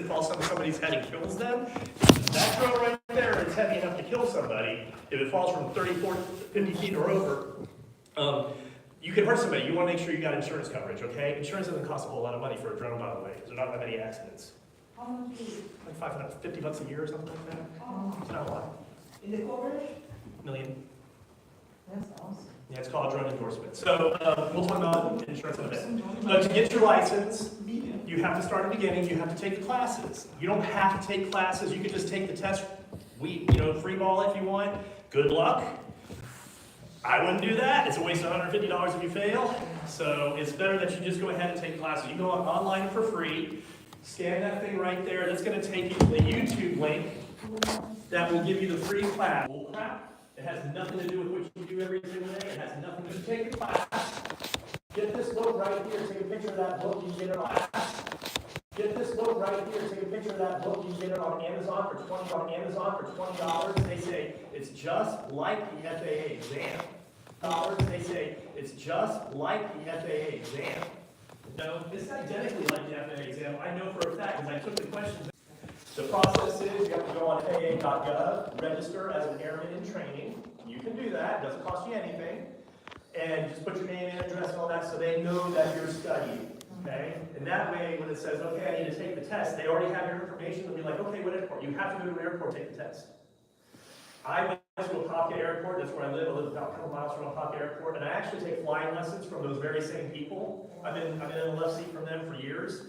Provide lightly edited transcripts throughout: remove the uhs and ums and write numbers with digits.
falls on somebody's head and kills them. That drone right there is heavy enough to kill somebody. If it falls from 30, 40, 50 feet or over, you can hurt somebody. You want to make sure you got insurance coverage, okay? Insurance doesn't cost a whole lot of money for a drone, by the way, because there are not that many accidents. How much is it? Like $550 a year or something like that. Oh, It's not a lot. is it coverage? Million. That's awesome. Yeah, it's called drone endorsement. So we'll talk about insurance in a bit. But to get your license, you have to start at the beginning. You have to take the classes. You don't have to take classes. You can just take the test. Free ball if you want. Good luck. I wouldn't do that. It's a waste of $150 if you fail. So it's better that you just go ahead and take classes. You can go online for free. Scan that thing right there. That's going to take you to the YouTube link that will give you the free class. Bull crap. It has nothing to do with what you do every single day. It has nothing to do with take a class. Get this book right here. Take a picture of that book. You can get it on. Get this book right here. Take a picture of that book. You can get it on Amazon for $20. They say it's just like the FAA exam. They say it's just like the FAA exam. No, it's identically like the FAA exam. I know for a fact because I took the questions. The process is you have to go on FAA.gov, register as an airman in training. You can do that, it doesn't cost you anything. And just put your name and address and all that so they know that you're studying. Okay? And that way, when it says, okay, I need to take the test, they already have your information. They'll be like, okay, what airport? You have to go to an airport to take the test. I went to Apopka Airport, that's where I live. I live about a couple miles from Apopka Airport, and I actually take flying lessons from those very same people. I've been in the left seat from them for years.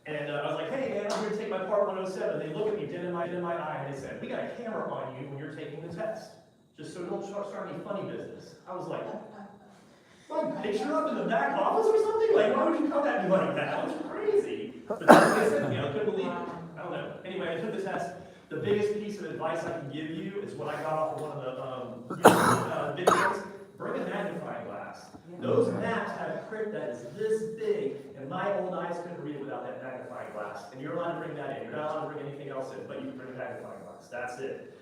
And I was like, hey man, I'm here to take my Part 107. They look at me, dead in my eye, and they said, we got a camera on you when you're taking the test. Just so you don't start any funny business. I was like, my picture up in the back office or something? Like, why would you come at me like that? That was crazy. But that's what I said, I couldn't believe it. I don't know. Anyway, I took the test. The biggest piece of advice I can give you is what I got off of one of the videos. Bring a magnifying glass. Those maps have a print that is this big, and my old eyes couldn't read it without that magnifying glass. And you're allowed to bring that in. You're not allowed to bring anything else in, but you can bring a magnifying glass. That's it.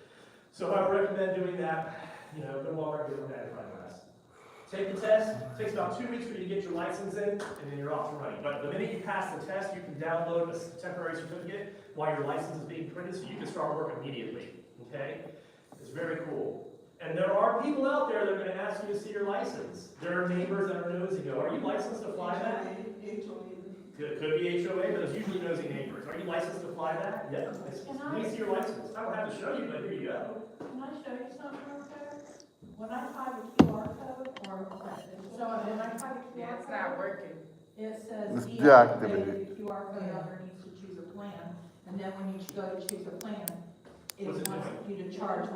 So I would recommend doing that. Go to Walmart and get a magnifying glass. Take the test. It takes about 2 weeks for you to get your license in, and then you're off and running. But the minute you pass the test, you can download a temporary certificate while your license is being printed, so you can start work immediately. Okay? It's very cool. And there are people out there that are going to ask you to see your license. There are neighbors that are nosy. Go, are you licensed to fly that? Could be HOA, but it's usually nosy neighbors. Are you licensed to fly that? Yeah. Let me see your license. I don't have to show you, but here you go. Can I show you something real quick? When I type a QR code, so when I type a QR code, It's not working. it says It's the deactivated. QR code underneath to choose a plan, and then when you go to choose a plan, it What's it wants doing? you to charge The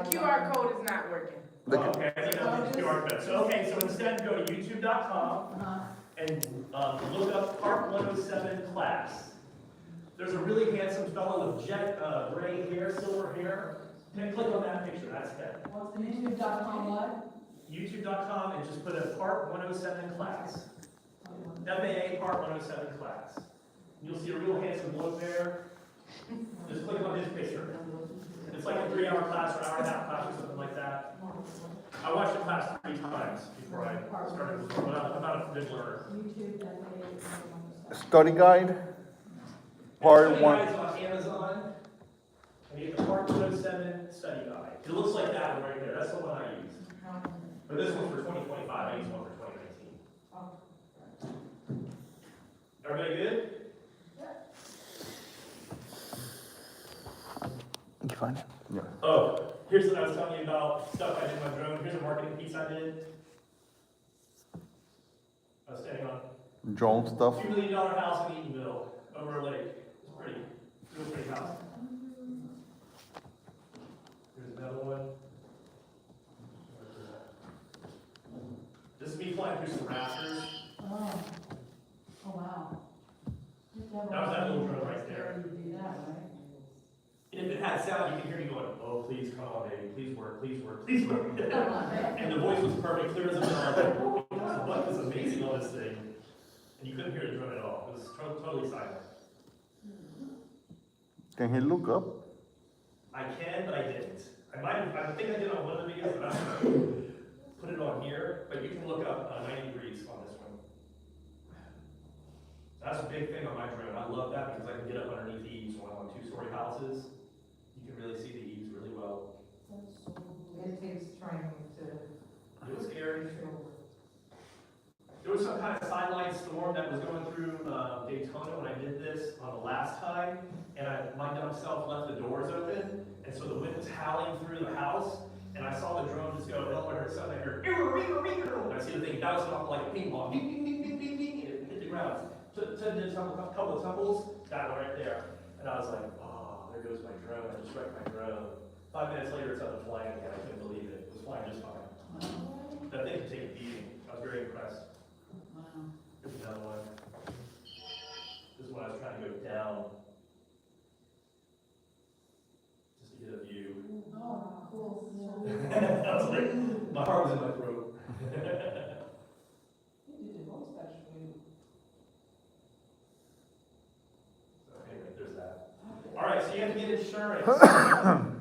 QR code is not working. Okay, I think that's the QR code. So, okay, so instead go to youtube.com and look up Part 107 class. There's a really handsome fellow with jet gray hair, silver hair. And click on that picture, that's him. What's the YouTube.com what? YouTube.com and just put a Part 107 class. FAA Part 107 class. You'll see a real handsome look there. Just click on his picture. It's like a 3-hour class or hour and a half class or something like that. I watched the class 3 times before I started. I'm not a good learner. Study guide, part Study one. guide's on Amazon. And you get the Part 107 study guide. It looks like that one right there. That's the one I use. But this one's for 2025. I use one for 2019. Everybody good? You find it? Yeah. Oh, here's what I was telling you about stuff I did in my drone. Here's a marketing piece I did. I was standing on Drone stuff. $2 million house in Eatonville over a lake. It's pretty. Real pretty house. Here's another one. This is me flying through some rafters. Oh wow. That was that little drone right there. You do that, right? And if it had sound, you could hear me going, oh, please, come on, baby. Please work, please work, please work. And the voice was perfect, clear as a bell. I was like, oh, the button is amazing on this thing. And you couldn't hear the drone at all. It was totally silent. Can he look up? I can, but I didn't. I think I did on one of the videos, but I'm gonna put it on here. But you can look up 90 degrees on this one. That's a big thing on my drone. I love that because I can get up underneath the eaves when I'm on 2-story houses. You can really see the eaves really well. It takes training to. It was scary. There was some kind of sideline storm that was going through Daytona when I did this on the last time, and my dumb self left the doors open, and so the wind was howling through the house, and I saw the drone just go, and all I heard something, I heard, and I see the thing bouncing off like a ping pong, ding, ding, ding, ding, ding, ding, and it hit the ground. Did a couple of tumbles, that one right there, and I was like, oh, there goes my drone, I just wrecked my drone. 5 minutes later, it's up and flying again, I couldn't believe it, it was flying just fine. That thing could take a beating, I was very impressed. Here's another one. This one I was trying to go down. Just to get a view. Oh, cool. I was like, my heart was in my throat. You did most actually. So anyway, there's that. All right, so you have to get insurance.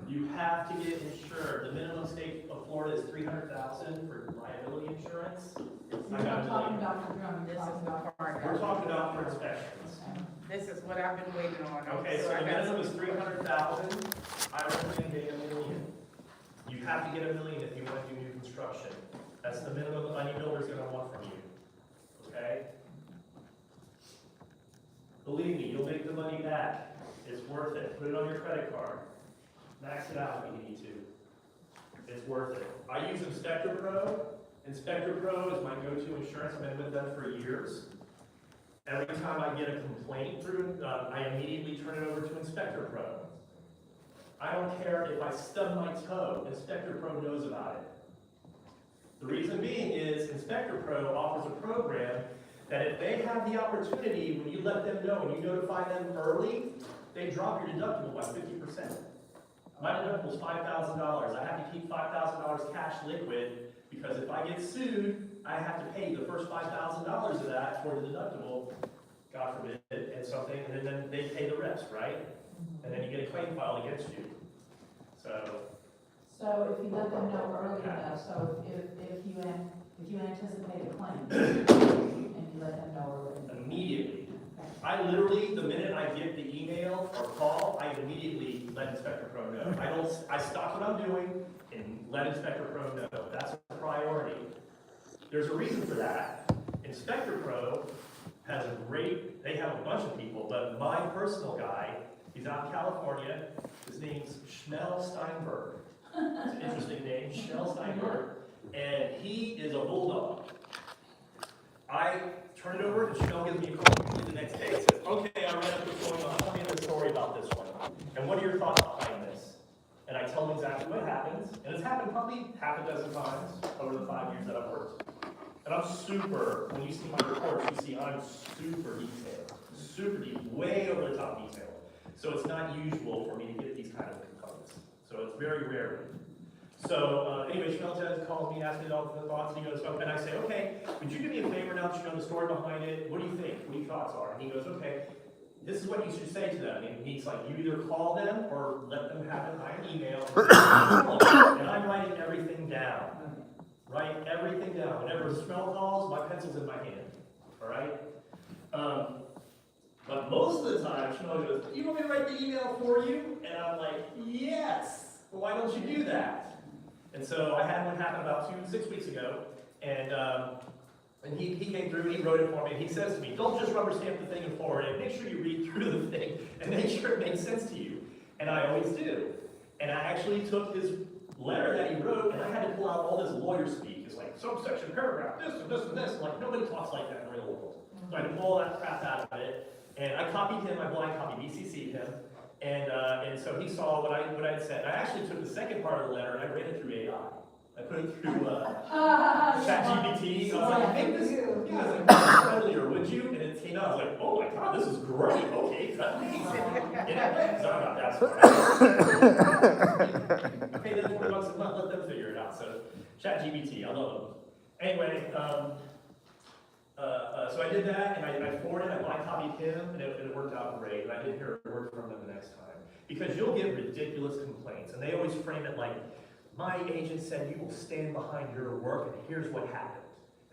You have to get insured. The minimum state of Florida is $300,000 for liability insurance. You're not talking about the drum, This you're is talking the about. part. We're talking about for inspections. This is what I've been waiting on. Okay, so I the got minimum is $300,000. I recommend getting $1 million. You have to get $1 million if you want to do new construction. That's the minimum any builder's gonna want from you, okay? Believe me, you'll make the money back. It's worth it. Put it on your credit card. Max it out if you need to. It's worth it. I use Inspector Pro. Inspector Pro is my go-to insurance. I've been with them for years. Every time I get a complaint through, I immediately turn it over to Inspector Pro. I don't care if I stub my toe, Inspector Pro knows about it. The reason being is Inspector Pro offers a program that if they have the opportunity, when you let them know and you notify them early, they drop your deductible by 50%. My deductible is $5,000. I have to keep $5,000 cash liquid because if I get sued, I have to pay the first $5,000 of that for the deductible, God forbid, and something, and then they pay the rest, right? And then you get a claim filed against you. So if you let them know early enough, so if you anticipate a claim, and you let them know early. Immediately. I literally, the minute I get the email or call, I immediately let Inspector Pro know. I stop what I'm doing and let Inspector Pro know. That's a priority. There's a reason for that. Inspector Pro has they have a bunch of people, but my personal guy, he's out in California. His name's Schnell Steinberg. It's an interesting name, Schnell Steinberg. And he is a bulldog. I turn it over, and Schnell gives me a call the next day and says, okay, I read up what's going on. Tell me the story about this one. And what are your thoughts behind this? And I tell him exactly what happens. And it's happened probably half a dozen times over the 5 years that I've worked. And I'm super, when you see my reports, you see I'm super detailed. Super deep, way over the top detail. So it's not usual for me to get these kind of complaints. So it's very rare. So anyway, Schnell calls me, asks me all the thoughts, and he goes, oh, and I say, okay, would you do me a favor now that you know the story behind it? What do you think? What your thoughts are? And he goes, okay, this is what you should say to them. And he's like, you either call them or let them have it by an email. And I'm writing everything down. Write everything down. Whenever Schnell calls, my pencil's in my hand. All right? But most of the time, Schnell goes, you want me to write the email for you? And I'm like, yes. Well, why don't you do that? And so I had one happen about 6 weeks ago, and he came through, he wrote it for me, and he says to me, don't just rubber stamp the thing and forward it, make sure you read through the thing, and make sure it makes sense to you. And I always do. And I actually took his letter that he wrote, and I had to pull out all this lawyer speak. It's like, subsection, paragraph, this and this and this. Like, nobody talks like that in the real world. So I had to pull all that crap out of it, and I copied him, I blind copied, BCC'd him. And so he saw what I had said. I actually took the second part of the letter and I ran it through AI. I put it through ChatGPT. I was like, make this, yeah, I was like, make this friendlier, would you? And it came out. I was like, oh my God, this is great. Okay, that's amazing. And so I'm not that smart. I pay them $40 a month. Let them figure it out. So ChatGPT, I love them. Anyway, so I did that, and I forwarded, I blind copied him, and it worked out great, and I didn't hear a word from him the next time. Because you'll get ridiculous complaints, and they always frame it like, my agent said you will stand behind your work, and here's what happened.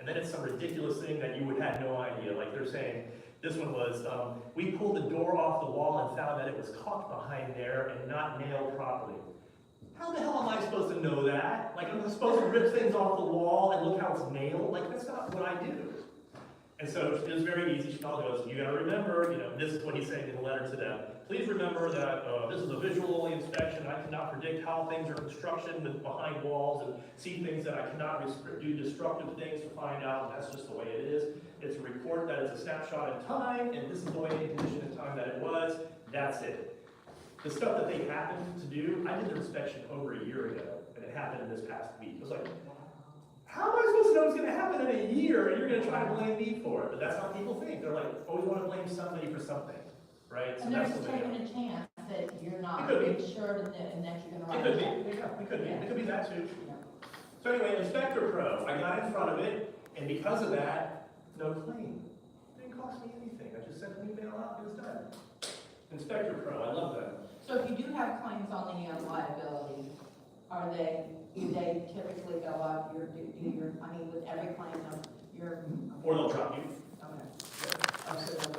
And then it's some ridiculous thing that you would have no idea, like they're saying, this one was, we pulled the door off the wall and found that it was caulked behind there and not nailed properly. How the hell am I supposed to know that? Like, I'm supposed to rip things off the wall and look how it's nailed? Like, that's not what I do. And so it was very easy. Chanel goes, you gotta remember, this is what he's saying in the letter to them. Please remember that this is a visual only inspection. I cannot predict how things are construction behind walls and see things that I cannot do destructive things to find out. And that's just the way it is. It's a report that it's a snapshot in time, and this is the way in condition in time that it was. That's it. The stuff that they happened to do, I did the inspection over a year ago, and it happened in this past week. It was like, how am I supposed to know what's going to happen in a year, and you're going to try to blame me for it? But that's how people think. They're like, always want to blame somebody for something, right? So And they're that's just the way. taking a chance that you're not It could be. insured and that you're gonna It write could a be, check. yeah, it could be. It could be that too. Yeah. So anyway, Inspector Pro, I got in front of it, and because of that, no claim. It didn't cost me anything. I just sent an email out, and it was done. Inspector Pro, I love that. So if you do have claims on the liability, do they typically go up, with every claim of your? Or they'll drop you. Okay. Oh, so they'll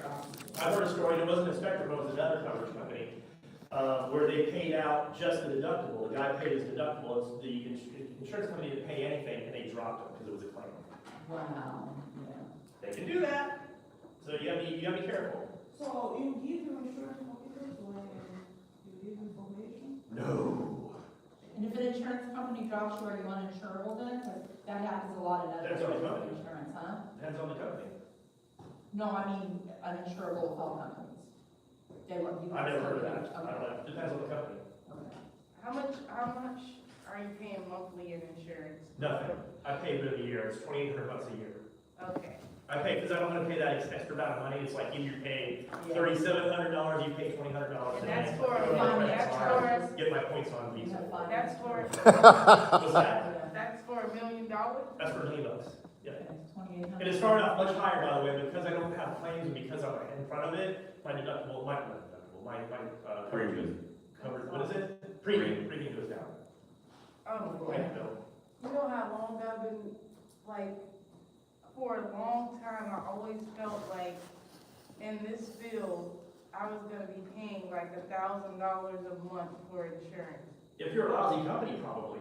drop you. I heard a story, it wasn't Inspector Pro, it was another coverage company, where they paid out just the deductible. The guy paid his deductible, it's the insurance company didn't pay anything, and they dropped him because it was a claim. Wow, yeah. They can do that, so you gotta be careful. So you give your insurance officers when you give information? No. And if an insurance company drops you, are you uninsurable then? 'Cause that happens a lot in other That's on the areas of company. insurance, huh? Depends on the company. No, I mean uninsurable with all companies. They want you. I've never heard of that. I Okay. don't know, depends on the company. Okay. How much are you paying monthly in insurance? Nothing. I pay it a year, it's $2,800 a year. Okay. I pay, because I don't want to pay that extra amount of money, it's like if you pay Yeah. $3,700, you pay $2,800. And that's for, That's Get my points on You Visa. have fun. that's for, What's that? that's for $1 million? That's for $1 million. Yeah. $2,800. And it started off much higher, by the way, because I don't have claims and because I'm in front of it, my deductible, my coverage goes, what is it? Premium goes down. Oh, Right, Bill? you know how long I've been, like, for a long time, I always felt like in this field, I was gonna be paying like $1,000 a month for insurance. If you're a lousy company, probably.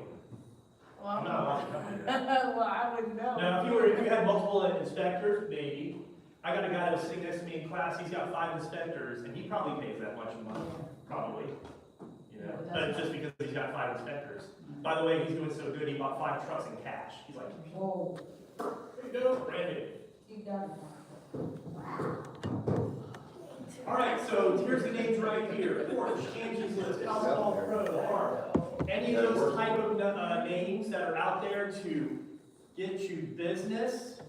Well, I'm not a lousy company. well, I wouldn't know. Now, if you had multiple inspectors, maybe. I got a guy that was sitting next to me in class, he's got 5 inspectors, and he probably pays that much a month, probably. But just because he's got 5 inspectors. By the way, he's doing so good, he bought 5 trucks in cash. He's like, Whoa. there you go, brand new. You done. All right, so here's the names right here. Porsche, Angie's List, Household Pro, ARP. Any of those type of names that are out there to get you business,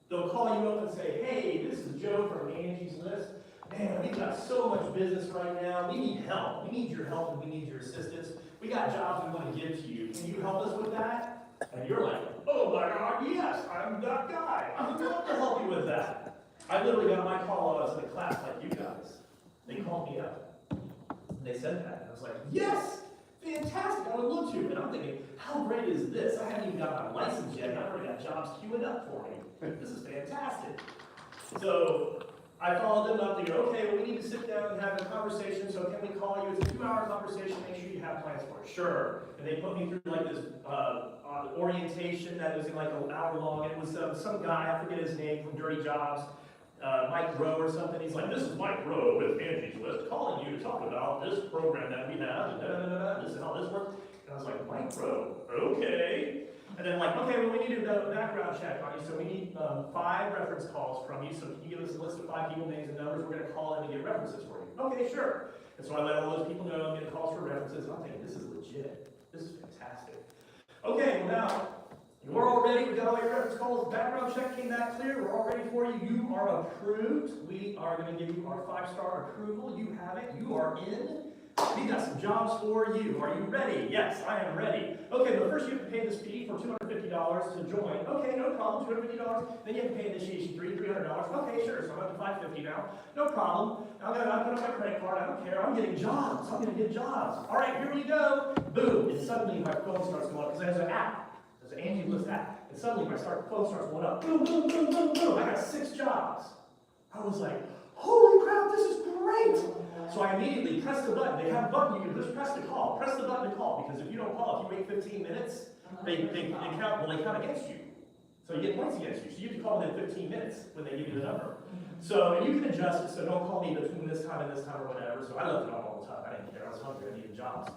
they'll call you up and say, hey, this is Joe from Angie's List. Man, we've got so much business right now. We need help. We need your help and we need your assistance. We got jobs we want to give to you. Can you help us with that? And you're like, oh my God, yes, I'm that guy. I would love to help you with that. I literally got my call when I was in the class like you guys. They called me up. And they said that. And I was like, yes, fantastic, I would love to. And I'm thinking, how great is this? I haven't even got my license yet, and I've already got jobs queuing up for me. This is fantastic. So I followed them up. They go, okay, well, we need to sit down and have a conversation. So can we call you? It's a 2-hour conversation. Make sure you have plans for it. Sure. And they put me through like this orientation that was in like an hour long. And it was some guy, I forget his name, from Dirty Jobs, Mike Rowe or something. He's like, this is Mike Rowe with Angie's List calling you to talk about this program that we have. And this is how this works. And I was like, Mike Rowe, okay. And then like, okay, well, we need a background check on you, so we need 5 reference calls from you, so can you give us a list of 5 people, names, and numbers, we're gonna call in and get references for you. Okay, sure. And so I let all those people know I'm getting calls for references, and I'm thinking, this is legit, this is fantastic. Okay, well now, you're all ready, we got all your reference calls, background check came back clear, we're all ready for you, you are approved, we are gonna give you our 5-star approval, you have it, you are in. We got some jobs for you. Are you ready? Yes, I am ready. Okay, but first you have to pay this fee for $250 to join. Okay, no problem, $250. Then you have to pay initiation fee, $300. Okay, sure, so I'm up to $550 now. No problem. I'm gonna put up my credit card. I don't care. I'm getting jobs. I'm gonna get jobs. All right, here we go. Boom! And suddenly my phone starts going up because there's an app. There's an Angie's List app. And suddenly my phone starts blowing up, boom, boom, boom, boom, boom, I got 6 jobs. I was like, holy crap, this is great. So I immediately pressed the button. They have a button, you can just press the call. Press the button to call, because if you don't call, if you wait 15 minutes, they count against you. So you get points against you. So you have to call within 15 minutes when they give you the number. So, and you can adjust it, so don't call me between this time and this time or whatever. So I left it on all the time. I didn't care. I was hungry. I needed jobs.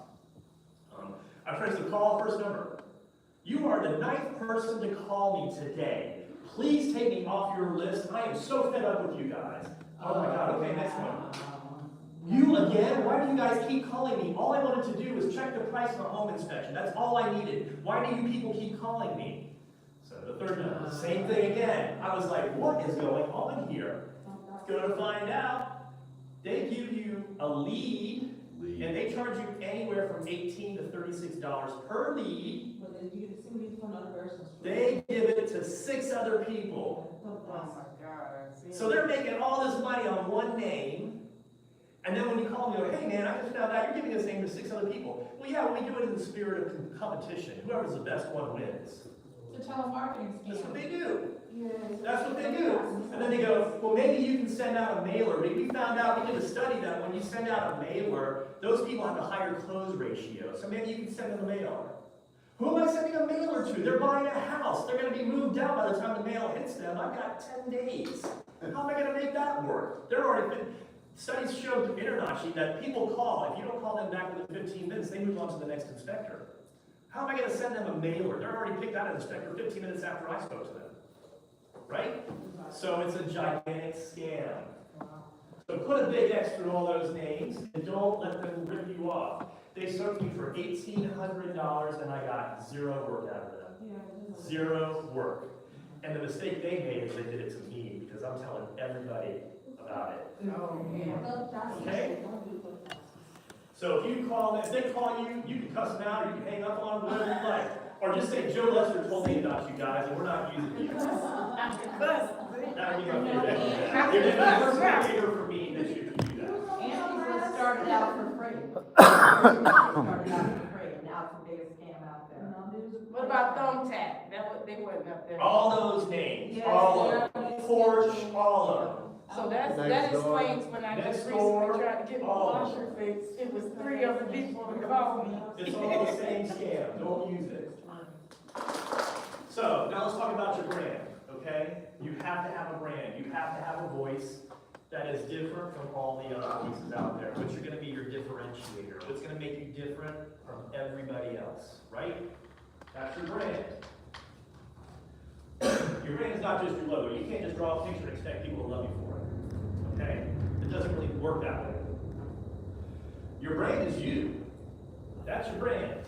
I pressed the call first number. You are the 9th person to call me today. Please take me off your list. I am so fed up with you guys. Oh my God. Okay, next one. You again? Why do you guys keep calling me? All I wanted to do was check the price of a home inspection. That's all I needed. Why do you people keep calling me? So the third number, same thing again. I was like, what is going on here? Gonna find out. They give you a lead, and they charge you anywhere from $18 to $36 per lead. But then you get the same lead from another person. They give it to 6 other people. Oh my God. So they're making all this money on one name. And then when you call me, you're like, hey man, I just found out you're giving this name to 6 other people. Well, yeah, we do it in the spirit of competition. Whoever's the best one wins. It's a telemarketing That's what scam. they do. Yes. That's what they do. And then they go, well, maybe you can send out a mailer. We found out, we did a study that when you send out a mailer, those people have a higher close ratio. So maybe you can send them a mailer. Who am I sending a mailer to? They're buying a house. They're going to be moved out by the time the mail hits them. I've got 10 days. How am I going to make that work? There already been studies show through Internachi that people call. If you don't call them back within 15 minutes, they move on to the next inspector. How am I going to send them a mailer? They're already picked out an inspector 15 minutes after I spoke to them. Right? So it's a gigantic scam. So put a big X through all those names and don't let them rip you off. They sold me for $1,800 and I got 0 work out of them. Yeah. 0 work. And the mistake they made is they did it to me because I'm telling everybody about it. Oh, yeah. Okay? So if you call them, if they call you, you can cuss them out or you can hang up on them, whatever you like. Or just say, Joe Lester told me about you guys and we're not using you. That would be my favorite. If it's a favor for me, then you can do that. Antifa started out for free. Started out for free, and now it's the biggest scam out there. What about Thumbtack? They wasn't up there. All those names, all of them. Porsche, all of them. So that Next door. explains when I Next just door. recently tried to get my Oh. washer fixed, it was 3 other people to call me. It's all the same scam. Don't use it. So now let's talk about your brand, okay? You have to have a brand. You have to have a voice that is different from all the other voices out there. What's going to be your differentiator? What's going to make you different from everybody else, right? That's your brand. Your brand is not just your logo. You can't just draw a picture and expect people to love you for it, okay? It doesn't really work that way. Your brand is you. That's your brand.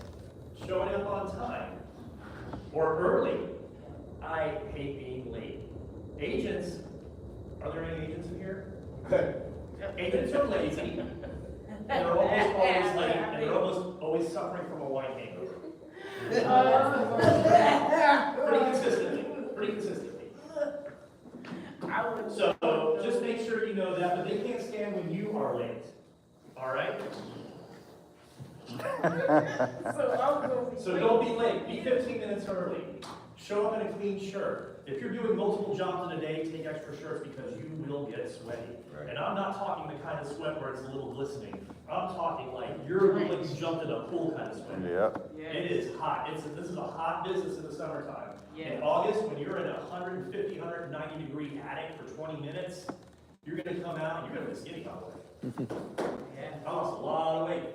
Showing up on time. Or early. I hate being late. Agents, are there any agents in here? Agents are lazy. And they're almost always late, and they're almost always suffering from a wine hangover. Pretty consistently. I would. So just make sure you know that, but they can't stand when you are late. All right? So don't be late. Be 15 minutes early. Show up in a clean shirt. If you're doing multiple jobs in a day, take extra shirts because you will get sweaty. Right. And I'm not talking the kind of sweat where it's a little glistening. I'm talking like you're like you jumped in a pool kind of sweat. Yep. It is hot. This is a hot business in the summertime. In Yeah. August, when you're in a 150, 190 degree attic for 20 minutes, you're going to come out and you're going to be skinny by the way. I lost a lot of weight.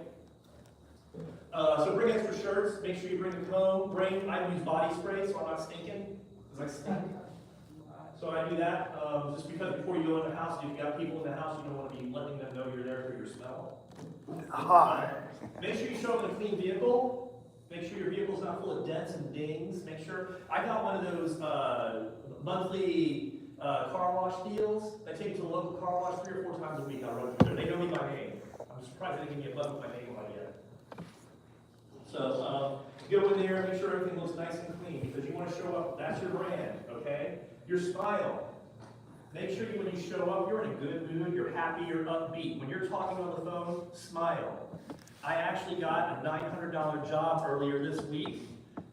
So bring extra shirts. Make sure you bring a comb. I use body spray so I'm not stinking because I stink. So I do that just because before you go in the house, if you've got people in the house, you don't want to be letting them know you're there through your smell. Make sure you show up in a clean vehicle. Make sure your vehicle's not full of dents and dings. Make sure, I got one of those monthly car wash deals. I take it to the local car wash 3 or 4 times a week. I run through there. They know me by name. I'm surprised they didn't give me a bug with my name on it yet. So go in there, make sure everything looks nice and clean because you want to show up. That's your brand, okay? Your smile. Make sure when you show up, you're in a good mood, you're happy, you're upbeat. When you're talking on the phone, smile. I actually got a $900 job earlier this week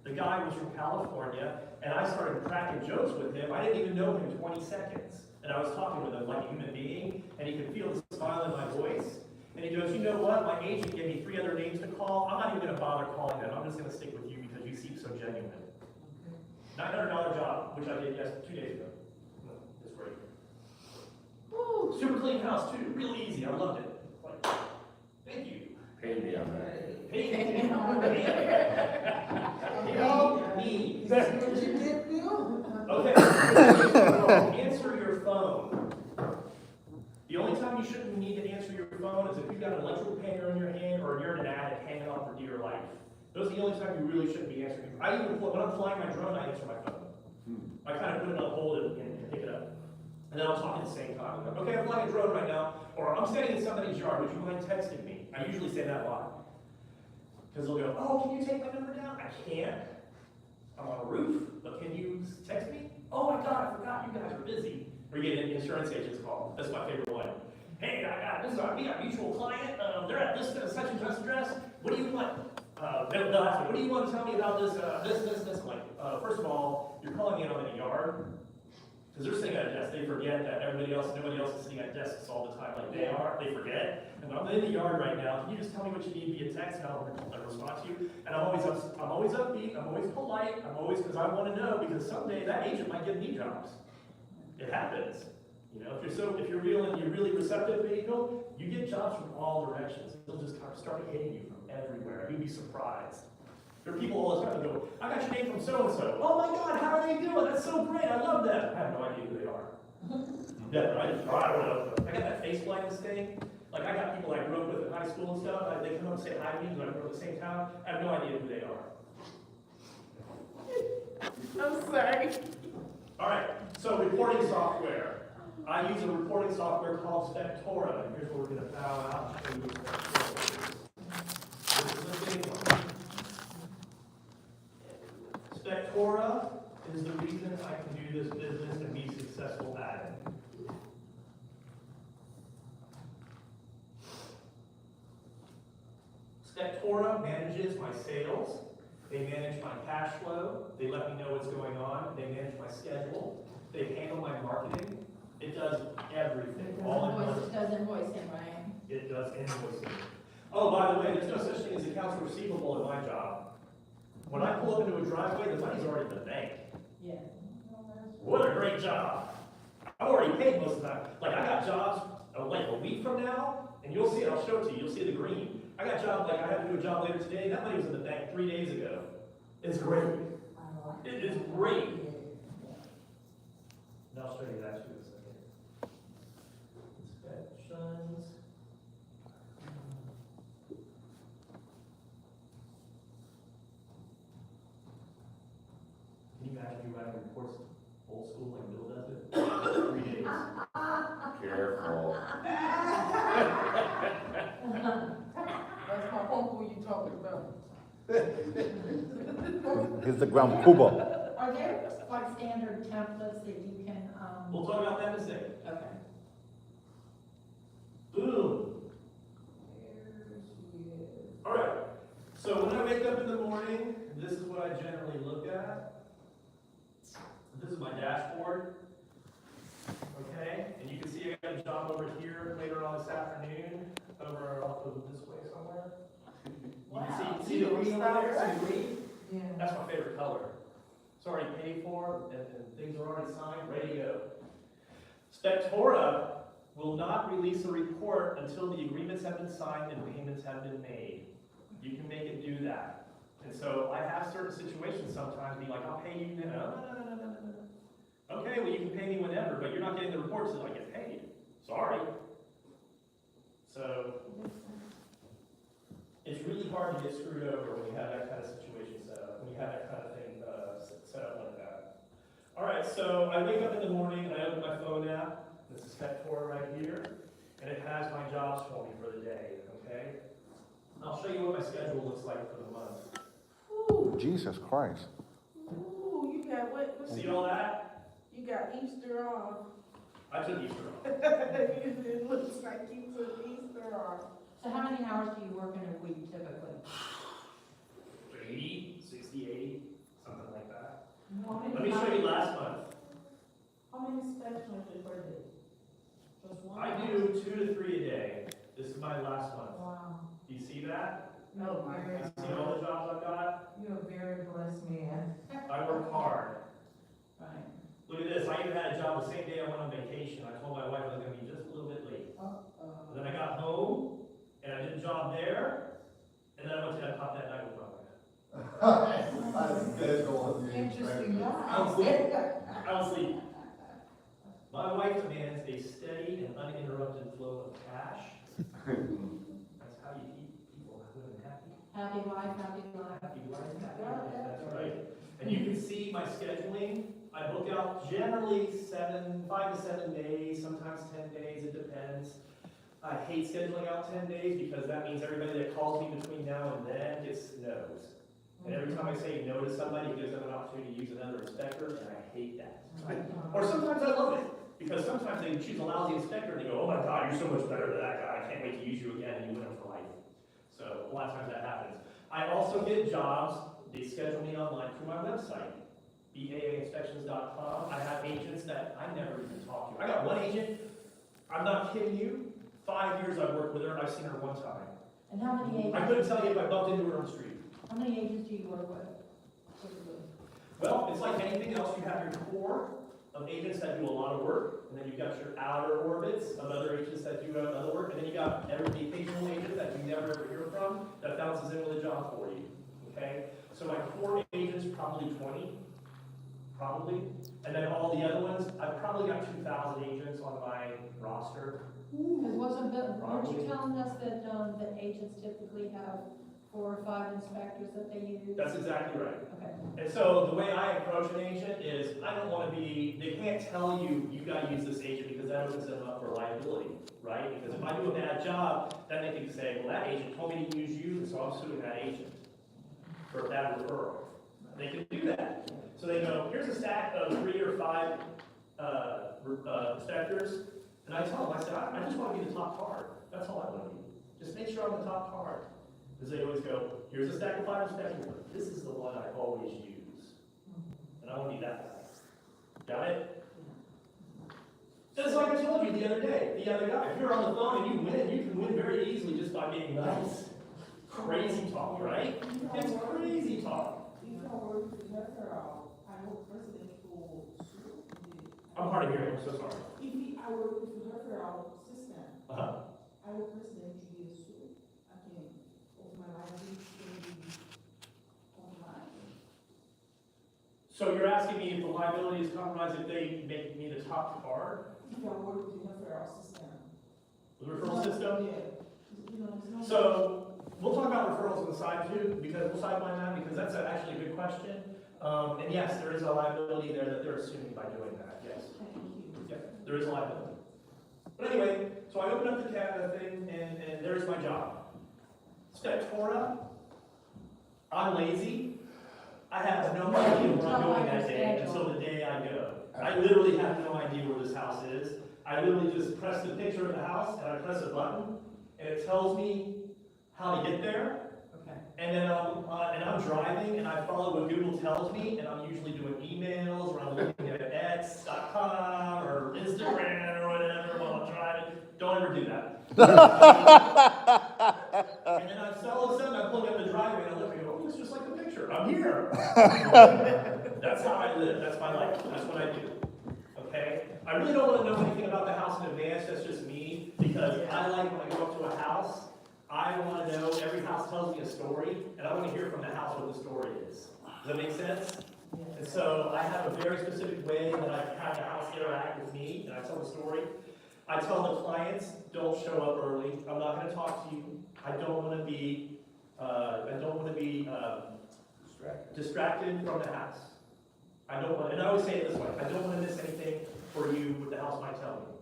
The guy was from California, and I started cracking jokes with him. I didn't even know him in 20 seconds. And I was talking with him like a human being, and he could feel the smile in my voice. And he goes, you know what? My agent gave me 3 other names to call. I'm not even going to bother calling them. I'm just going to stick with you because you seem so genuine. $900 job, which I did 2 days ago. It's great. Woo, super clean house too. Really easy. I loved it. Like, thank you. Pay me on that. Pay me. Pay me. What you did, Bill? Okay. Answer your phone. The only time you shouldn't need to answer your phone is if you've got an electrical painter in your hand or you're in an attic hanging on for dear life. Those are the only times you really shouldn't be answering. When I'm flying my drone, I answer my phone. I kind of put it on hold and pick it up. And then I'll talk at the same time. Okay, I'm flying a drone right now, or I'm standing in somebody's yard. Would you mind texting me? I usually say that a lot. Because they'll go, oh, can you take my number down? I can't. I'm on a roof, but can you text me? Oh my God, I forgot you guys are busy. Or you get an insurance agent's call. That's my favorite one. Hey, we got a mutual client. They're at this such and such address. What do you want? They'll ask me, what do you want to tell me about this, this? I'm like, first of all, you're calling me out in a yard. Because they're sitting at a desk. They forget that nobody else is sitting at desks all the time like they are. They forget. And I'm in the yard right now. Can you just tell me what you need via text and I'll respond to you? And I'm always upbeat. I'm always polite. Because I want to know, because someday that agent might give me jobs. It happens. You know, if you're real and you're really receptive to people, you get jobs from all directions. They'll just start hitting you from everywhere. You'd be surprised. There are people all the time that go, I got your name from so-and-so. Oh my God, how are they doing? That's so great, I love them. I have no idea who they are. Yeah, I don't know. I got that face blindness thing. Like I got people I grew up with in high school and stuff. They come up and say hi to me because I grew up in the same town. I have no idea who they are. I'm sorry. All right, so reporting software. I use a reporting software called Spectora, and here's where we're going to bow out and show you Spectora. This is the big one. Spectora is the reason I can do this business and be successful at it. Spectora manages my sales. They manage my cash flow. They let me know what's going on. They manage my schedule. They handle my marketing. It does everything. All in one. It does invoicing, right? It does invoicing. Oh, by the way, there's no such thing as accounts receivable in my job. When I pull up into a driveway, the money's already in the bank. Yeah. What a great job. I've already paid most of the time. Like, I got jobs like a week from now, and you'll see it, I'll show it to you, you'll see the green. I got jobs, like I have to do a job later today, that money was in the bank 3 days ago. It's great. It is great. And I'll show you that too in a second. Inspections. Can you imagine you writing reports old school like Bill does it? 3 days. Careful. That's my uncle you talking about. He's the Grand Cuba. Are there like standard templates that you can, We'll talk about that in a second. okay. Boom. All right. So when I wake up in the morning, this is what I generally look at. This is my dashboard. Okay, and you can see I got a job over here later on this afternoon, over off of this way somewhere. You can see the green over there? See the green? Yeah. That's my favorite color. It's already paid for, and things are already signed, ready to go. Spectora will not release a report until the agreements have been signed and payments have been made. You can make it do that. And so I have certain situations sometimes be like, I'll pay you now. No. Okay, well you can pay me whenever, but you're not getting the reports until I get paid. Sorry. So it's really hard to get screwed over when you have that kind of situation set up, when you have that kind of thing set up like that. All right, so I wake up in the morning and I open my phone app. This is Spectora right here, and it has my jobs for me for the day, okay? I'll show you what my schedule looks like for the month. Ooh, Jesus Christ. ooh, you got what? See all that? You got Easter off. I took Easter off. It looks like you took Easter off. So how many hours do you work in a week typically? 80, 60, 80. Let me show you last month. How many inspections per day? Just one? I do 2 to 3 a day. This is my last month. Wow. Do you see that? Oh, my You God. see all the jobs I've got? You're a very blessed man. I work hard. Right. Look at this, I even had a job the same day I went on vacation. I told my wife I was gonna be just a little bit late. And then I got home, and I did a job there, and then I went to Epcot that night with my wife. Interesting guy. I was asleep. I was asleep. My wife demands a steady and uninterrupted flow of cash. That's how you keep people happy. Happy wife, happy life. Happy wife, happy life, that's right. And you can see my scheduling. I book out generally 5 to 7 days, sometimes 10 days, it depends. I hate scheduling out 10 days because that means everybody that calls me between now and then gets no's. And every time I say no to somebody, it gives them an opportunity to use another inspector, and I hate that. Or sometimes I love it, because sometimes they choose a lousy inspector and they go, oh my God, you're so much better than that guy, I can't wait to use you again, and you win them for life. So a lot of times that happens. I also get jobs, they schedule me online through my website, baainspections.com. I have agents that I never even talk to. I got one agent, I'm not kidding you, 5 years I've worked with her, I've seen her one time. And how many I agents, couldn't tell you if I bumped into her on the street. how many agents do you work with? Well, it's like anything else, you have your core of agents that do a lot of work, and then you've got your outer orbits of other agents that do other work, and then you got the occasional agent that you never ever hear from that bounces in with a job for you, okay? So my core agents, probably 20, probably, and then all the other ones, I've probably got 2,000 agents on my roster. Because weren't Probably. you telling us that, that agents typically have 4 or 5 inspectors that they use? That's exactly right. Okay. And so the way I approach an agent is, I don't want to be, they can't tell you, you got to use this agent because that opens them up for liability, right? Because if I do a bad job, then they can say, well, that agent told me to use you, so I'm suing that agent for a bad referral. They can do that. So they go, here's a stack of 3 or 5 inspectors, and I tell them, I said, I just want to be the top card. That's all I want to be. Just make sure I'm the top card. Because they always go, here's a stack of 5 inspectors, but this is the one I always use. And I want to be that guy. Got it? Just like I told you the other day, the other guy, if you're on the phone and you win, you can win very easily just by being nice. Crazy talk, right? It's crazy talk. If I work with referral, I work presidential. I'm hard of hearing, I'm so sorry. If I work with referral system, Uh-huh. I work president to be a suit. I can open my license to be online. So you're asking me if the liability is compromised if they make me the top card? If I work with the referral system. The referral system? Yeah. You know, it's not. So, we'll talk about referrals on the side too, because we'll sideline that, because that's actually a good question. And yes, there is a liability there that they're assuming by doing that, yes. Thank you. Yeah, there is a liability. But anyway, so I opened up the Canada thing, and there's my job. Spectora, I'm lazy. I have no idea what I'm doing that day until the day I go. I literally have no idea where this house is. I literally just press the picture of the house, and I press a button, and it tells me how to get there. Okay. And then I'm driving, and I follow what Google tells me, and I'm usually doing emails, or I'm looking at X.com, or Instagram, or whatever while I'm driving. Don't ever do that. And then all of a sudden, I'm pulling up the driveway, and I look and go, oh, it's just like the picture. I'm here. That's how I live. That's my life. That's what I do. Okay? I really don't want to know anything about the house in advance. That's just me, because I like when I go up to a house, I want to know, every house tells me a story, and I want to hear from the house what the story is. Does that make sense? And so I have a very specific way that I have the house interact with me, and I tell the story. I tell the clients, don't show up early. I'm not going to talk to you. I don't want to be distracted from the house. I don't want, and I always say it this way, I don't want to miss anything for you what the house might tell me.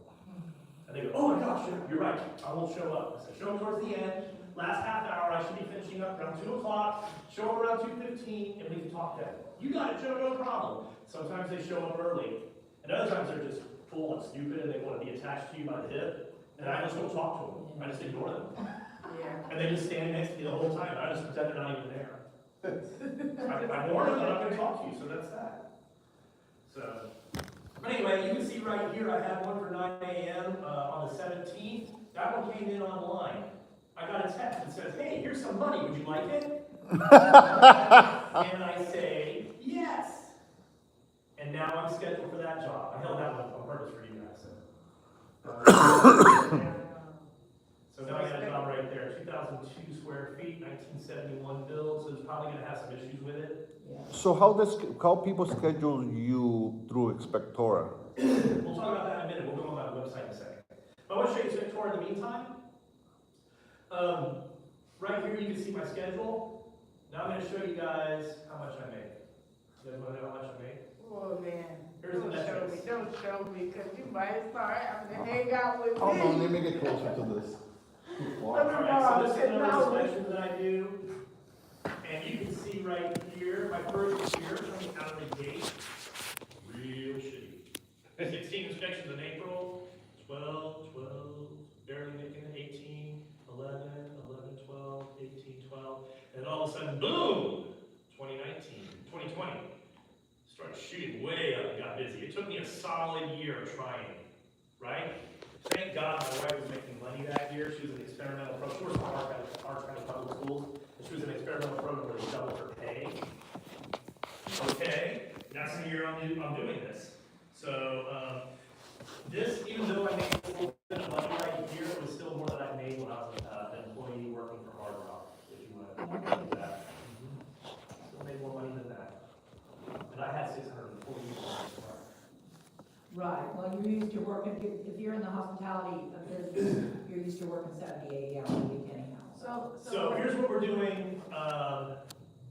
And they go, oh my gosh, you're right, I won't show up. I said, show up towards the end, last half hour, I should be finishing up around 2 o'clock, show up around 2:15, and we can talk then. You got it, Joe, no problem. Sometimes they show up early, and other times they're just full and stupid, and they want to be attached to you by the hip, and I just don't talk to them, I just ignore them. Yeah. And they just stand next to me the whole time, and I just pretend they're not even there. I warn them that I'm going to talk to you, so that's that. So, but anyway, you can see right here, I have one for 9 a.m. On the 17th. That one came in online. I got a text that says, hey, here's some money, would you like it? And I say, yes. And now I'm scheduled for that job. I held that one on purpose for you guys. So now I got a job right there, 2,002 square feet, 1971 build, so it's probably gonna have some issues with it. Yeah. So how people schedule you through Expectora? We'll talk about that in a minute, we'll go on my website in a second. But I want to show you Expectora in the meantime. Right here you can see my schedule. Now I'm gonna show you guys how much I make. You guys wanna know how much I make? Oh, man. Here's the metrics. Don't show me, cause you might start having to hang out with me. Hold on, let me get closer to this. Alright, so this is the number of inspections that I do. And you can see right here, my first year coming out of the gate, real shitty. 16 inspections in April, 12, barely making it, 18, 11, 12, 18, 12, and all of a sudden, boom, 2020. Started shooting way up and got busy. It took me a solid year trying, right? Thank God my wife was making money that year. She was an experimental pro. She was in Arch County Public Schools. And she was an experimental program where they doubled her pay. Okay, that's the year I'm doing this. So, this, even though I made a little bit of money right here, it was still more than I made when I was an employee working for Hard Rock, if you want to do that. Still made more money than that. And I had 600 employees. Right, well, you're used to working, if you're in the hospitality business, you're used to working 70, 80 hours a week anyhow. So here's what we're doing,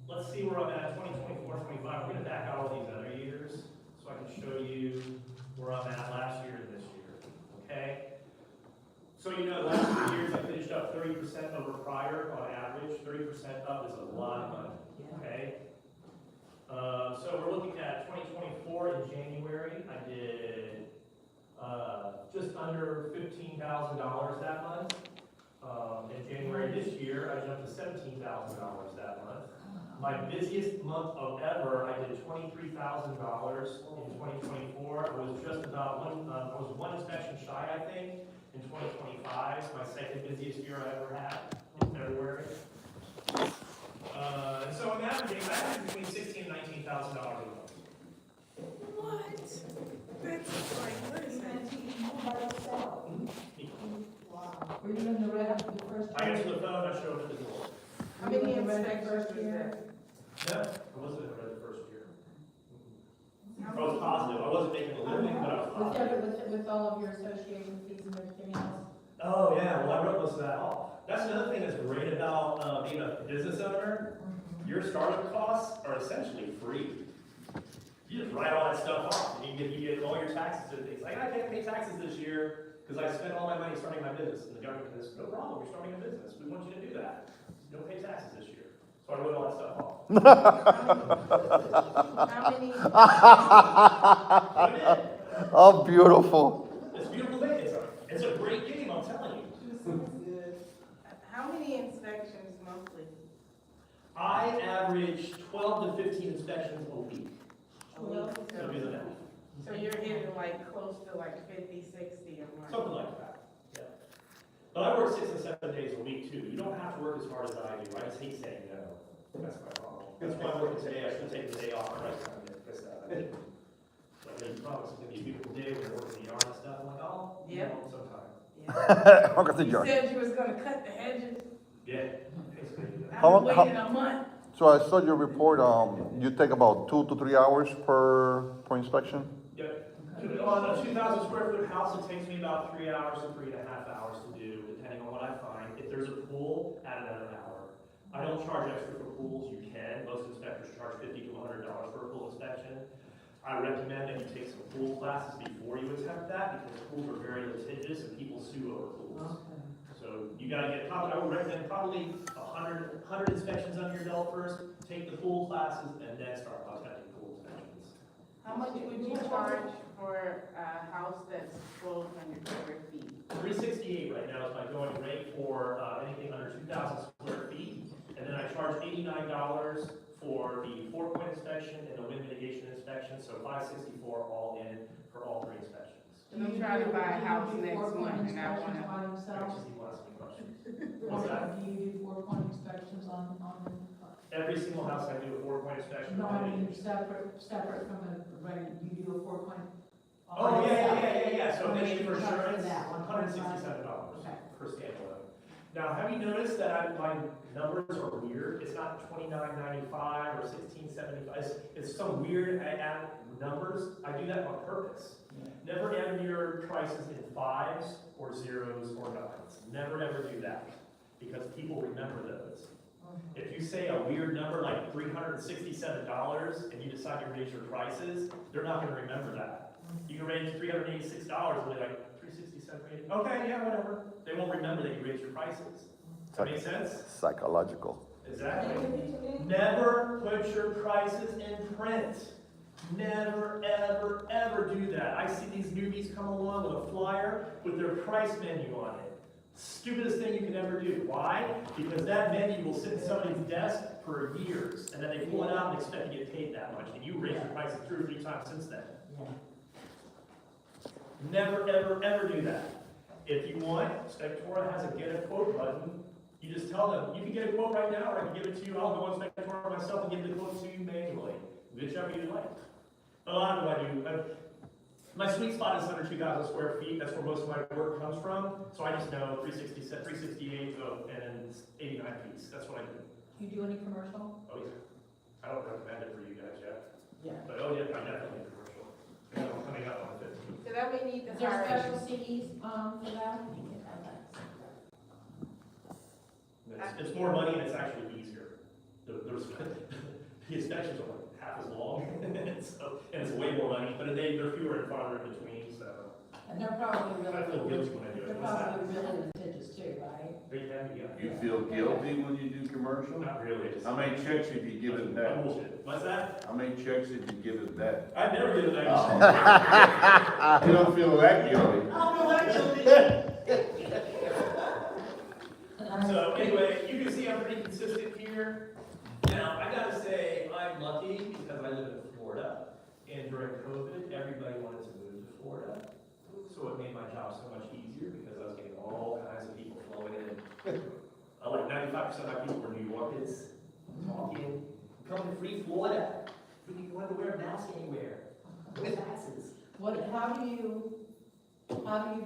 let's see where I'm at, 2024, 25, we're gonna back out all these other years, so I can show you where I'm at last year and this year, okay? So you know, the last 2 years I finished up 30% over prior on average, 30% up is a lot of money, okay? So we're looking at 2024 in January, I did, just under $15,000 that month. In January this year, I jumped to $17,000 that month. My busiest month of ever, I did $23,000 in 2024. I was just about I was one inspection shy, I think, in 2025, my second busiest year I ever had in February. So I'm averaging between $16,000 and $19,000 a month. What? That's like, what is that? Were you in the red the first I year? answer the phone, I show up at the door. How many Were you in the red the inspections first was year? that? No, I wasn't in red the first year. I was positive. I wasn't making a living, but I was positive. With all of your association fees and everything else? Oh, yeah, well, I wrote most of that off. That's another thing that's great about being a business owner. Your startup costs are essentially free. You just write all that stuff off, and you get all your taxes and things. Like, I can't pay taxes this year because I spent all my money starting my business. And the government says, no problem, you're starting a business. We want you to do that. You don't pay taxes this year. So I wrote all that stuff off. How many? I did. Oh, beautiful. It's a beautiful thing. It's a great game, I'm telling you. How many inspections monthly? I average 12 to 15 inspections a week. Well, So do the math. so you're hitting like close to like 50, 60 a month. Something like that, yeah. But I work 6 and 7 days a week too. You don't have to work as hard as I do. I just hate saying no. That's my problem. That's why I'm working today. I should have taken the day off. Right, I'm gonna fix that. I didn't. Like, you promised it's gonna be a beautiful day. We're gonna work in the yard and stuff. I'm like, oh, you Yeah. know, sometime. Yeah. Look at the You jar. said you was gonna cut the hedges. Yeah. Basically. How- I've been waiting a month. So I saw your report, you take about 2 to 3 hours per inspection? Yep. On a 2,000 square foot house, it takes me about 3 hours to 3.5 hours to do, depending on what I find. If there's a pool, add another hour. I don't charge extra for pools, you can. Most inspectors charge $50 to $100 for a pool inspection. I recommend that you take some pool classes before you attempt that, because pools are very litigious and people sue over pools. So you gotta get, I would recommend probably 100 inspections under your belt first, take the pool classes, and then start attempting pool inspections. How much would you charge for a house that's 1,200 square feet? 368 right now is my going rate for anything under 2,000 square feet. And then I charge $89 for the 4-point inspection and the wind mitigation inspection inspection, so 564 all in for all 3 inspections. And I'm trying to buy a house next month and I Inspections wanna, by Which themselves? is the last question. What's that? Do you do 4-point inspections on Every single house I do a 4-point inspection. no, I mean, separate from a, right, you do a 4-point? Oh, yeah. So How they much need for you charge for insurance, that? $167 Okay. per standalone. Now, have you noticed that my numbers are weird? It's not $29.95 or $16.75. It's some weird add numbers. I do that on purpose. Never enter your prices in 5s or 0s or 9s. Never ever do that, because people remember those. If you say a weird number like $367 and you decide to raise your prices, they're not gonna remember that. You can raise $386 and they're like, 367, okay, yeah, whatever. They won't remember that you raised your prices. Does that make sense? Psychological. Exactly. Never put your prices in print. Never, ever, ever do that. I see these newbies come along with a flyer with their price menu on it. Stupidest thing you can ever do. Why? Because that menu will sit in somebody's desk for years, and then they pull it out and expect to get paid that much, and you raise your prices 2 or 3 times since then. Never, ever, ever do that. If you want, Spectora has a get a quote button. You just tell them, you can get a quote right now, or I can give it to you. I'll go on Spectora myself and give the quote to you manually. Whichever you like. A lot of what I do. My sweet spot is under 2,000 square feet. That's where most of my work comes from. So I just know 368 and then 89 piece. That's what I do. Do you do any commercial? Oh yeah. I don't recommend it for you guys yet. Yeah. But oh yeah, I definitely do commercial. You know, coming up on the 15th. so that we need to Is there hire. special CDs, for that? It's more money and it's actually easier. The inspections are like half as long, and it's way more money, but they're fewer and farther in between, so. And they're probably I feel really, guilty when I do they're it. What's that? probably really litigious too, right? They can be, yeah. You feel guilty when you do commercial? Not really. It's- How many checks have you given back? Bullshit. What's that? How many checks have you given back? I've never given that. You don't feel that guilty? I don't feel that guilty. So anyway, you can see I'm pretty consistent here. Now, I gotta say, I'm lucky because I live in Florida. And during COVID, everybody wanted to move to Florida. So it made my job so much easier because I was getting all kinds of people flowing in. Like 95% of my people were New Yorkers talking, come to free Florida. You want to wear a mask anywhere. No taxes. How do you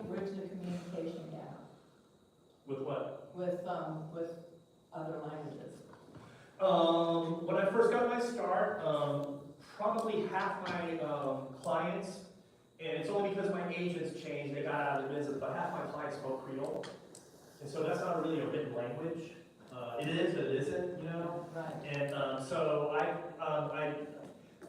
bridge the communication gap With what? with other languages? When I first got my start, probably half my clients, and it's only because my agents changed, they got out of the business, but half my clients spoke Creole. And so that's not really a written language. It is, but it isn't, you know? Right. And so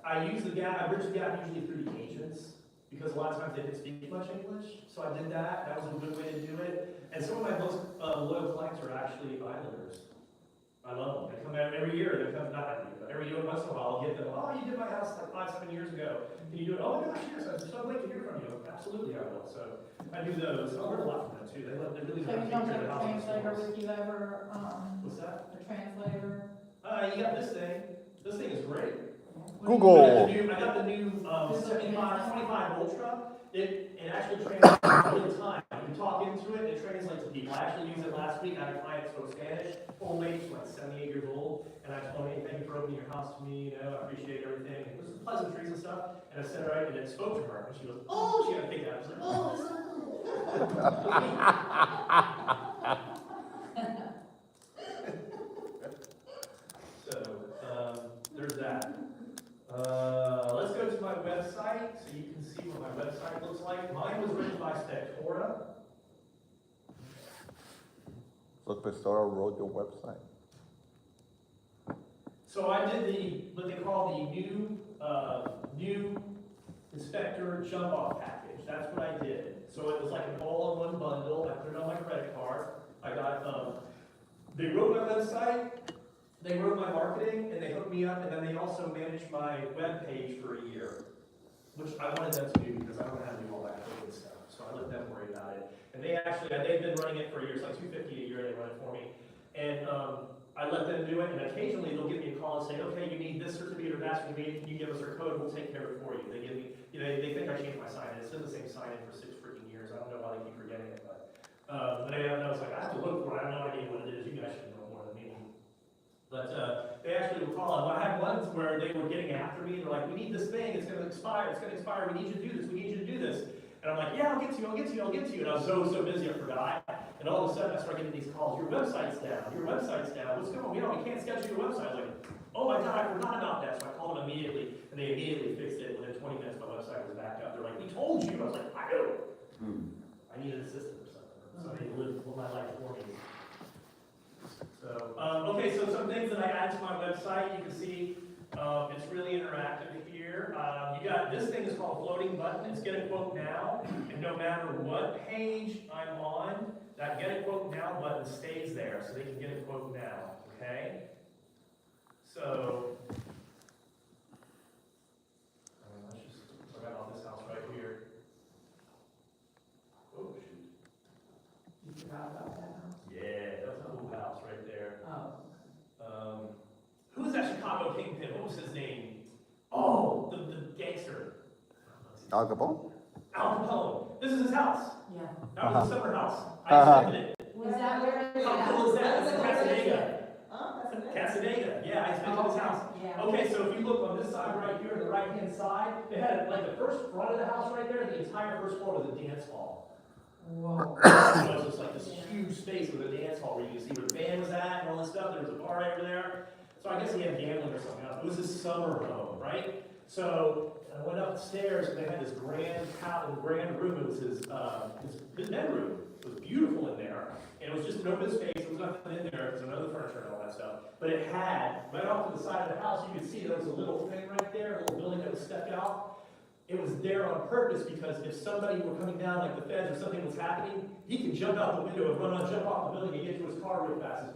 I use the gap, I bridge the gap usually through the agents, because a lot of times they didn't speak much English. So I did that, that was a good way to do it. And some of my most loyal clients are actually islanders. I love them. They come every year. They come not every year, but every year once in a while I'll get them. Oh, you did my house like 5, 7 years ago. Can you do it? Oh my gosh, yes. I'm so glad to hear from you. Absolutely, I will. So I do those. I learn a lot from them too. They really So love you don't taking care have of a the house. translator with you ever, What's that? a translator? You got this thing. This thing is great. Google. I got the new 25 Ultra. It actually translates in real time. You talk into it, it translates to people. I actually used it last week. I had a client who spoke Spanish, old lady, she's like 78 years old, and I told her, hey, thank you for opening your house to me, you know, I appreciate everything. And it was pleasantries and stuff, and I said, all right, and it spoke to her, and she goes, oh, she got a kick out. She's like, oh, this is so, there's that. Let's go to my website so you can see what my website looks like. Mine was written by Spectora. So Pestora wrote your website. So I did what they call the new inspector jump off package. That's what I did. So it was like an all-in-one bundle. I put it on my credit card. I got they wrote my website. They wrote my marketing, and they hooked me up, and then they also managed my web page for a year, which I wanted them to do because I don't know how to do all that coding stuff. So I let them worry about it. And they've been running it for a year. It's like $250 a year they run it for me. And I let them do it, and occasionally they'll give me a call and say, okay, you need this certificate or that certificate, can you give us our code, we'll take care of it for you. They give me, they think I changed my sign-in, it's been the same sign-in for 6 freaking years, I don't know why they keep forgetting it, but I was like, I have to look for it, I have no idea what it is, you guys should know more than me. But they actually were calling. I had ones where they were getting after me, they're like, we need this thing, it's gonna expire, we need you to do this, we need you to do this. And I'm like, yeah, I'll get to you. And I was so busy, I forgot. And all of a sudden, I start getting these calls, your website's down, what's going on? We can't schedule your website. I was like, oh my God, I forgot about that. So I called them immediately, and they immediately fixed it. Within 20 minutes, my website was back up. They're like, we told you. I was like, I know. I need an assistant or something. Somebody to live my life for me. So, okay, so some things that I add to my website, you can see it's really interactive here. You got, this thing is called floating button. It's get a quote now, and no matter what page I'm on, that get a quote now button stays there, so they can get a quote now, okay? So, let's just talk about this house right here. Oh, shoot. You forgot about that house? Yeah, that's a cool house right there. Oh. Who was that Chicago kingpin? What was his name? Oh, the gangster. Al Capone? Al Capone. This is his house. Yeah. That was the summer house. I inspected it. Is that where it is? How cool is that? It's in Casadega. Oh, that's nice. Casadega. Yeah, I inspected his house. Yeah. Okay, so if you look on this side right here, the right-hand side, they had like the first front of the house right there, the entire first floor was a dance hall. Whoa. So it was just like this huge space with a dance hall where you could see where the band was at and all this stuff. There was a bar right over there. So I guess he had gambling or something else. It was his summer home, right? So I went upstairs and they had this grand room. It was his bedroom. It was beautiful in there. And it was just an open space. There was nothing in there. There was another furniture and all that stuff. But it had, right off to the side of the house, you could see there was a little thing right there, a little building that was stepped out. It was there on purpose because if somebody were coming down, like the feds or something was happening, he could jump out the window and jump off the building and get to his car real fast.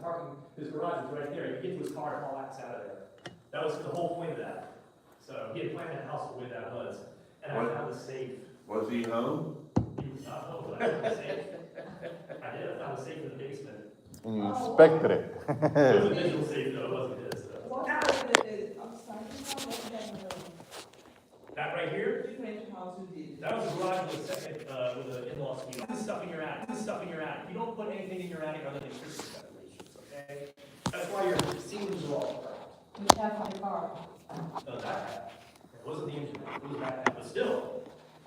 His garage was right there. He could get to his car and haul ass out of there. That was the whole point of that. So he had planned that house the way that was. And I found the safe. Was he home? He was not home, but I found the safe. I did. I found the safe in the basement. And you inspected it. It was a digital safe though. It wasn't his. So. What house is it? I'm sorry, what's that? That right here, You mentioned house you did. that was a garage with a second, with an in-law suite. This is stuff in your attic. This is stuff in your attic. You don't put anything in your attic other than Christmas decorations, okay? That's why your ceilings are all cracked. You have my car. No, that, it wasn't the engine, it was that, but still.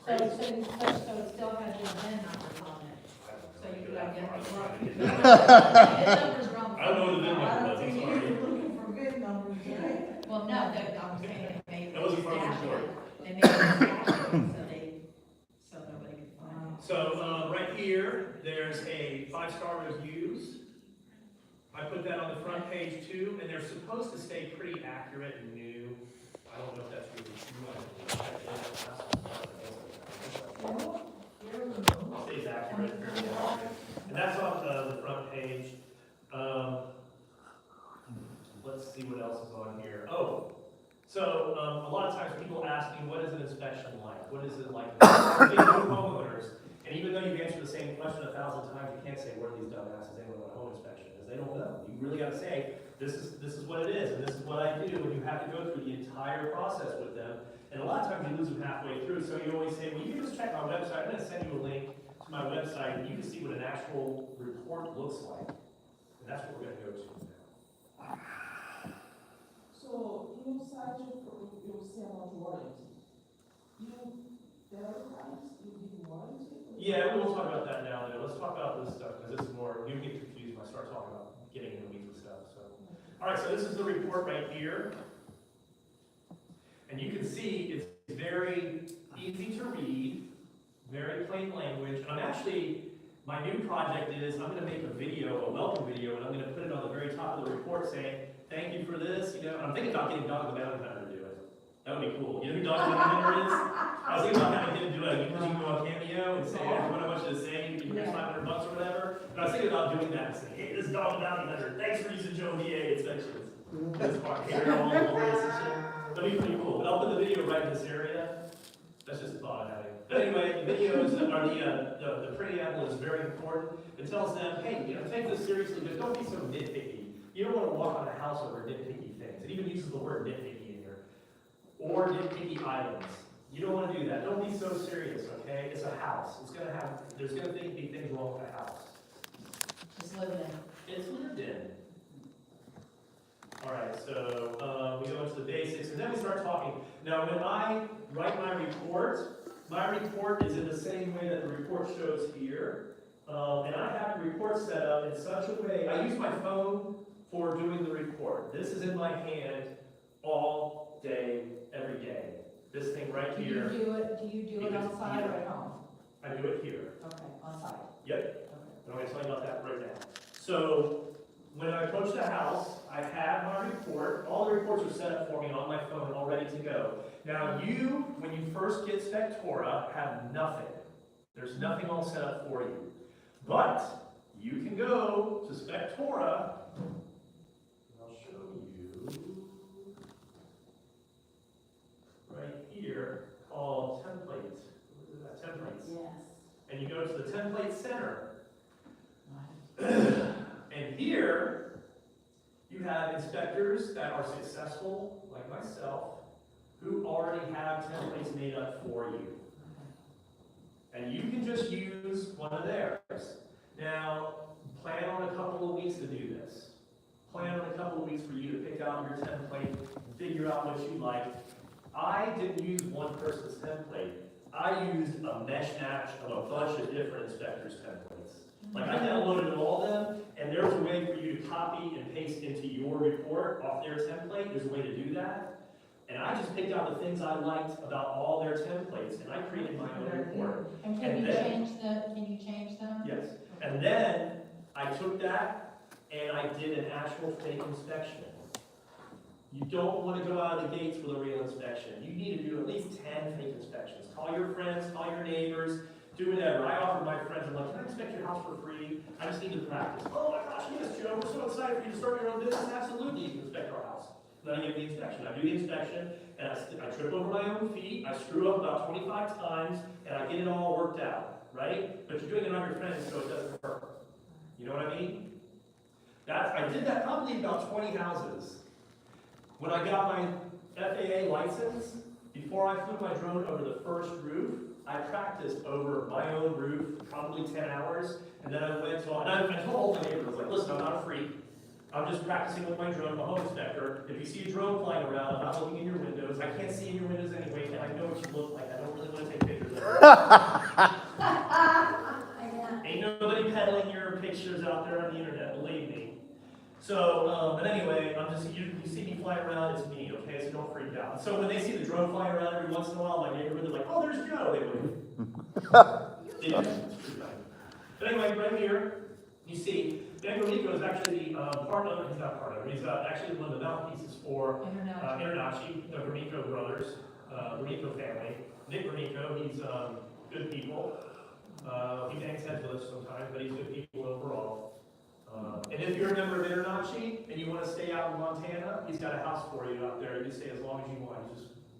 So it still has your VIN numbers on it. So you gotta get the wrong. I don't know what the VIN number was, I I'm don't think sorry. you're looking for VIN numbers, right? Well, no, I'm saying they made. That wasn't part of the story. They made it so nobody could find it. So, right here, there's a 5-star reviews. I put that on the front page too, and they're supposed to stay pretty accurate and new. I don't know if that's really true. Stays accurate, fairly accurate. And that's on the front page. Let's see what else is on here. Oh, so a lot of times people ask me, what is an inspection like? What is it like? They know homeowners, and even though you've answered the same question 1,000 times, you can't say, what are these dumbasses anyone on a home inspection? Because they don't know. You really got to say, this is what it is, and this is what I do, and you have to go through the entire process with them. And a lot of times you lose them halfway through, so you always say, well, you can just check my website. I'm going to send you a link to my website, and you can see what an actual report looks like. And that's what we're going to go to now. So, inside you say about warranty. There are times you give warranty? Yeah, we'll talk about that now. Let's talk about this stuff, because this is more, you get confused when I start talking about getting in the weeds with stuff, so. All right, so this is the report right here. And you can see it's very easy to read, very plain language. I'm actually, my new project is, I'm gonna make a video, a welcome video, and I'm gonna put it on the very top of the report saying, thank you for this, you know, and I'm thinking about getting Dog the Bounty Hunter to do it. That would be cool. You know who Dog the Bounty Hunter is? I was thinking about having him do it, because you can go on Cameo and say, hey, what I want you to say, you can here's $500 or whatever. But I was thinking about doing that and saying, hey, this is Dog the Bounty Hunter, thanks for using Joe VA inspections. This part here, all the glorious and shit. That'd be pretty cool. But I'll put the video right in this area. That's just a thought I'm having. But anyway, the videos are the preamble is very important. It tells them, hey, you know, take this seriously, but don't be so nitpicky. You don't wanna walk on a house over nitpicky things. It even uses the word nitpicky in here. Or nitpicky items. You don't wanna do that. Don't be so serious, okay? It's a house. There's gonna be things wrong with the house. Just living in. It's lived in. All right, so we go into the basics, and then we start talking. Now, when I write my report is in the same way that the report shows here. And I have the report set up in such a way, I use my phone for doing the report. This is in my hand all day, every day. This thing right Do here, you do it on site or at home? I do it here. Okay, on site. Yep. Okay. I'm going to tell you about that right now. So, when I approach the house, I have my report. All the reports are set up for me on my phone, all ready to go. Now, when you first get Spectora, have nothing. There's nothing all set up for you. But, you can go to Spectora, and I'll show you right here, called Templates. What is that? Templates. Yes. And you go to the Template Center. Right. And here, you have inspectors that are successful, like myself, who already have templates made up for you. And you can just use one of theirs. Now, plan on a couple of weeks to do this. Plan on a couple of weeks for you to pick out your template, figure out what you like. I didn't use one person's template. I used a mesh-match of a bunch of different inspectors' templates. Like, I downloaded all of them, and there's a way for you to copy and paste into your report off their template. There's a way to do that. And I just picked out the things I liked about all their templates, and I created my own report. And And then- can you change them? Yes. And then I took that and I did an actual fake inspection. You don't want to go out of the gates with a real inspection. You need to do at least 10 fake inspections. Call your friends, call your neighbors, do whatever. I offered my friends, I'm like, can I inspect your house for free? I just need to practice. Oh my gosh, yes, Joe, we're so excited for you to start your own business. Absolutely, you can inspect our house. Then I give the inspection. I do the inspection, and I trip over my own feet. I screw up about 25 times, and I get it all worked out, right? But you're doing it on your friends, so it doesn't work. You know what I mean? I did that probably in about 20 houses. When I got my FAA license, before I flew my drone over the first roof, I practiced over my own roof, probably 10 hours, and then I went on, and I told all my neighbors, like, listen, I'm not a freak. I'm just practicing with my drone, I'm a home inspector. If you see a drone flying around, I'm not looking in your windows. I can't see in your windows anyway, and I know what you look like. I don't really want to take pictures of it. Ain't nobody peddling your pictures out there on the internet, believe me. So, but anyway, you see me flying around, it's me, okay? So don't freak out. So when they see the drone flying around every once in a while, my neighborhood, they're like, oh, there's Joe. They wave. They do. But anyway, right here, you see, Ben Granico is actually he's not part of it, he's actually one of the mouthpieces for Internachi, the Granico brothers, Granico family. Nick Granico, he's good people. He bangs heads with us sometimes, but he's good people overall. And if you're a member of Internachi and you want to stay out in Montana, he's got a house for you out there. You can stay as long as you want.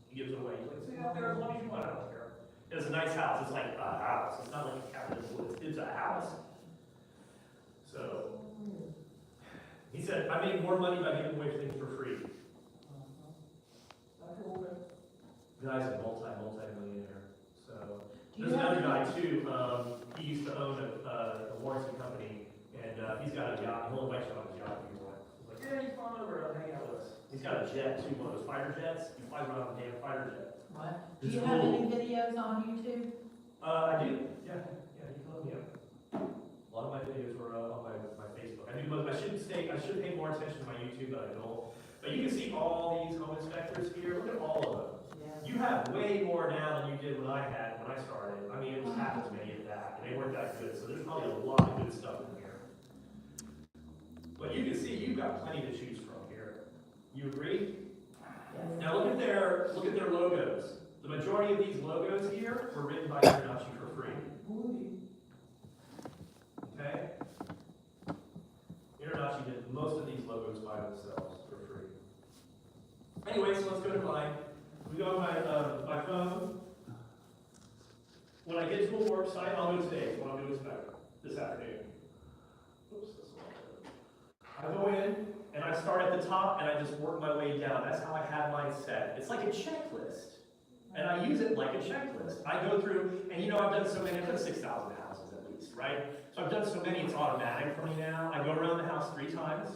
He gives it away. He's like, stay out there as long as you want. I don't care. It's a nice house. It's like a house. It's not like a cabin in the woods. It's a house. So, he said, I make more money by giving away things for free. The guy's a multi-millionaire. So, there's another guy too. He used to own a warranty company, and he's got a yacht. He'll invite you on his yacht if you want. He's like, yeah, you come on over, hang out with us. He's got a jet too, one of those fighter jets. He flies around a damn fighter jet. What? Do It's you have cool. any videos on YouTube? I do. Yeah, you can look me up. A lot of my videos were on my Facebook. I should pay more attention to my YouTube, but I don't. But you can see all these home inspectors here. Look at all of them. You have way more now than you did when I started. I mean, it was half as many as that, and they weren't that good. So there's probably a lot of good stuff in here. But you can see you've got plenty to choose from here. You agree? Now look at their logos. The majority of these logos here were written by Internachi for free. Okay? Internachi did most of these logos by themselves for free. Anyway, so let's go to mine. We go to my phone. When I get to a work site, I'll do today. What I'm doing is better this afternoon. Oops, that's not better. I go in, start at the top and I just work my way down. That's how I have mine set. It's like a checklist. And I use it like a checklist. I go through, and you know, I've done so many, I've done 6,000 houses at least, right? So I've done so many, it's automatic for me now. I go around the house 3 times.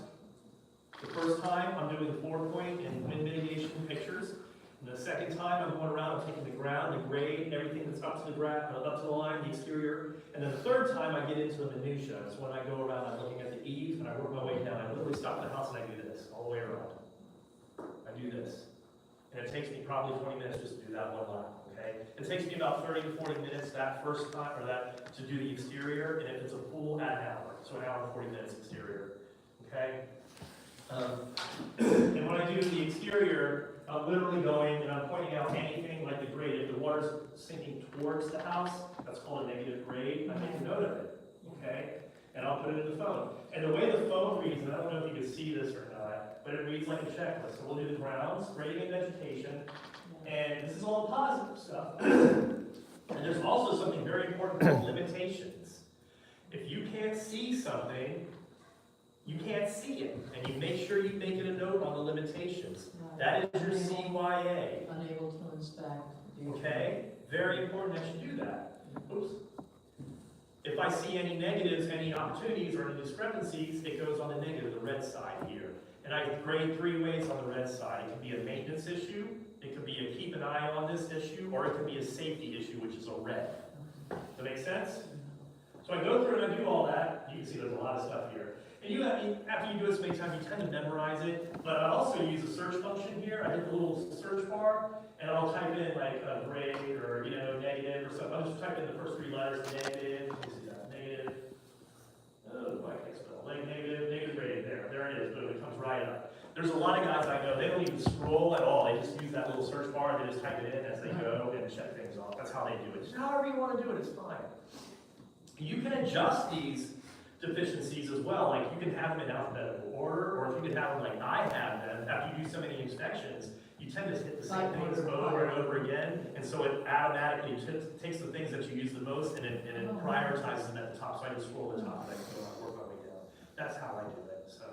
The first time, I'm doing 4-point and wind mitigation pictures. And the second time, I'm going around, I'm taking the ground, the grade, everything that's up to the ground, up to the line, the exterior. And then the third time, I get into the minutia. It's when I go around, I'm looking at the eaves, and I work my way down. I literally stop the house and I do this all the way around. I do this. And it takes me probably 20 minutes just to do that one line, okay? It takes me about 30 to 40 minutes that first time, or that, to do the exterior, and if it's a pool, add an hour. So an hour and 40 minutes exterior, okay? And when I do the exterior, I'm literally going and I'm pointing out anything like the grade. If the water's sinking towards the house, that's called a negative grade. I make a note of it, okay? And I'll put it in the phone. And the way the phone reads, and I don't know if you can see this or not, but it reads like a checklist. So we'll do the grounds, grading and vegetation, and this is all positive stuff. And there's also something very important called limitations. If you can't see something, you can't see it, and you make sure you make it a note on the limitations. That is your CYA. Unable to inspect. Okay? Very important that you do that. Oops. If I see any negatives, any opportunities, or any discrepancies, it goes on the negative, the red side here. And I grade 3 ways on the red side. It could be a maintenance issue, it could be a keep an eye on this issue, or it could be a safety issue, which is a red. Does that make sense? So I go through and I do all that. You can see there's a lot of stuff here. And after you do it so many times, you tend to memorize it. But I also use a search function here. I hit the little search bar, and I'll type in like a grade or, negative or something. I'll just type in the first 3 letters, negative. You see that, negative. Oh, I can't spell. Like negative grade there. There it is. Boom, it comes right up. There's a lot of guys I know, they don't even scroll at all. They just use that little search bar, they just type it in as they go and check things off. That's how they do it. Just however you want to do it, it's fine. You can adjust these deficiencies as well, like you can have them in alphabetical order, or if you can have them like I have them, after you do so many inspections, you tend to hit the same things over and over again, and so it automatically takes the things that you use the most and it prioritizes them at the top, so I just scroll to the top and I can work my way down. That's how I do it, so.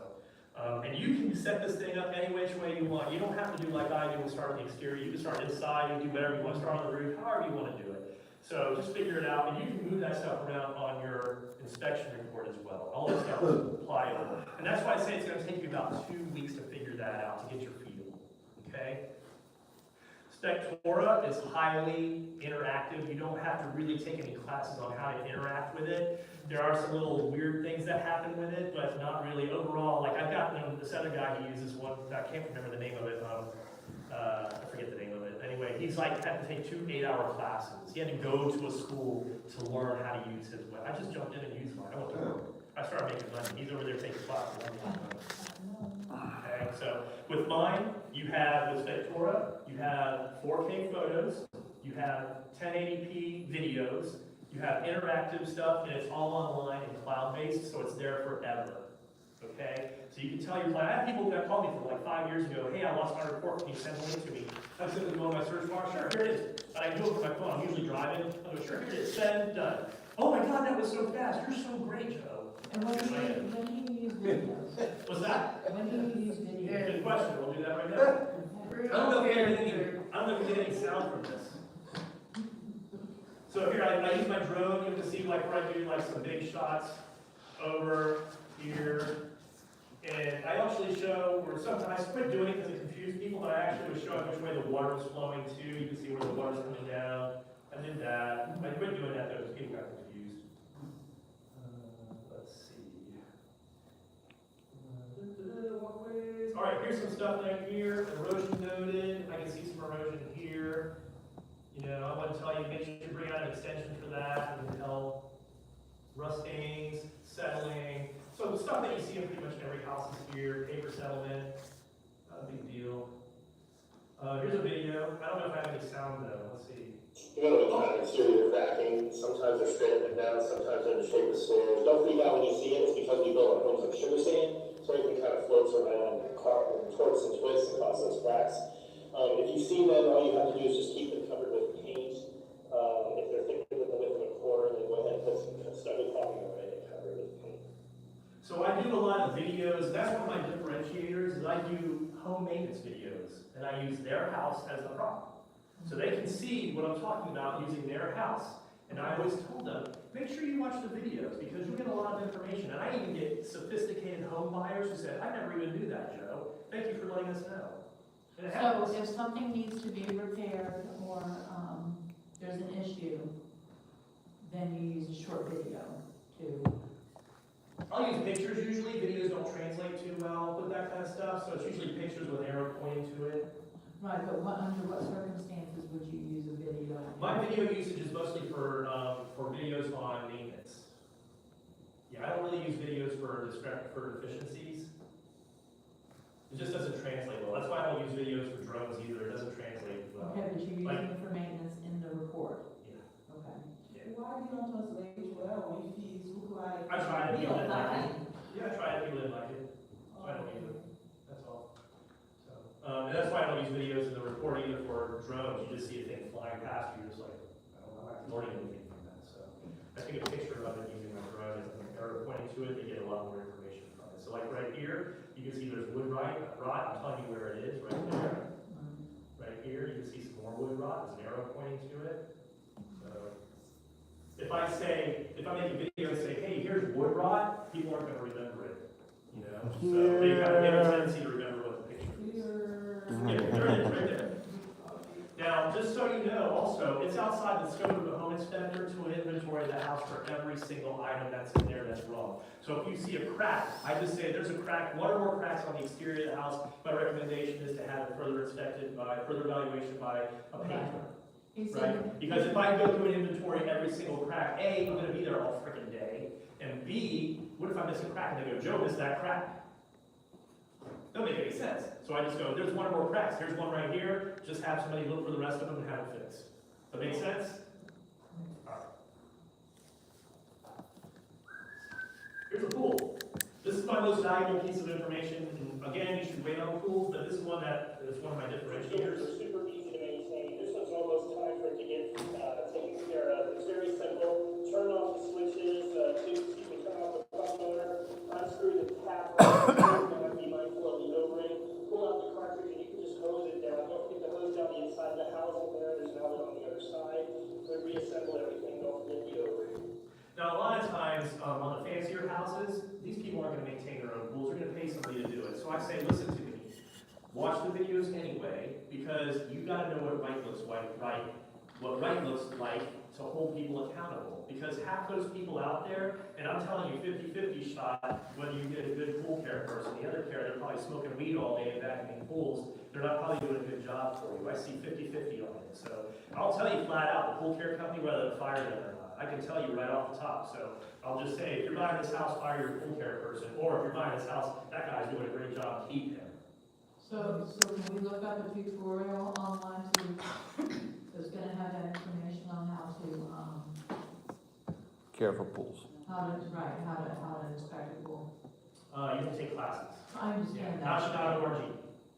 And you can set this thing up any which way you want. You don't have to do like I do and start on the exterior. You can start inside, you can do whatever you want, start on the roof, however you want to do it. So just figure it out, and you can move that stuff around on your inspection report as well. All this stuff will apply over. And that's why I say it's going to take you about 2 weeks to figure that out, to get your feel, okay? Spectora is highly interactive. You don't have to really take any classes on how to interact with it. There are some little weird things that happen with it, but not really. Overall, like I've got this other guy who uses one, I can't remember the name of it, I forget the name of it. Anyway, he's like had to take 2 8-hour classes. He had to go to a school to learn how to use his web. I just jumped in and used mine. I went to work. I started making money. He's over there taking classes. Okay, so with mine, you have with Spectora, you have 4K photos, you have 1080p videos, you have interactive stuff, and it's all online and cloud-based, so it's there forever. Okay? So you can tell your client, I have people that called me from like 5 years ago, hey, I lost my report, can you send it to me? I simply go on my search bar, sure, here it is. And I do it with my phone, I'm usually driving, I go, sure, here it is, send, done. Oh my God, that was so fast, you're so great, Joe. And when do you use videos? What's that? When do you use videos? Good question, we'll do that right now. I don't know if you get any sound from this. So here, I use my drone, you can see like where I do like some big shots over here. And I actually show, or sometimes I quit doing it because it confused people, but I actually would show which way the water was flowing to. You can see where the water's coming down. I did that. I quit doing that though because people got confused. Let's see. Walkways. All right, here's some stuff down here. Erosion noted. I can see some erosion here. I want to tell you, make sure you bring out an extension for that. It would help. Rust stains, settling. So the stuff that you see in pretty much every house is here. Paper settlement, not a big deal. Here's a video. I don't know if I have any sound though. Let's see. You know what kind of exterior cracking, sometimes they're straight up and down, sometimes they're in the shape of stairs. Don't freak out when you see it, it's because we build our homes like sugar sand, so everything kind of floats around, torques and twists and causes those cracks. If you see them, all you have to do is just keep them covered with paint. If they're thicker than the width of a quarter, then go ahead and put some studded caulking on it and cover it with paint. So I do a lot of videos. That's one of my differentiators I do home maintenance videos, and I use their house as the prop. So they can see what I'm talking about using their house. And I always told them, make sure you watch the videos, because you'll get a lot of information. And I even get sophisticated home buyers who said, I never even knew that, Joe. Thank you for letting us know. And it So happens. if something needs to be repaired or, there's an issue, then you use a short video to, I'll use pictures usually, videos don't translate too well with that kind of stuff, so it's usually pictures with an arrow pointing to it. right, but under what circumstances would you use a video? My video usage is mostly for videos on maintenance. Yeah, I don't really use videos for deficiencies. It just doesn't translate well. That's why I don't use videos for drones either. It doesn't translate well. Okay, but you're Like- using it for maintenance in the report? Yeah. Okay. Why you don't translate well if it's look like? I try to You people don't didn't like like it. Yeah, I try to people didn't like it. So I don't use it. That's all. So, and that's why I don't use videos in the report either for drones. You just see a thing flying past you, you're just like, I don't know, I'm not learning anything from that. So I take a picture of it using my drone and arrow pointing to it, they get a lot more information from it. So like right here, you can see there's wood rot. I'm telling you where it is, right there. Right here, you can see some more wood rot. There's an arrow pointing to it. So if I make a video and say, hey, here's wood rot, people aren't going to remember it. You know, so they have a tendency to remember what the picture is. Yeah, there it is, right there. Now, just so you know, also, it's outside the scope of the home inspector to inventory the house for every single item that's in there that's wrong. So if you see a crack, I just say there's a crack, one or more cracks on the exterior of the house, my recommendation is to have it further evaluation by a painter. He said, Right? Because if I go through an inventory every single crack, A, I'm gonna be there all freaking day, and B, what if I miss a crack and they go, Joe, missed that crack? Don't make any sense. So I just go, there's one or more cracks, here's one right here, just have somebody look for the rest of them and have it fixed. Does that make sense? All right. Here's a pool. This is my most valuable piece of information, and again, you should wait on pools, but this is one that is one of my Filters differentiators. are super easy to maintain. This one's almost time for it to get taken care of. It's very simple. Turn off the switches, turn off the pump motor, unscrew the cap. Be mindful of the O-ring. Pull out the cartridge and you can just hose it down. Don't forget to hose down the inside of the housing there. There's an outlet on the other side. So reassemble everything. Don't forget the O-ring. Now, a lot of times, on the fancier houses, these people aren't gonna maintain their own pools, they're gonna pay somebody to do it. So I say, listen to me, watch the videos anyway, because you gotta know what right looks like, what right looks like to hold people accountable. Because half those people out there, and I'm telling you, 50-50 shot, whether you get a good pool care person, the other care, they're probably smoking weed all day and vacuuming pools, they're not probably doing a good job for you. I see 50-50 on it. So I'll tell you flat out, the pool care company, whether to fire them or not. I can tell you right off the top. So I'll just say, if you're buying this house, fire your pool care person. Or if you're buying this house, that guy's doing a great job, keep him. so can we look up a tutorial online that's gonna have that information on how to, Care for pools. how to inspect a pool? You can take classes. I understand that. National.org.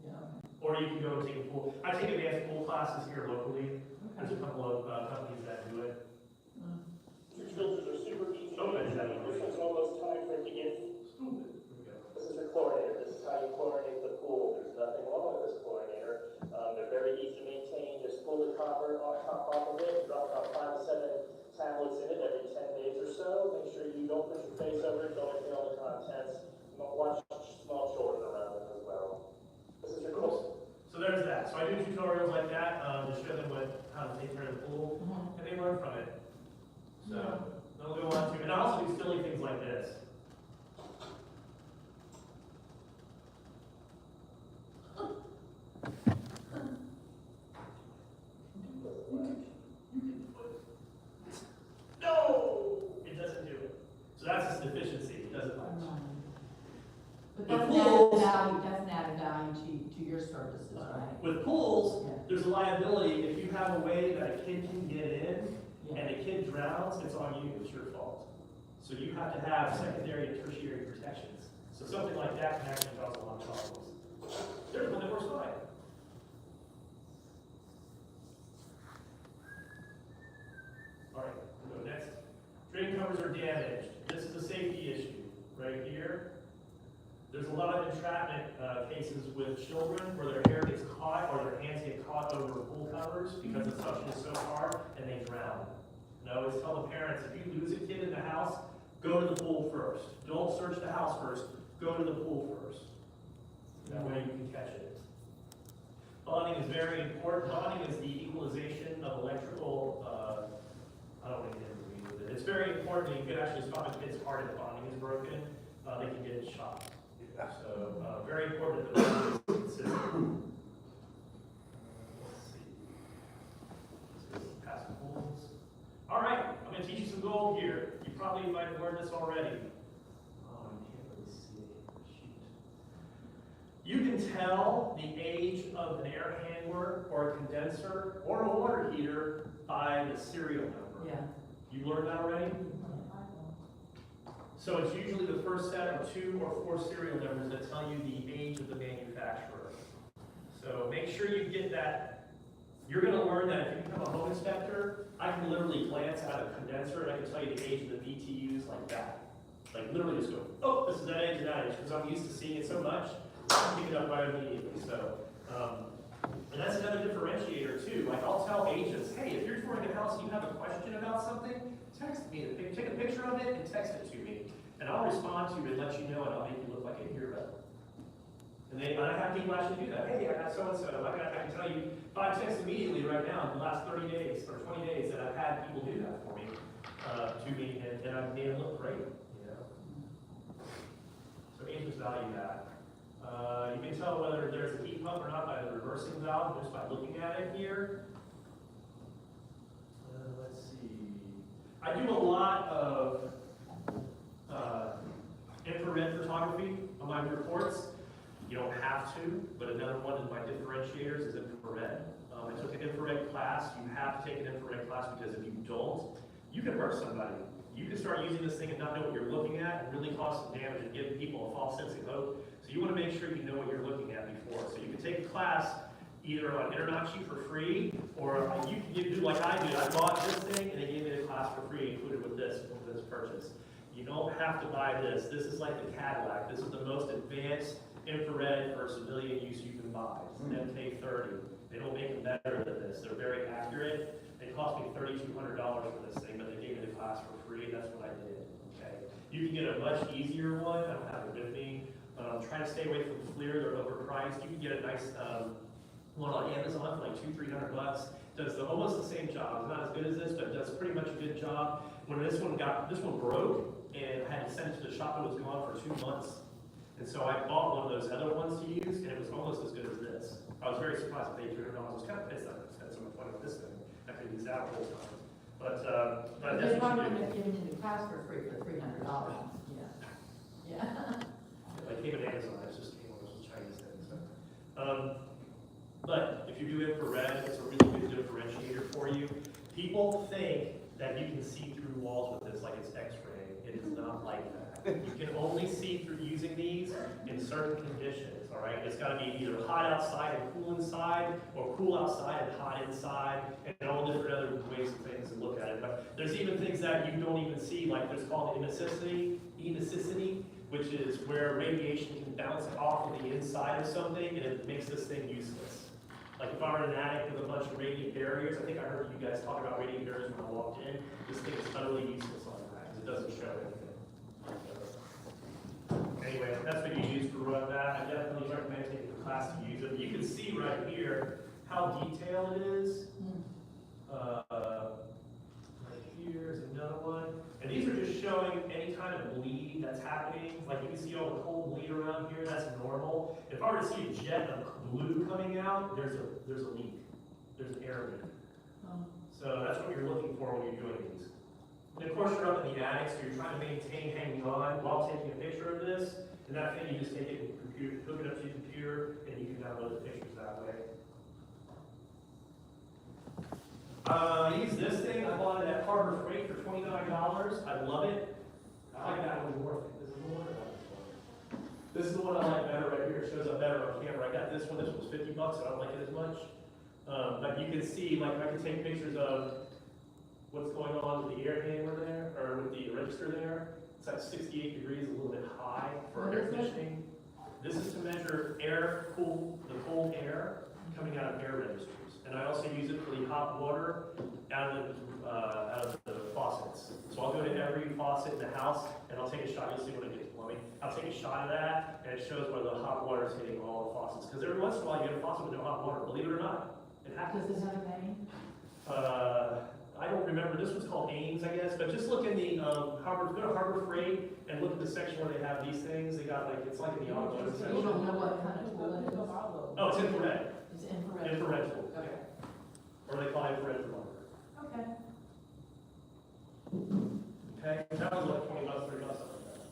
Yeah, Or you can go and take a pool. I take advanced pool classes here locally. okay. There's a couple of companies that do it. These filters are super easy to Oh, maintain. This one's almost time for it to get. Stupid. Here we go. This is your chlorinator. This is how you chlorinate the pool. There's nothing wrong with this chlorinator. They're very easy to maintain. Just pull the copper off of it, drop about 5 to 7 tablets in it every 10 days or so. Make sure you don't put your face over it, don't inhale the contents. Watch small children around it as well. This is your cool. So there's that. So I do tutorials like that to show them how to take care of the pool, Mhm. and they learn from it. So they'll go on to, and I also do silly things like this. No, it doesn't do it. So that's its deficiency. It doesn't like. But With that's an pools- added value to your services, right? With pools, Yeah. there's a liability. If you have a way that a kid can get in Yeah. and a kid drowns, it's on you. It's your fault. So you have to have secondary and tertiary protections. So something like that can actually cause a lot of problems. There's one that works fine. All right, we'll go next. Drain covers are damaged. This is a safety issue right here. There's a a lot of entrapment cases with children where their hair gets caught or their hands get caught over pool covers because the suction is so hard and they drown. And I always tell the parents, if you lose a kid in the house, go to the pool first. Don't search the house first, go to the pool first. That way you can catch it. Bonding is very important. Bonding is the equalization of electrical, I don't want to get into the weeds with it. It's very important. You can actually stop a kid's heart if bonding is broken. They can get shot. So, very important that the bonding is consistent. Let's see. Pass the pools. All right, I'm going to teach you some gold here. You probably might have learned this already. Oh, you can't really see it. Shoot. You can tell the age of an air handler or a condenser or a water heater by the serial number. Yeah. You learned that already? So it's usually the first set of 2 or 4 serial numbers that tell you the age of the manufacturer. So make sure you get that. You're going to learn that if you become a home inspector, I can literally glance at a condenser and I can tell you the age of the BTUs like that. Like literally just go, oh, this is that age and that age, because I'm used to seeing it so much, I pick it up right immediately. So, and that's another differentiator too. Like I'll tell agents, hey, if you're touring a house and you have a question about something, text me, take a picture of it and text it to me. And I'll respond to you and let you know, and I'll make you look like a hero. And I have people actually do that. Hey, I got so-and-so. I can tell you 5 texts immediately right now in the last 30 days or 20 days that I've had people do that for me, and I've made them look great, you know. So agents value that. You can tell whether there's a heat pump or not by the reversing valve just by looking at it here. Let's see. I do a lot of infrared photography on my reports. You don't have to, but another one of my differentiators is infrared. I took an infrared class. You have to take an infrared class because if you don't, you can hurt somebody. You can start using this thing and not know what you're looking at and really cause some damage and give people a false sense of hope. So you want to make sure you know what you're looking at before. So you can take a class either on Internachi for free, or you can do like I did. I bought this thing and they gave me the class for free included with this purchase. You don't have to buy this. This is like the Cadillac. This is the most advanced infrared for civilian use you can buy. It's an MK30. They don't make them better than this. They're very accurate. It cost me $3,200 for this thing, but they gave me the class for free. That's what I did. Okay. You can get a much easier one. I don't have it with me. Try to stay away from FLIR. They're overpriced. You can get a nice one on Amazon for like $200-300. Does almost the same job. It's not as good as this, but it does pretty much a good job. When this one broke and I had to send it to the shop, it was gone for 2 months. And so I bought one of those other ones to use, and it was almost as good as this. I was very surprised I paid $200. I was kind of pissed that I spent so much money on this thing. I could use that whole time. But that's There's what one you do. that's given to the class for free for $300. Yeah. Yeah. I came at Amazon, it's just came on those Chinese things. So. But if you do infrared, it's a really good differentiator for you. People think that you can see through walls with this like it's X-ray. It is not like that. You can only see through using these in certain conditions, all right? It's got to be either hot outside and cool inside, or cool outside and hot inside, and all different other ways and things to look at it. But there's even things that you don't even see, like there's called emissivity, which is where radiation can bounce off of the inside of something, and it makes this thing useless. Like if I were in an attic with a bunch of radiant barriers, I think I heard you guys talk about radiant barriers when I walked in. This thing is utterly useless on that because it doesn't show anything. Anyway, that's what you use to run that. I definitely recommend taking the class to use it. You can see right here how detailed it is. Right here is another one. And these are just showing any kind of bleed that's happening. Like you can see all the cold bleed around here, that's normal. If I were to see a jet of blue coming out, there's a leak. There's an air leak. So that's what you're looking for when you're doing these. And of course you're up in the attic, so you're trying to maintain hanging on while taking a picture of this. And that thing, you just take it and hook it up to your computer, and you can download the pictures that way. I use this thing. I bought it at Harbor Freight for $29. I love it. I like that one more. This is the one. This is the one I like better right here. It shows up better on camera. I got this one. This one was $50. I don't like it as much. But you can see, like, I can take pictures of what's going on with the air handler there, or with the register there. It's at 68 degrees, a little bit high for What air is it? conditioning. This is to measure air, the cold air coming out of air registers. And I also use it for the hot water out of the faucets. So I'll go to every faucet in the house and I'll take a shot. You'll see when I get to plumbing. I'll take a shot of that and it shows where the hot water is hitting all the faucets. Because every once in a while you get a faucet with no hot water, believe it or not. It happens. Does it have a name? I don't remember, this one's called Ames, I guess, but just look in the, Harbor, go to Harbor Freight and look at the section where they have these things, they got like, it's like in the automotive So section. you don't know what kind of tool it is? Oh, it's infrared, It's infrared? infrared tool, Okay. or they call it infrared thermometer. Okay. Okay, that was like $20, $30, something like that.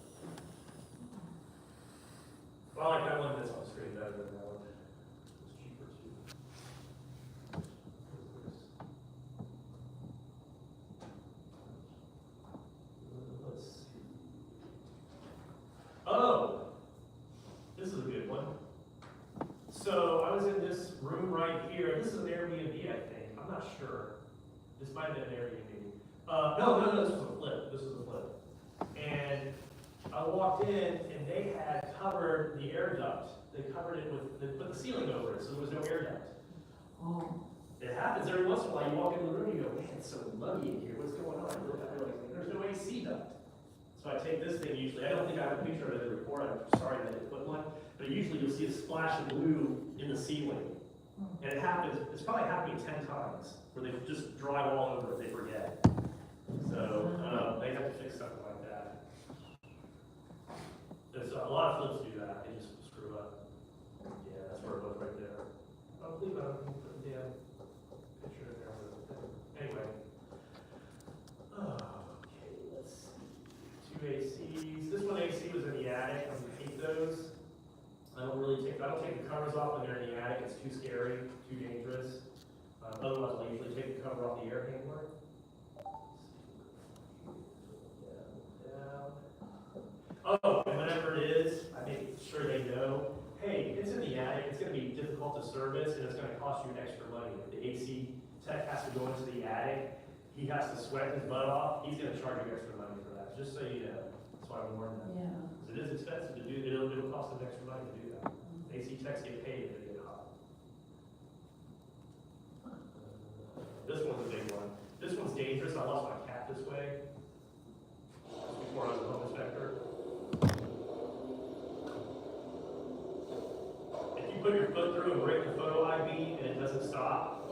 Well, I like that one that's on the screen better than that one. It's cheaper too. Let's see. Oh, this is a good one. So I was in this room right here. This is an Airbnb, I think. I'm not sure. This might have been an Airbnb. No, this was a flip. This was a flip. And I walked in and they had covered the air duct. They covered it with, they put the ceiling over it, so there was no air duct. Oh. It happens every once in a while. You walk into the room and you go, man, it's so muggy in here. What's going on? I look at it, like, there's no AC duct. So I take this thing usually. I don't think I have a picture of it in the report. I'm sorry that I didn't put one. But usually you'll see a splash of glue in the ceiling. And it happens, it's probably happening 10 times, where they just drive all over it, they forget. So, they have to fix something like that. There's a lot of flips do that, they just screw up. Yeah, that's where it was right there. I'll leave it, I'll put the damn picture in there. Anyway. Okay, let's see. 2 ACs. This one AC was in the attic, I'm gonna hate those. I don't take the covers off when they're in the attic, it's too scary, too dangerous. Otherwise, I'll usually take the cover off the air handler. Oh, and whenever it is, I make sure they know, hey, it's in the attic, it's gonna be difficult to service, and it's gonna cost you extra money. If the AC tech has to go into the attic, he has to sweat his butt off, he's gonna charge you extra money for that, just so you know. That's why I warn them. Yeah. It is expensive to do, it'll cost them extra money to do that. AC techs get paid if they get hot. This one's a big one. This one's dangerous, I lost my cat this way. Before I was a home inspector. If you put your foot through and break the photo ID and it doesn't stop,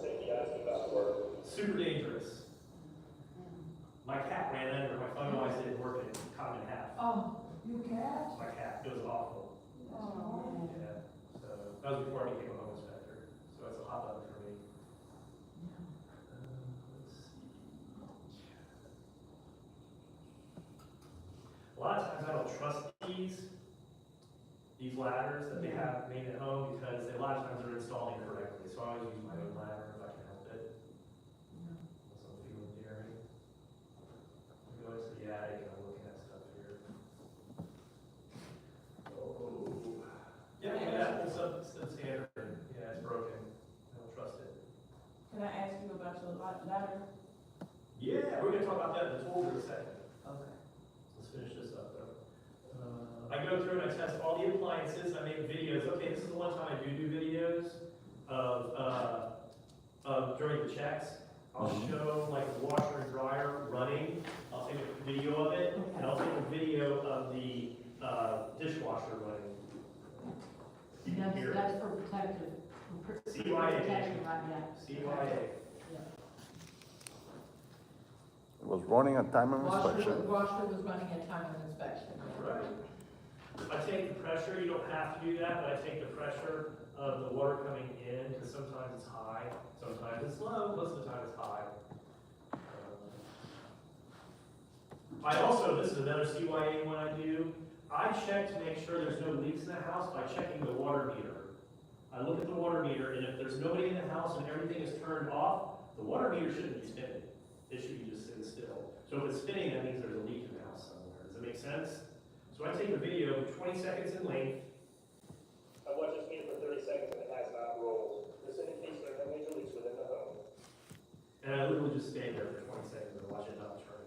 Safety asking about work. super dangerous. My cat ran under, my photo eyes didn't work and it cut him in half. Oh, you cat? My cat, it was awful. Oh. Yeah, so that was before I became a home inspector, so it's a hot button for me. Let's see. A lot of times I don't trust these ladders that they have made at home because a lot of times they're installed incorrectly, so I always use my own ladder if I can help it. Unless I'm feeling daring. I'm going to the attic and I'm looking at stuff here. Oh. Yeah, it's substandard. Yeah, it's broken. I don't trust it. Can I ask you about your ladder? Yeah, we're gonna talk about that in the tools in a second. Okay. Let's finish this up though. I go through and I test all the appliances, I make videos. Okay, this is the one time I do videos of during the checks. I'll show like the washer and dryer running. I'll take a video of it, and I'll take a video of the dishwasher running. You can hear it. That's for protective. CYA. Protection, right, yeah. CYA. It was running a time of inspection. Washer was running a time of inspection. Right. I take the pressure, you don't have to do that, but I take the pressure of the water coming in, because sometimes it's high, sometimes it's low, most of the time it's high. I also, this is another CYA one I do, I check to make sure there's no leaks in the house by checking the water meter. I look at the water meter, and if there's nobody in the house and everything is turned off, the water meter shouldn't be spinning. It should be just sitting still. So if it's spinning, that means there's a leak in the house somewhere. Does that make sense? So I take a video, 20 seconds in length. I watched this meter for 30 seconds and it has not rolled. This indicates there are no major leaks within the home. And I literally just stay there for 20 seconds and watch it not turn.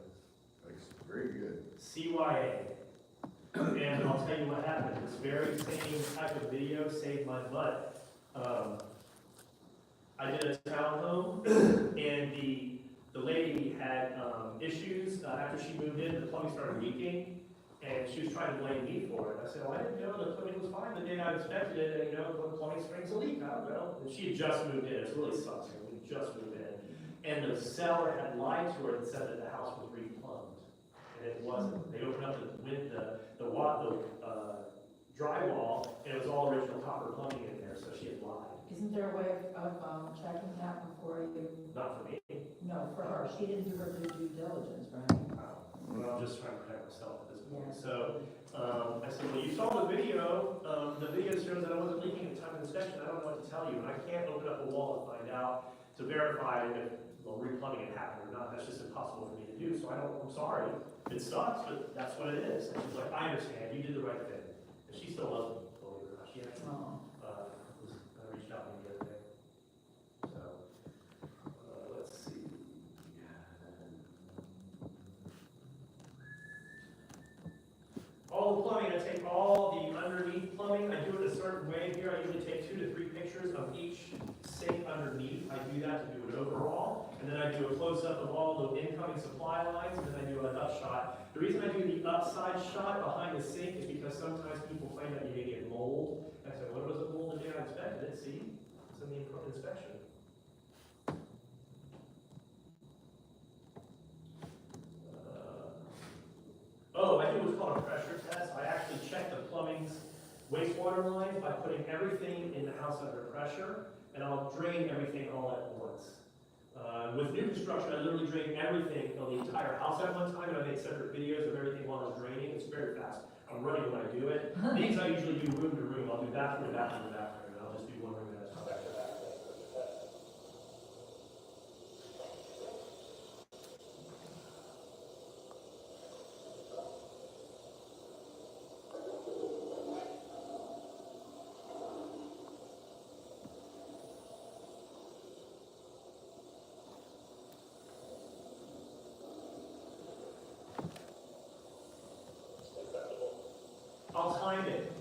That's very good. CYA. And And I'll tell you what happened, this very same type of video saved my butt. I did a townhome, and the lady had, issues, after she moved in, the plumbing started leaking, and she was trying to blame me for it. I said, well, I didn't know the plumbing was fine the day I inspected it, and you know, the plumbing springs a leak, I don't know. And she had just moved in, it really sucks, we just moved in. And the seller had lied to her and said that the house was replumbed, and it wasn't. They opened up the drywall, and it was all original copper plumbing in there, so she had lied. Isn't there a way of checking that before you, Not for me. no, for her, she didn't do her due diligence, right? Well, I'm just trying to protect myself at this point. Yeah. So, I said, well, you saw the video shows that I wasn't leaking at the time of inspection, I don't know what to tell you, and I can't open up a wall and find out to verify if, well, replumbing had happened or not, that's just impossible for me to do, so I'm sorry, it sucks, but that's what it is. And she's like, I understand, you did the right thing, and she still loves me, believe it or not, she actually, Oh. reached out to me the other day. So, let's see. All the plumbing, I take all the underneath plumbing, I do it a certain way here, I usually take 2 to 3 pictures of each sink underneath, I do that to do it overall, and then I do a close-up of all the incoming supply lines, and then I do an up shot. The reason I do the upside shot behind the sink is because sometimes people claim that you may get mold. I said, what was the mold the day I inspected it? See, it's in the inspection. Oh, I do what's called a pressure test. I actually check the plumbing's wastewater lines by putting everything in the house under pressure, and I'll drain everything all at once. With new construction, I literally drain everything on the entire house at one time, and I make separate videos of everything while I'm draining. It's very fast. I'm running when I do it. These I usually do room to room. I'll do bathroom to bathroom to bathroom, and I'll just do one room at a time. I'll time it.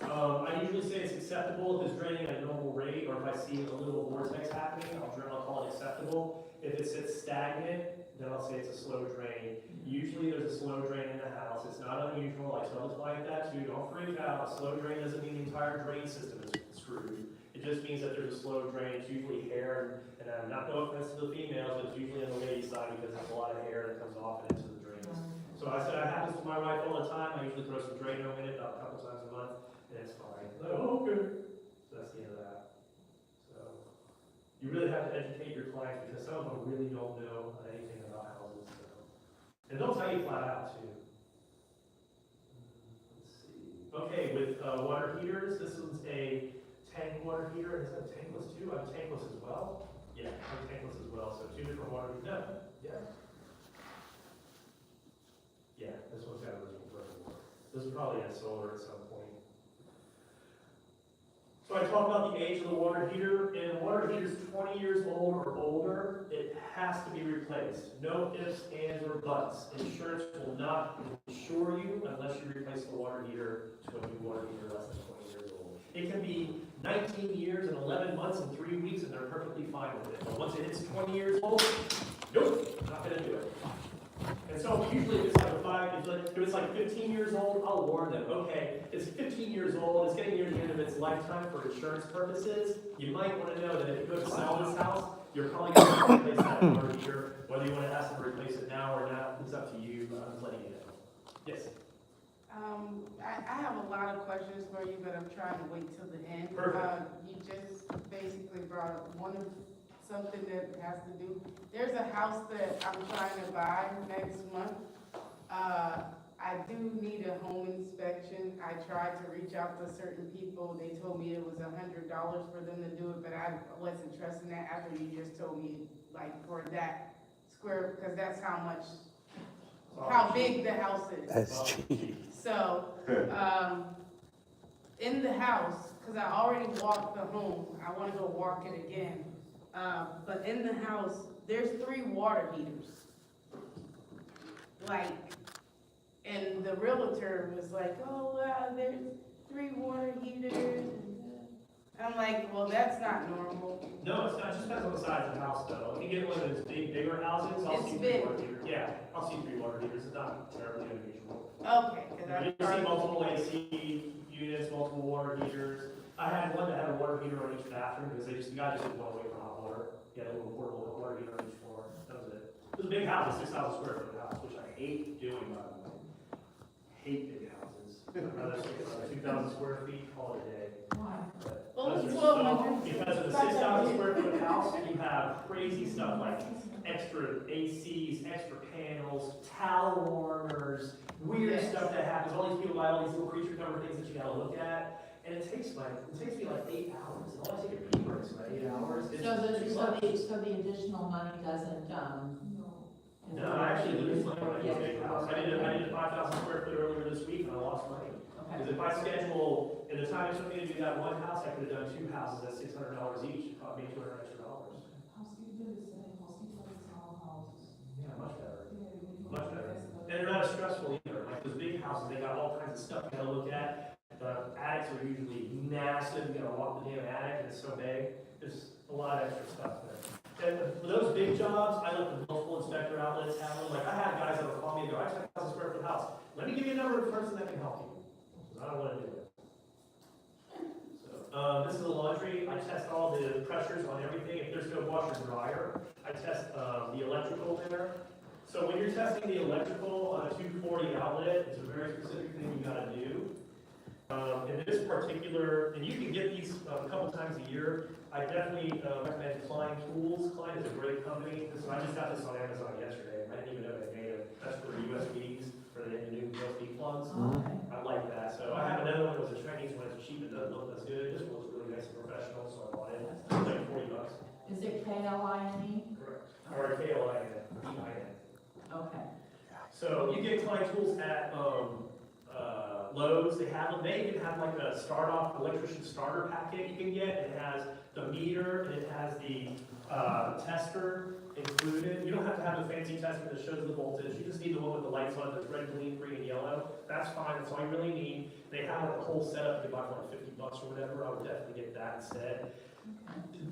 I usually say it's acceptable if it's draining at a normal rate, or if I see a little vortex happening, I'll call it acceptable. If it sits stagnant, then I'll say it's a slow drain. Usually there's a slow drain in the house. It's not unusual. I tell the client that too. Don't freak out. A slow drain doesn't mean the entire drain system is screwed. It just means that there's a slow drain. It's usually hair, and not no offense to the females, but it's usually on the ladies' side because there's a lot of hair that comes off and into the drains. So I said, it happens to my wife all the time. I usually throw some Drano in it about a couple times a month, and it's fine. Oh, okay. So that's the end of that. So you really have to educate your clients because some of them really don't know anything about houses. So. And they'll tell you flat out too. Let's see. Okay, with water heaters, this one's a tank water heater. Is that tankless too? I'm tankless as well. Yeah, I'm tankless as well. So 2 different water heaters. No, yeah. Yeah, this one's got original thermal. This is probably a solar at some point. So I talked about the age of the water heater, and a water heater is 20 years old or older. It has to be replaced. No ifs, ands, or buts. Insurance will not insure you unless you replace the water heater to a new water heater less than 20 years old. It can be 19 years and 11 months and 3 weeks, and they're perfectly fine with it. But once it hits 20 years old, nope, not gonna do it. And so usually if it's like if it's like 15 years old, I'll warn them, okay, it's 15 years old, it's getting near the end of its lifetime for insurance purposes. You might want to know that if you go to sell this house, you're probably going to have to replace that water heater. Whether you want to ask them to replace it now or not, it's up to you, but I'm letting you know. Yes? I have a lot of questions for you, but I'm trying to wait till the end. Perfect. You just basically brought up something that has to do, there's a house that I'm trying to buy next month. I do need a home inspection. I tried to reach out to certain people. They told me it was $100 for them to do it, but I wasn't trusting that after you just told me, like, for that square, because that's how big the house is. That's cheap. So, in the house, because I already walked the home, I want to go walk it again. But in the house, there's 3 water heaters. Like, And the realtor was like, oh, wow, there's 3 water heaters. And I'm like, well, that's not normal. No, it's not, it just depends on the size of the house though. If you get one of those bigger houses, I'll It's see big. 3 water heaters. Yeah, I'll see 3 water heaters, it's not terribly unusual. Okay, because You see multiple AC units, multiple water heaters. I had one that had a water heater on each bathroom because the guy just didn't want to wait for hot water. He had a little portable water heater on each floor, that was it. It was a big house, a 6,000 square foot house, which I hate doing, by the way. Hate big houses. I'd rather stick with 2,000 square feet, call it a day. Why? But Well, it's because 1,200. because of the 6,000 square foot house, you have crazy stuff like extra ACs, extra panels, towel warmers, weird Yes. stuff that happens. All these people buy all these little creature cover things that you gotta look at. And it takes me like 8 hours. And all I take a pee breaks for 8 hours. It's So just too much. so the additional money doesn't, No, I actually lose money when I get a big house. I did a 5,000 square foot earlier this week and I lost money. Okay, Because if I schedule, in the time it took me to do that one house, I could have done 2 houses at $600 each. It cost me $200 extra. Housekeeping is the same, housekeeping is small houses. Yeah, much better. Yeah, we Much better. invest in And they're not as stressful either. Like those big houses, they got all kinds of stuff you gotta look at. The attics are usually massive. You gotta walk the damn attic and it's so big. There's a lot of extra stuff there. And for those big jobs, I let the multiple inspector outlets have them. Like I had guys that would call me and go, I have a 1,000 square foot house. Let me give you a number of the person that can help you. 'Cause I don't wanna do it. So, this is the laundry. I test all the pressures on everything. If there's no washer and dryer, I test, the electrical there. So when you're testing the electrical on a 240 outlet, it's a very specific thing you gotta do. In this particular, and you can get these a couple times a year, I definitely recommend Klein Tools. Klein is a great company. I just got this on Amazon yesterday. I didn't even know they made it. That's for USBs, for the new USB plugs. okay. I like that. So I have another one that was a Chinese one. It's cheap and doesn't look as good. This one looks really nice and professional, so I bought it. It's like $40. Is it KLINE? Correct. Or KLIN. Okay. So you get Klein Tools at Lowe's, they have them, they even have like a start-off electrician starter packet you can get. It has the meter and it has the tester included. You don't have to have a fancy tester that shows the voltage, you just need the one with the lights on that's red, green, and yellow. That's fine, that's all you really need. They have like a whole setup, you can buy for like $50 or whatever, I would definitely get that instead.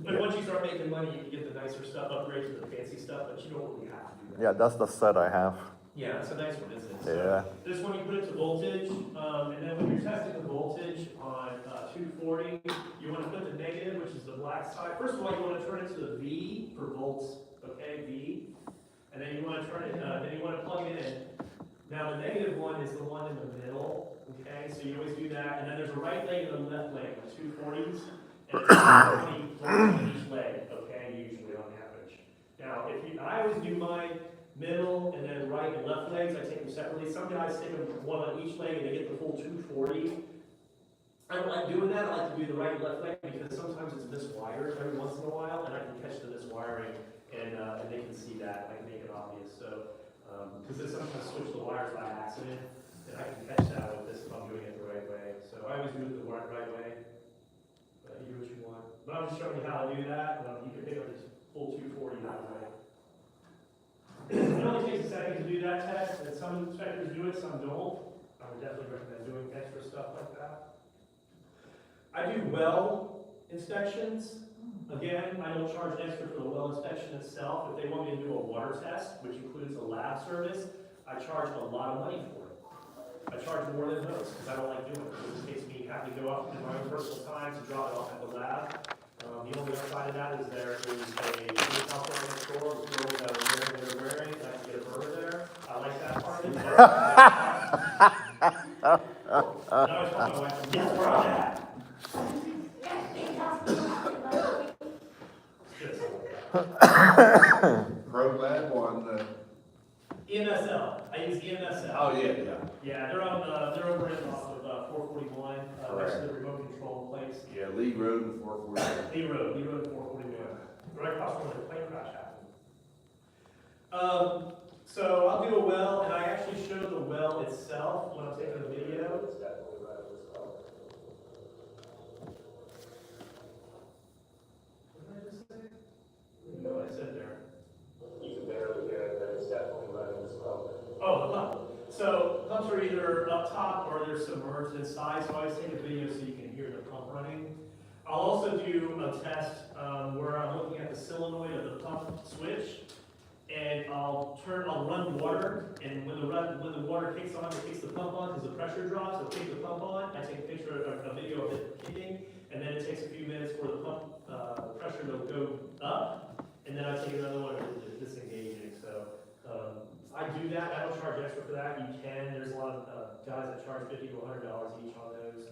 But once you start making money, you can get the nicer stuff, upgrade to the fancy stuff, but you don't really have to do that. Yeah, that's the set I have. Yeah, it's a nice one, isn't it? So Yeah. this one, you put it to voltage, and then when you're testing the voltage on 240, you want to put the negative, which is the black side. First of all, you want to turn it to the V for volts, okay, V. And then you want to turn it, then you want to plug it in. Now, the negative one is the one in the middle, okay? So you always do that. And then there's a right leg and a left leg, the 240s. And it's 20 on each leg, okay, usually on average. Now, I always do mine middle and then right and left legs, I take them separately. Some guys take them one on each leg and they get the full 240. I don't like doing that. I like to do the right and left leg because sometimes it's miswired every once in a while and I can catch the miswiring and they can see that. I can make it obvious. So, because they sometimes switch the wires by accident and I can catch that with this if I'm doing it the right way. So I always do it the right way. But you do what you want. But I'm just showing you how to do that. You can pick up this full 240 that way. It only takes a second to do that test, and some inspectors do it, some don't. I would definitely recommend doing extra stuff like that. I do well inspections. Again, I don't charge extra for the well inspection itself. If they want me to do a water test, which includes a lab service, I charge a lot of money for it. I charge more than most, because I don't like doing it. It just makes me have to go out in my own personal time to drop it off at the lab. The only upside of that is there is a house on the store with girls that are wearing, and I can get a burger there. I like that part of it. And I always tell my wife, guess where I'm at? ProLab on, EMSL, I use EMSL. oh, yeah. Yeah, they're over in off of 441, next to the remote control place. Yeah, Lee Road and 440. Lee Road and 441, right across from where the plane crash happened. So I'll do a well, and I actually show the well itself when I'm taking the video. It's definitely right on this call. What did I just say? You know what I said there. You can barely hear it, but it's definitely right on this call. Oh, the pump. So pumps are water to the side, so I always take a video so you can hear the pump running. I'll also do a test where I'm looking at the solenoid of the pump switch, and I'll run water, and when the water kicks on, it kicks the pump on because the pressure drops, it'll kick the pump on. I take a picture or a video of it kicking, and then it takes a few minutes for the pump pressure to go up, and then I take another one and it's disengaging. So I do that. I don't charge extra for that. You can. There's a lot of guys that charge $50 to $100 each on those.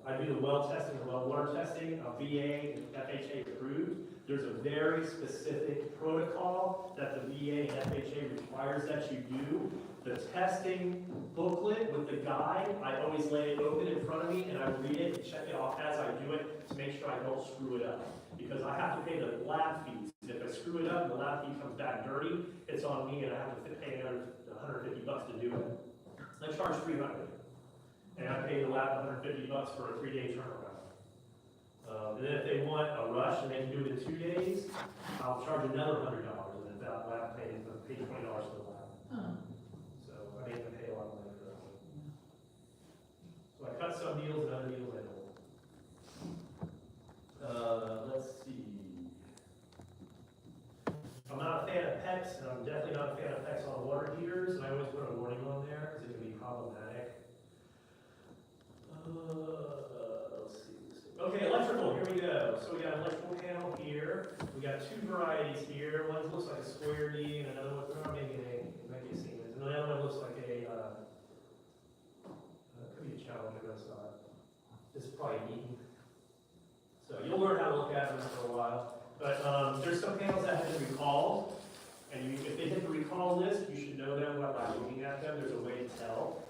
I do the well testing, the well water testing, VA and FHA approved. There's a very specific protocol that the VA and FHA requires that you do. The testing booklet with the guide, I always lay it open in front of me and I read it and check it off as I do it to make sure I don't screw it up. Because I have to pay the lab fees. If I screw it up and the lab fee comes back dirty, it's on me and I have to pay another $150 to do it. I charge $300. And I pay the lab $150 for a 3-day turnaround. And then if they want a rush and they can do it in 2 days, I'll charge another $100, and then that lab pay $20 for the lab. So I make them pay a lot of money for that. So I cut some deals and other deals I don't. Let's see. I'm not a fan of PEX, and I'm definitely not a fan of PEX on water heaters, and I always put a warning on there because it can be problematic. Let's see. Okay, electrical, here we go. So we got an electrical panel here. We got two varieties here. One looks like a square D, and another one, maybe a Siemens. And the other one looks like a, could be a Challenger, that's not. This is probably Eaton. So you'll learn how to look at them for a while. But there's some panels that have been recalled, and if they hit the recall list, you should know them by looking at them. There's a way to tell.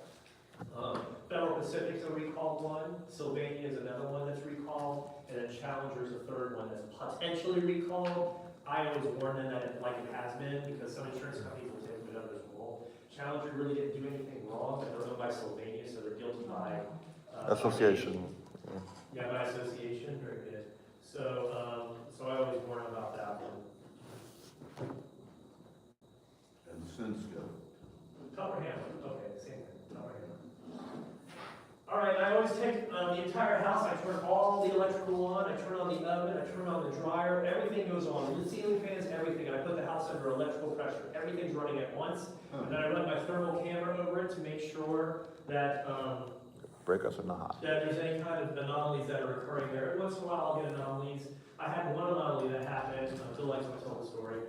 Federal Pacific's a recalled one, Sylvania is another one that's recalled, and then Challenger's a third one that's potentially recalled. I always warn them that it has been, because some insurance companies will take them and others won't. Challenger really didn't do anything wrong, but they're owned by Sylvania, so they're guilty by Association. Yeah, by association, very good. So, so I always warn them about that one. And Cisco. Tupper Hammer, okay, same thing, Tupper Hammer. All right, I always take the entire house, I turn all the electrical on, I turn on the oven, I turn on the dryer, everything goes on, the ceiling fans, everything, and I put the house under electrical pressure. Everything's running at once, and then I run my thermal camera over it to make sure that, Break us in the hot. that there's any kind of anomalies that are occurring there. Every once in a while I'll get anomalies. I had one anomaly that happened, Bill likes to tell the story.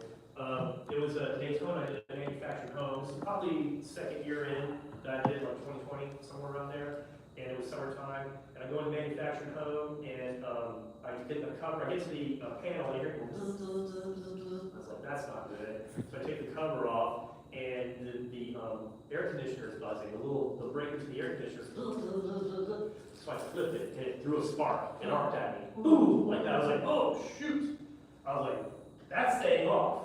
It was a Daytona, I did a manufactured home. This is probably second year in that I did, like 2020, somewhere around there. And it was summertime, and I go in the manufactured home, and I get the cover, I get to the panel, and I hear, I was like, that's not good. So I take the cover off, and the air conditioner is buzzing, the breaker to the air conditioner is so I flipped it, and it threw a spark, and arced at me, boom, like that. I was like, oh, shoot. I was like, that's staying off.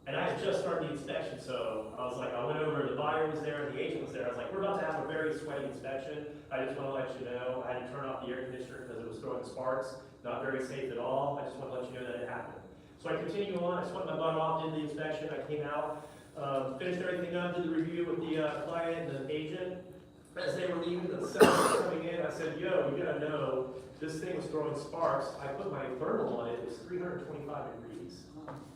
And I had just started the inspection, so I was like, I went over, the buyer was there, and the agent was there. I was like, we're about to have a very sweaty inspection. I just want to let you know, I had to turn off the air conditioner because it was throwing sparks. Not very safe at all. I just want to let you know that it happened. So I continue on, I sweat my butt off, did the inspection, I came out, finished everything up, did the review with the client and the agent. As they were leaving, the seller was coming in, I said, yo, you gotta know, this thing was throwing sparks. I put my thermal on it, it was 325 degrees.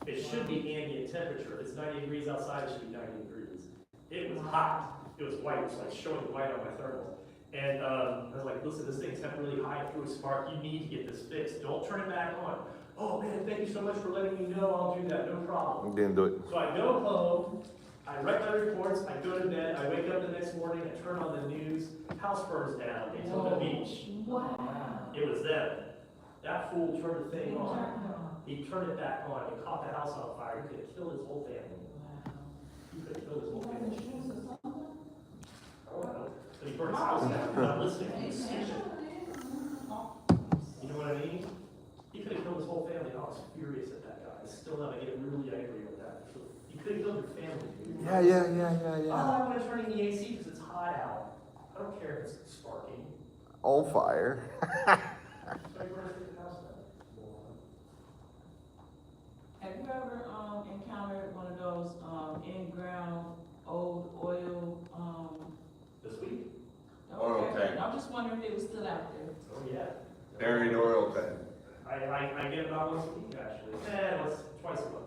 It should be ambient temperature. If it's 90 degrees outside, it should be 90 degrees. It was hot. It was white. It was like showing white on my thermal. And I was like, listen, this thing's set really high through a spark. You need to get this fixed. Don't turn it back on. Oh man, thank you so much for letting me know. I'll do that. No problem. Didn't do it. So I go home. I write my reports. I go to bed. I wake up the next morning. I turn on the news. House burns down. Daytona Beach. Wow. It was them. That fool turned the thing on. He turned it back on. It caught the house on fire. He could have killed his whole family. He could have killed his whole family. I don't know. But he burned his house down. He's not listening. He's stupid. You know what I mean? He could have killed his whole family. I was furious at that guy. I still not. I get really angry with that. You could have killed your family, dude. Yeah. Oh, I want to turn in the AC because it's hot out. I don't care if it's sparking. On fire. So I burned the house down. Have you ever, encountered one of those, in-ground old oil, This week? Oil I was just wondering if it was still out there. Oh, yeah. Buried oil tank. I get about once a week, actually. Twice a month.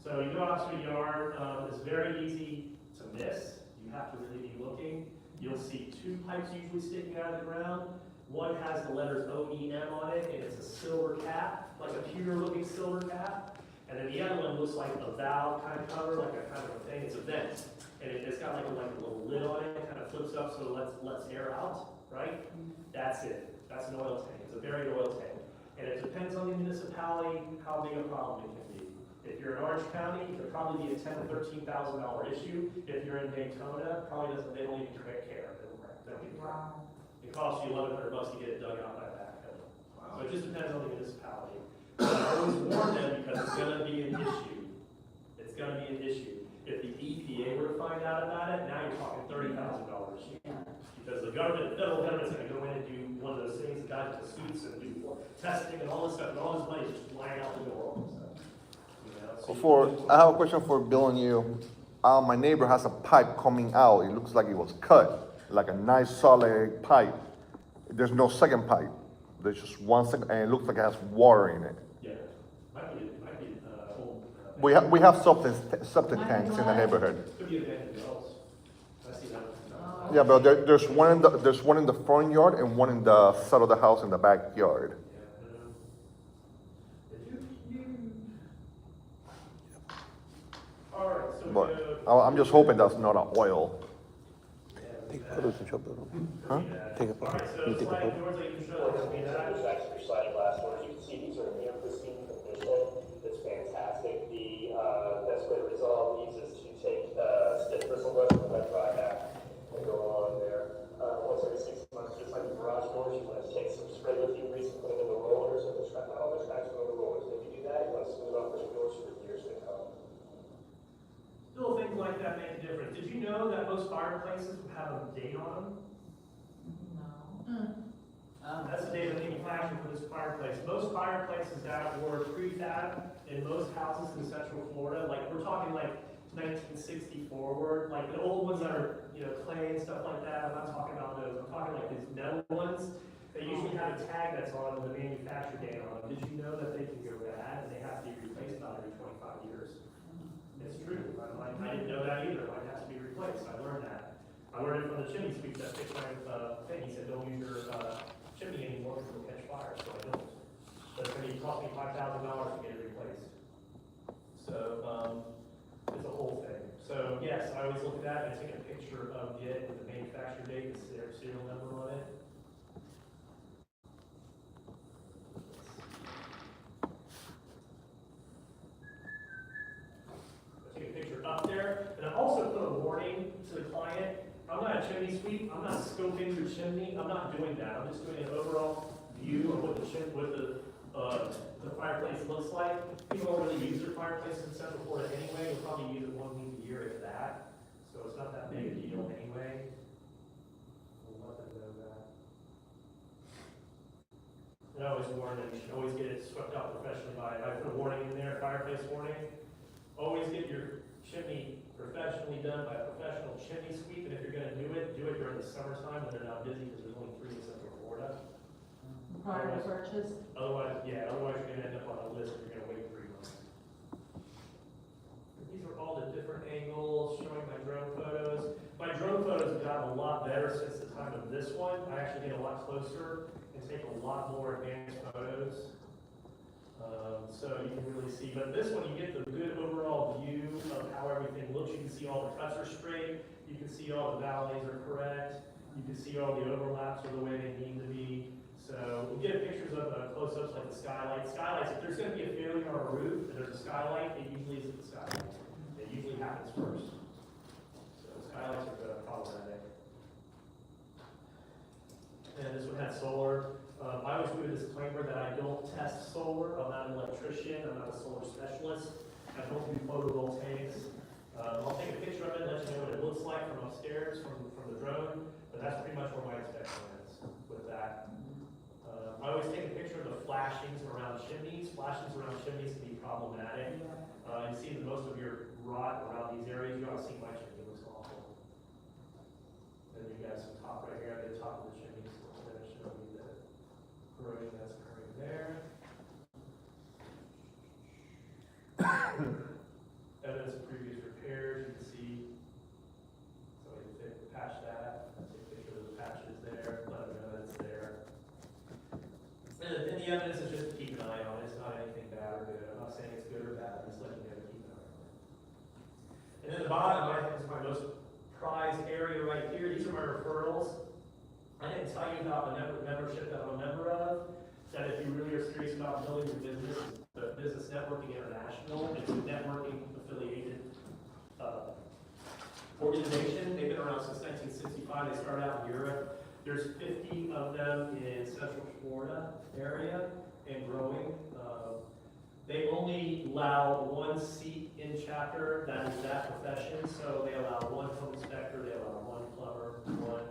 So you go out to a yard, it's very easy to miss. You have to really be looking. You'll see two pipes usually sticking out of the ground. One has the letters OEM on it, and it's a silver cap, like a pewter-looking silver cap. And then the other one looks like a valve kind of cover, like a kind of a thing. It's a vent, and it's got like a little lid on it. It kind of flips up so it lets air out, right? That's it. That's an oil tank. It's a buried oil tank, and it depends on the municipality how big a problem it can be. If you're in Orange County, it could probably be a $10,000 to $13,000 issue. If you're in Daytona, probably doesn't. They don't even care. They don't even care. It costs you $1,100 to get it dug out by a backhoe. So it just depends on the municipality. But I always warn them because it's going to be an issue. It's going to be an issue. If the EPA were to find out about it, now you're talking $30,000 issue. Because the federal government's going to go in and do one of those things, the guys with the suits and do testing and all this stuff, and all this money is just flying out the door. I have a question for Bill and you. My neighbor has a pipe coming out. It looks like it was cut, like a nice solid pipe. There's no second pipe. There's just one second, and it looks like it has water in it. Yeah, might be old. We have septic tanks in the neighborhood. Could be abandoned wells. I see that. Yeah, but there's one in the front yard and one in the side of the house in the backyard. All right, so But I'm just hoping that's not an oil. Take photos and show them. Huh? Take a all photo. right, so You take a sliding photo. doors that you can show them. I mean, that- There's actually sliding glass doors. You can see these are near pristine condition. It's fantastic. The best way to resolve these is to take stiff bristle brush from that dry back and go along there. Once every 6 months, just like the garage doors, you want to take some spray lithium grease and put it in the rollers and all the tracks go in the rollers. If you do that, you want to smooth off the doors for years to come. Little things like that make a difference. Did you know that most fireplaces have a date on them? That's the date of manufacture for this fireplace. Most fireplaces that were prefab in most houses in Central Florida, like we're talking like 1960 forward, like the old ones that are, clay and stuff like that. I'm not talking about those. I'm talking like these metal ones. They usually have a tag that's on the manufacture date on them. Did you know that they can go bad and they have to be replaced about every 25 years? It's true. I didn't know that either. Mine has to be replaced. I learned that. I learned it from the chimney sweep that fixed my thing. He said, don't use your chimney anymore because it'll catch fire. So I don't. But it's going to cost me $5,000 to get it replaced. So it's a whole thing. So yes, I always look at that and I take a picture of it with the manufacturer date, the serial number on it. Take a picture up there, and I also put a warning to the client. I'm not a chimney sweep. I'm not scoping your chimney. I'm not doing that. I'm just doing an overall view of what the fireplace looks like. People don't really use their fireplaces in Central Florida anyway. You'll probably use it 1 week a year, if that. So it's not that big a deal anyway. We'll let them know that. And I always warn them, you should always get it swept out professionally by, I put a warning in there, fireplace warning. Always get your chimney professionally done by a professional chimney sweep, and if you're gonna do it during the summertime when they're not busy, because there's only 3 in Central Florida. Prior to purchase? Otherwise you're gonna end up on a list, and you're gonna wait 3 months. These are all the different angles, showing my drone photos. My drone photos have gotten a lot better since the time of this one. I actually get a lot closer and take a lot more advanced photos. So you can really see, but this one you get the good overall view of how everything looks. You can see all the cuts are straight, you can see all the valleys are correct, you can see all the overlaps are the way they need to be. So we get pictures of close-ups like the skylight. Skylights, if there's going to be a failure on a roof and there's a skylight, it usually isn't the skylight. It usually happens first. So skylights are problematic. And this one has solar. I always do a disclaimer that I don't test solar. I'm not an electrician. I'm not a solar specialist. I don't do photovoltaics. I'll take a picture of it and let you know what it looks like from upstairs, from the drone. But that's pretty much where my inspection is with that. I always take a picture of the flashings around chimneys. Flashings around chimneys can be problematic. You see that most of your rot around these areas. You ought to see my chimney. It looks awful. And you have some top right here at the top of the chimney, so it's gonna show you the corrosion that's occurring there. Evidence of previous repairs, you can see, so we can patch that, take a picture of the patches there, let them know that it's there. And the evidence is just to keep an eye on it, it's not anything bad or good, I'm not saying it's good or bad, I'm just letting you know to keep an eye on it. And then the bottom, I think is my most prized area right here, these are my referrals. I didn't tell you about the membership that I'm a member of, that if you really are serious about building your business, the Business Networking International, it's a networking affiliated organization. They've been around since 1965. They started out in Europe. There's 50 of them in Central Florida area and growing. They only allow one seat in chapter that is that profession. So they allow one home inspector, they allow one plumber, one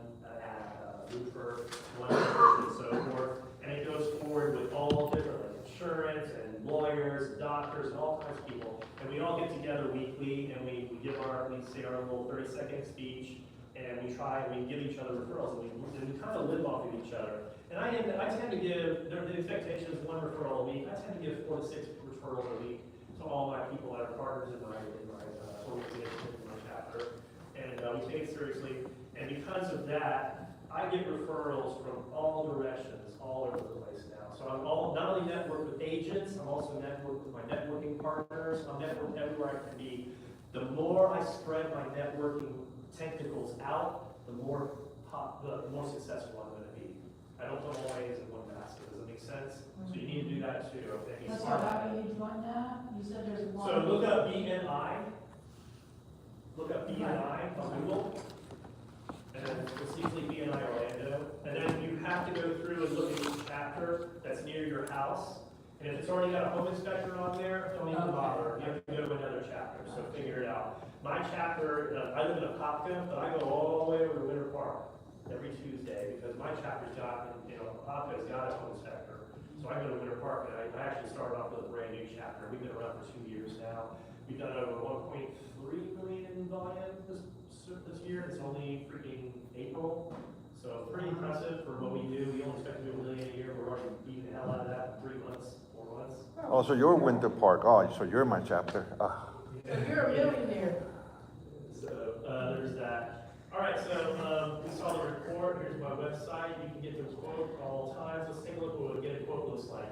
roofer, one and so forth. And it goes forward with all different like insurance and lawyers, doctors, and all kinds of people. And we all get together weekly and we give we say our little 30-second speech and we try and we give each other referrals and we kind of live off of each other. And I tend to give, the expectation is one referral a week. I tend to give 4 to 6 referrals a week to all my people that are partners in my organization, in my chapter. And we take it seriously. And because of that, I get referrals from all directions, all over the place now. So I'm not only network with agents, I'm also network with my networking partners. I'm networked everywhere I can be. The more I spread my networking tentacles out, the more successful I'm going to be. I don't put all my eggs in one basket. Does that make sense? So you need to do that too. Okay? That's how do you join that? You said there's one. So look up BNI. Look up BNI on Google. And then it's usually BNI Orlando. And then you have to go through and look at each chapter that's near your house. And if it's already got a home inspector on there, don't even bother. You have to go to another chapter, so figure it out. My chapter, I live in Apopka, but I go all the way over to Winter Park every Tuesday because my chapter's got, Apopka's got a home inspector. So I go to Winter Park and I actually started off with a brand new chapter. We've been around for 2 years now. We've done over 1.3 million in volume this year. It's only freaking April. So pretty impressive for what we do. We only expect to do 1 million a year. We're already beating the hell out of that in 3 months, 4 months. Oh, so you're Winter Park. Oh, so you're my chapter. So you're a millionaire. So there's that. All right, so we saw the report. Here's my website. You can get the quote all times. Let's take a look at what a quote looks like.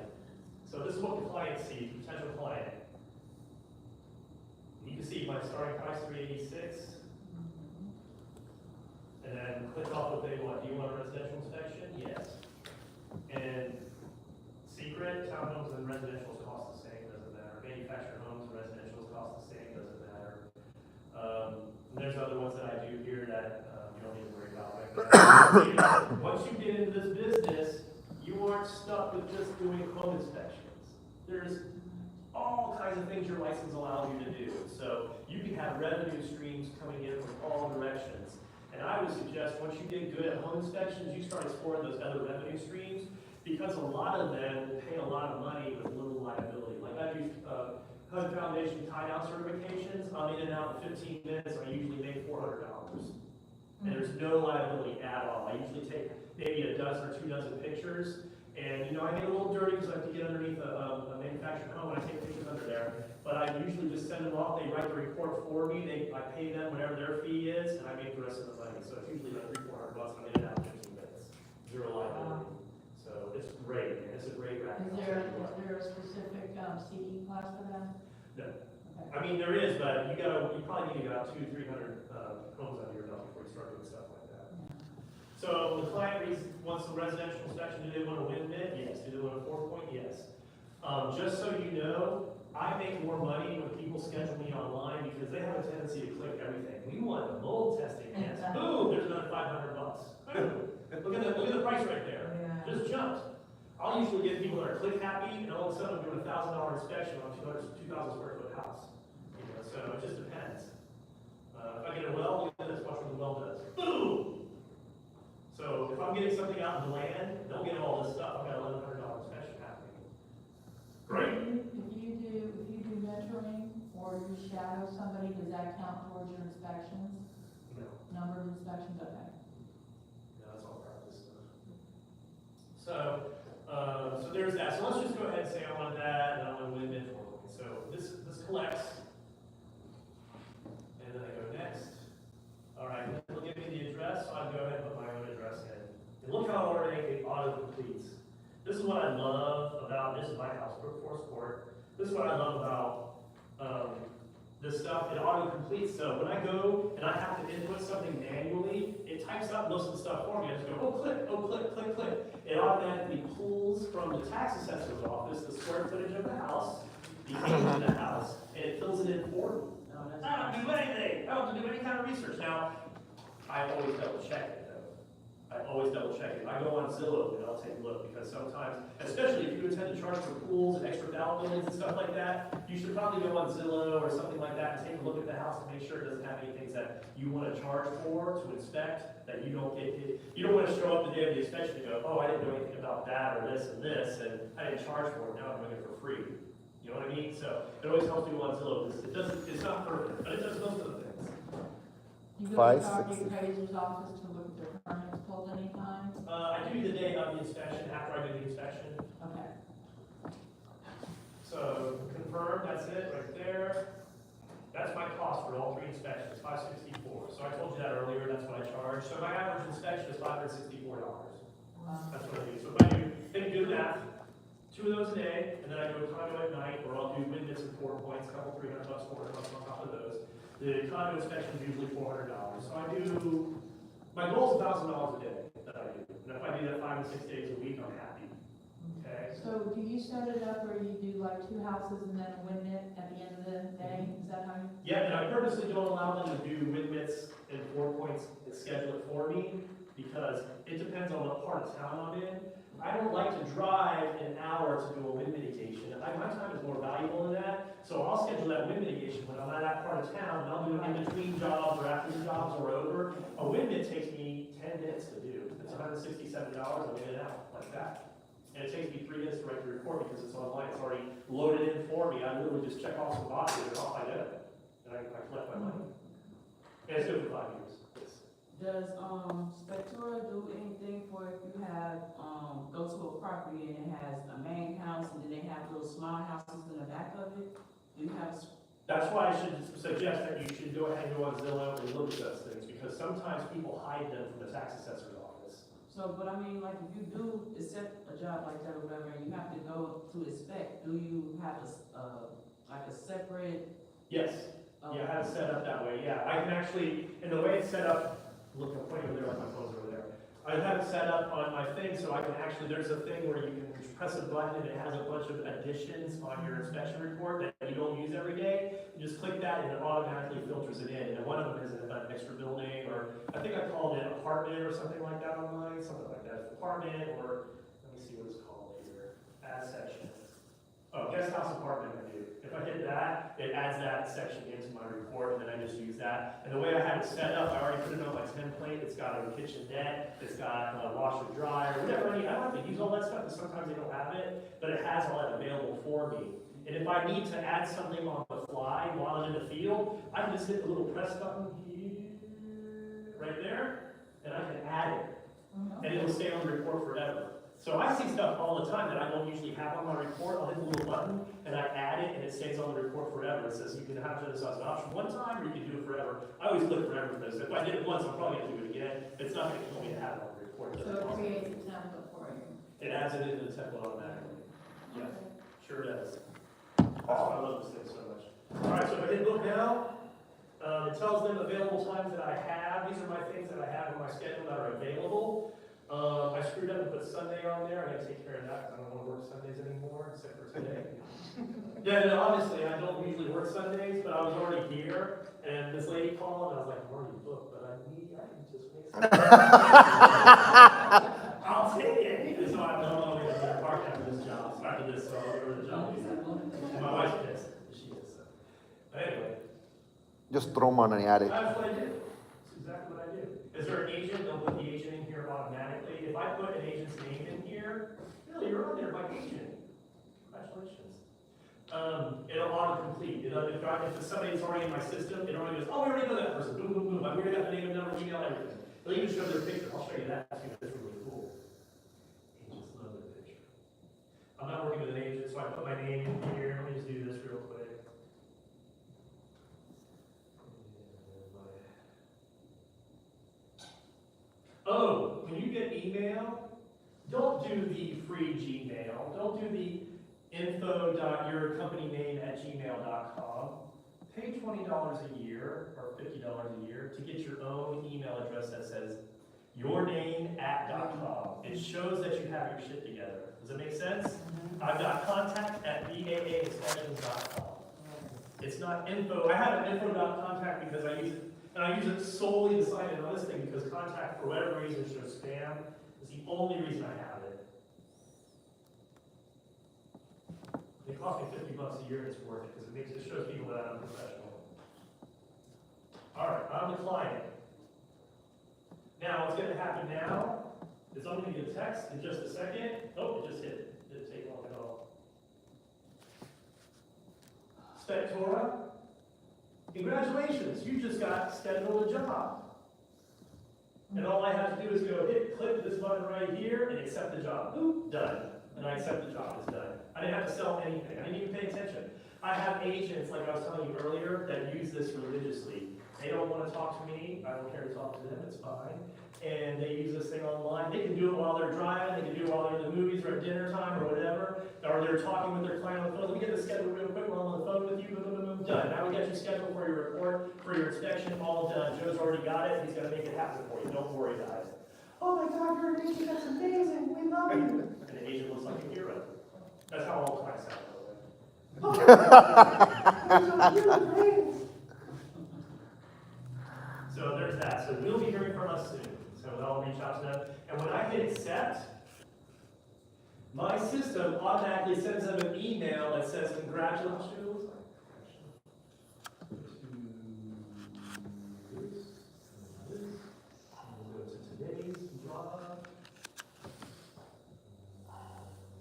So this is what the client sees, potential client. You can see my starting price, $386. And then click off what they want. Do you want a residential inspection? Yes. And secret, townhomes and residentials cost the same, doesn't matter. Manufactured homes and residentials cost the same, doesn't matter. And there's other ones that I do here that you don't need to worry about right now. Once you get into this business, you aren't stuck with just doing home inspections. There's all kinds of things your license allows you to do. So you can have revenue streams coming in from all directions. And I would suggest once you get good at home inspections, you start exploring those other revenue streams because a lot of them pay a lot of money with little liability. Like I've used HUD Foundation tie-down certifications. I'm in and out in 15 minutes. I usually make $400. And there's no liability at all. I usually take maybe a dozen or 2 dozen pictures. And I get a little dirty because I have to get underneath a manufactured home and I take pictures under there. But I usually just send them off. They write the report for me. I pay them whatever their fee is, and I make the rest of the money. So it's usually like $300-400. I'm in and out in 15 minutes. Zero liability. So it's great, man. It's a great racket. Is there a specific CE class for that? No. Okay. I mean, there is, but you probably need to get about 200-300 homes under your belt before you start doing stuff like that. So the client wants a residential inspection. Do they want a wind bid? Yes. Do they want a 4-point? Yes. Just so you know, I make more money when people schedule me online because they have a tendency to click everything. We want the mold testing. Yes. Boom, there's another $500. Boom. Look at the price right there. Yeah. Just jumped. I'll usually get people that are click happy, and all of a sudden I'm doing a $1,000 inspection on a 2,000 square foot house. So it just depends. If I get a well, let's watch what the well does. Boom. So if I'm getting something out in the land, they'll get all this stuff. I've got $1,100 inspection happening. Great. If you do mentoring or you shadow somebody, does that count towards your inspections? No. Number of inspections, okay. there's that. So let's just go ahead and say I want that, and I want to win it for me. So this collects, and then I go next. All right, then it'll give me the address, so I go ahead and put my own address in. And look how already it auto-completes. This is what I love about, this is my house, Brook Forest Court. This is what I love about this stuff, it auto-completes. So when I go and I have to input something manually, it types up most of the stuff for me. I just go, oh, click. It automatically pulls from the tax assessor's office the square footage of the house, the age of the house, and it fills it in for me. I don't do anything. I don't have to do any kind of research. Now, I always double check it though. I always double check it. I go on Zillow and I'll take a look because sometimes, especially if you intend to charge for pools and extra downloads and stuff like that, you should probably go on Zillow or something like that and take a look at the house to make sure it doesn't have any things that you want to charge for to inspect, that you don't get hit. You don't want to show up the day of the inspection and go, oh, I didn't know anything about that or this, and I didn't charge for it, now I'm doing it for free. You know what I mean? So it always helps me on Zillow because it's not perfect, but it does most of the things. You go Five, to the property six. appraiser's office to look at their permits pulled anytime? I do the day of the inspection, after I do the inspection. Okay. So confirm, that's it right there. That's my cost for all 3 inspections, $564. So I told you that earlier, that's what I charge. So my average inspection is $564. That's what I do. So if I do that, 2 of those a day, and then I do a condo at night, or I'll do wind and 4 points, couple $300, $400 on top of those. The condo inspection is usually $400. So I do, my goal is $1,000 a day that I do. And if I do that 5 to 6 days a week, I'm happy. Okay? So do you set it up where you do like 2 houses and then a wind it at the end of the day? Is that how you? Yeah, and I purposely don't allow them to do wind mits and 4 points and schedule it for me because it depends on what part of town I'm in. I don't like to drive an hour to do a wind mitigation. My time is more valuable than that, so I'll schedule that wind mitigation when I'm at that part of town, and I'll do it in between jobs or after the jobs are over. A wind mit takes me 10 minutes to do. It's $167, I'm in and out like that. And it takes me 3 minutes to write the report because it's online, it's already loaded in for me. I literally just check off some boxes and off I go. And I collect my money. And it's good for 5 years. Does, Spectura do anything for if you have, go to a property and it has a main house and then they have little small houses in the back of it? Do you have, That's why I should suggest that you should go ahead and go on Zillow and look at those things, because sometimes people hide them from the tax assessor's office. so, but I mean, like, if you do accept a job like that or whatever, and you have to go to inspect, do you have like a separate? Yes, yeah, I have it set up that way, yeah. I can actually, and the way it's set up, look, I'm pointing over there, like my phone's over there. I have it set up on my thing, so I can actually, there's a thing where you can press a button and it has a bunch of additions on your inspection report that you don't use every day. You just click that and it automatically filters it in. And one of them is an extra building, or I think I called it apartment or something like that online, something like that. Apartment, or let me see what it's called here. Add section. Oh, guest house apartment I do. If I hit that, it adds that section into my report, and then I just use that. And the way I have it set up, I already put it on my template. It's got a kitchenette, it's got a washer dryer, whatever I need. I don't have to use all that stuff because sometimes they don't have it, but it has all that available for me. And if I need to add something on the fly while I'm in the field, I can just hit the little press button here, right there, and I can add it. And it'll stay on the report forever. So I see stuff all the time that I don't usually have on my report. I'll hit the little button and I add it and it stays on the report forever. It says you can have this as an option one time or you can do it forever. I always click forever for this. If I did it once, I'm probably gonna do it again. It's not gonna kill me to have it on the report. So it creates a template for you. It adds it into the template automatically. Yes, sure does. That's why I love this thing so much. All right, so if I hit book now, it tells them available times that I have. These are my things that I have in my schedule that are available. I screwed up and put Sunday on there. I gotta take care of that because I don't want to work Sundays anymore, except for today. Yeah, no, honestly, I don't usually work Sundays, but I was already here, and this lady called, and I was like, I'm already booked, but I can just make some. I'll take it. So I'm no longer gonna park after this job. So after this, so I'll go to the job. And my wife's pissed. She is. So. But anyway. Just throw money at it. That's what I do. That's exactly what I do. Is there an agent? They'll put the agent in here automatically. If I put an agent's name in here, Bill, you're on there by agent. Congratulations. It'll auto-complete. If somebody's already in my system, it already goes, oh, we already know that person. Boom, boom, boom. I've already got the name and number, email, everything. They'll even show their picture. I'll show you that too. That's really cool. Agents love their picture. do the free Gmail. Don't do the info.yourcompanyname@gmail.com. Pay $20 a year or $50 a year to get your own email address that says yourname@.com. It shows that you have your shit together. Does it make sense? I've got contact@baainspections.com. It's not info. I have an info.contact because I use it, and I use it solely to sign in on this thing because contact, for whatever reason, shows spam. It's the only reason I have it. It cost me $50 a year, and it's worth it because it shows people that I'm professional. All right, I'm the client. Now, what's going to happen now is I'm going to get a text in just a second. Oh, it just hit. Didn't take long at all. Spectora, congratulations, you just got scheduled a job. And all I have to do is click this button right here and accept the job. Boop, done. And I accept the job, it's done. I didn't have to sell anything, I didn't even pay attention. I have agents, like I was telling you earlier, that use this religiously. They don't want to talk to me, I don't care to talk to them, it's fine. And they use this thing online. They can do it while they're driving, they can do it while they're in the movies or at dinner time or whatever, or they're talking with their client on the phone. Let me get this scheduled real quick while I'm on the phone with you, boom, boom, boom, boom, done. Now we got you scheduled for your report, for your inspection, all done. Joe's already got it, he's gonna make it happen for you, don't worry guys. Oh my God, you're an agent, that's amazing, we love you. And the agent looks like a hero. That's how all clients sound, by the way. So there's that. So we'll be hearing from us soon. So I'll reach out to them. And when I hit accept, my system automatically sends them an email that says, congratulations. We'll go to today's job.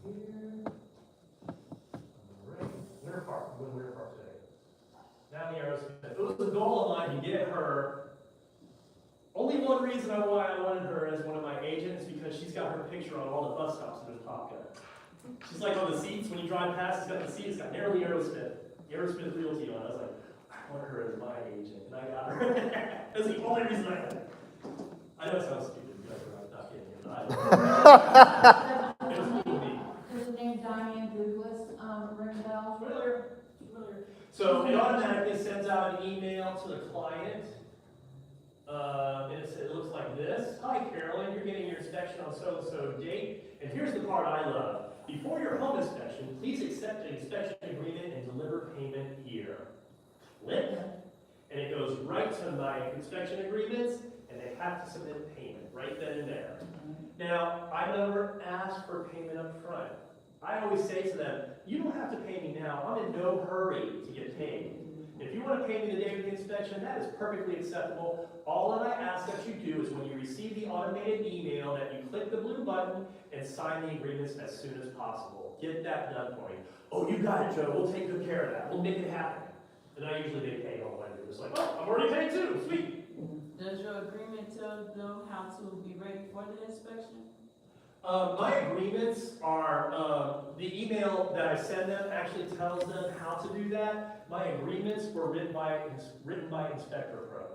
Here. Right. Winter Park. We're in Winter Park today. Now the Aerosmith. It was the goal of mine to get her. Only one reason why I wanted her as one of my agents, because she's got her picture on all the bus stops in the Top Gun. She's like on the seats, when you drive past, it's got the seats, it's got nearly Aerosmith Realty on it. I was like, I want her as my agent, and I got her. That's the only reason I had it. I know it sounds stupid, because I'm not kidding you, but it was cool to me. Does the name Diane Douglas, ring a bell? Familiar. So it automatically sends out an email to the client. And it looks like this. Hi, Carolyn, you're getting your inspection on so-and-so date. And here's the part I love. Before your home inspection, please accept an inspection agreement and deliver payment here. Click, and it goes right to my inspection agreements, and they have to submit payment right then and there. Now, I never ask for payment up front. I always say to them, you don't have to pay me now. I'm in no hurry to get paid. If you want to pay me the day of the inspection, that is perfectly acceptable. All that I ask that you do is when you receive the automated email that you click the blue button and sign the agreements as soon as possible. Get that done for you. Oh, you got it, Joe. We'll take good care of that. We'll make it happen. And I usually they pay all the way. They're just like, oh, I'm already paid too. Sweet. Does your agreement tell them how to be ready for the inspection? My agreements are, the email that I send them actually tells them how to do that. My agreements were written by Inspector Pro.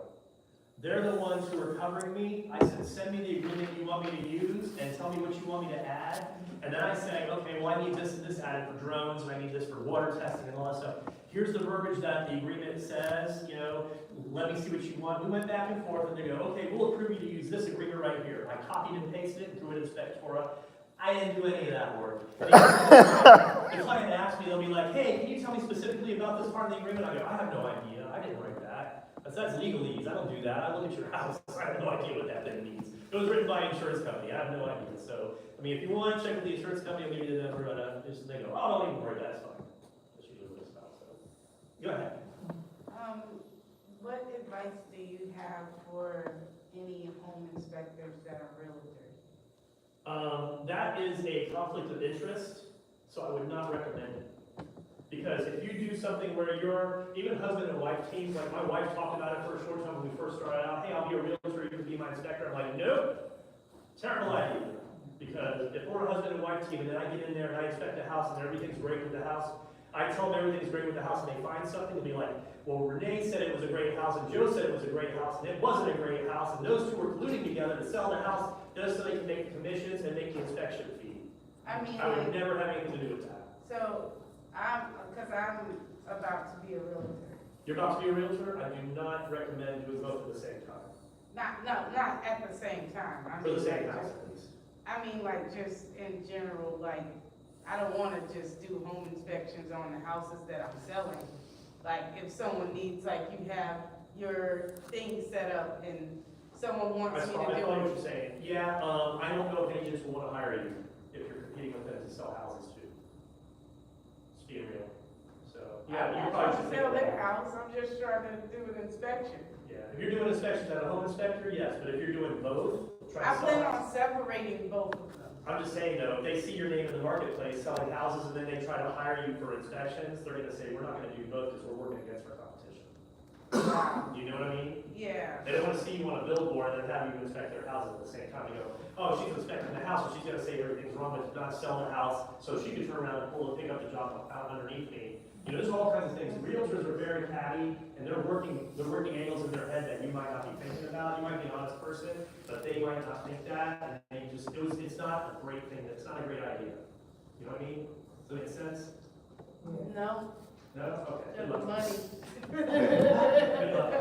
They're the ones who are covering me. I said, send me the agreement you want me to use and tell me what you want me to add. And then I say, okay, well, I need this and this added for drones, and I need this for water testing and all that stuff. Here's the verbiage that the agreement says, let me see what you want. We went back and forth, and they go, okay, we'll approve you to use this agreement right here. I copied and pasted it and threw it in Spectora. I didn't do any of that work. The client asks me, they'll be like, hey, can you tell me specifically about this part of the agreement? I go, I have no idea. I didn't write that. That's legalese. I don't do that. I look at your house. I have no idea what that thing means. It was written by an insurance company. I have no idea. So, if you want to check with the insurance company, I'll give you the number. And they go, oh, don't even worry. That's fine. That's usually what it's about. So, go ahead. What advice do you have for any home inspectors that are realtors? That is a conflict of interest, so I would not recommend it. Because if you do something where you're, even husband and wife teams, like my wife talked about it for a short time when we first started out, hey, I'll be a realtor, you can be my inspector. I'm like, nope, terrible idea. Because if we're a husband and wife team and then I get in there and I inspect the house and everything's great with the house, I tell them everything's great with the house and they find something and be like, well, Renee said it was a great house and Joe said it was a great house and it wasn't a great house and those two were colluding together to sell the house just so they can make the commissions and make the inspection fee. I mean, I would like, never have anything to do with that. so, cause I'm about to be a realtor. You're about to be a realtor, I do not recommend doing both at the same time. Not at the same time. I For the mean, same like, house, just- at least. I mean, like, just in general, like, I don't wanna just do home inspections on the houses that I'm selling. Like, if someone needs, like, you have your thing set up and someone wants me to I do follow what it. you're saying. Yeah, I don't know if agents will wanna hire you if you're competing with them to sell houses too. Just being real. So, yeah, I'm you not probably trying should to think sell about their that. house, I'm just trying to do an inspection. Yeah, if you're doing inspections at a home inspector, yes, but if you're doing both, try I to plan sell. on separating both of them. I'm just saying though, if they see your name in the marketplace selling houses and then they try to hire you for inspections, they're gonna say, we're not gonna do both because we're working against our competition. You know what I mean? Yeah, They don't wanna see you on a billboard and then have you inspect their houses at the same time. You go, oh, she's inspecting the house, so she's gonna say everything's wrong with not selling the house, so she can turn around and pull a pickup the job out underneath me. You know, there's all kinds of things. Realtors are very catty, and they're working angles in their head that you might not be thinking about. You might be an honest person, but they might not think that, and they just, it's not a great thing, it's not a great idea. You know what I mean? Does that make sense? no, No? Okay. just Good luck. money. Good luck.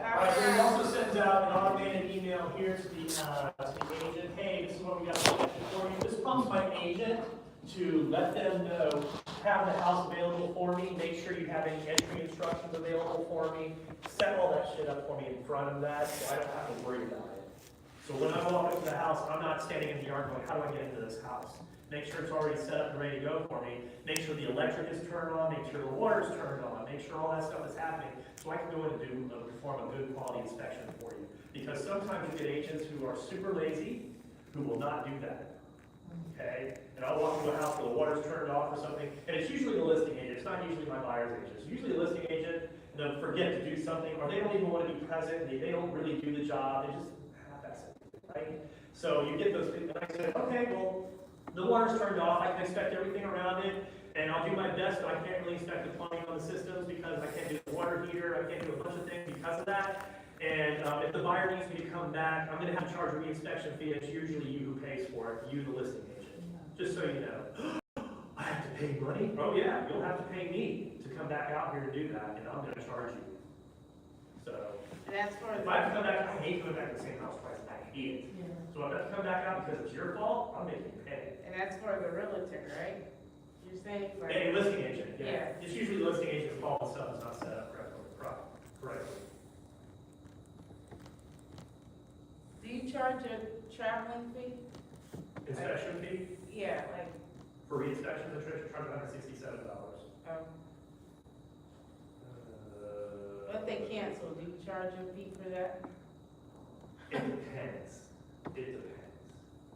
All right, so we also send out an automated email here to the agent, hey, this is what we got for you. This comes by agent to let them know, have the house available for me, make sure you have any entry instructions available for me, set all that shit up for me in front of that, so I don't have to worry about it. So when I walk up to the house, I'm not standing in the yard going, how do I get into this house? Make sure it's already set up and ready to go for me, make sure the electric is turned on, make sure the water's turned on, make sure all that stuff is happening, so I can go in and perform a good quality inspection for you. Because sometimes you get agents who are super lazy, who will not do that. Okay, and I'll walk into a house where the water's turned off or something, and it's usually the listing agent, it's not usually my buyer's agent, it's usually the listing agent, and they'll forget to do something, or they don't even want to be present, they don't really do the job, they just half-ass it, right? So you get those, and I said, okay, well, the water's turned off, I can inspect everything around it, and I'll do my best, but I can't really inspect the plumbing on the systems, because I can't do the water heater, I can't do a bunch of things because of that. And if the buyer needs me to come back, I'm gonna have to charge a re-inspection fee, it's usually you who pays for it, you the listing agent. Just so you know. I have to pay money? Oh yeah, you'll have to pay me to come back out here to do that, and I'm gonna charge you. So, And that's for if I have to come back, I hate coming back to the same house twice, I hate it. So if I have to come back out because it's your fault, I'm making you pay. And that's for the realtor, right? You're saying for. A listing agent, yeah. Yeah. It's usually the listing agent's fault and stuff is not set up correctly. Do you charge a traveling fee? Inspection fee Yeah, like, for re-inspection, the church charges $167. what they cancel, do you charge a fee for that? It depends. It depends.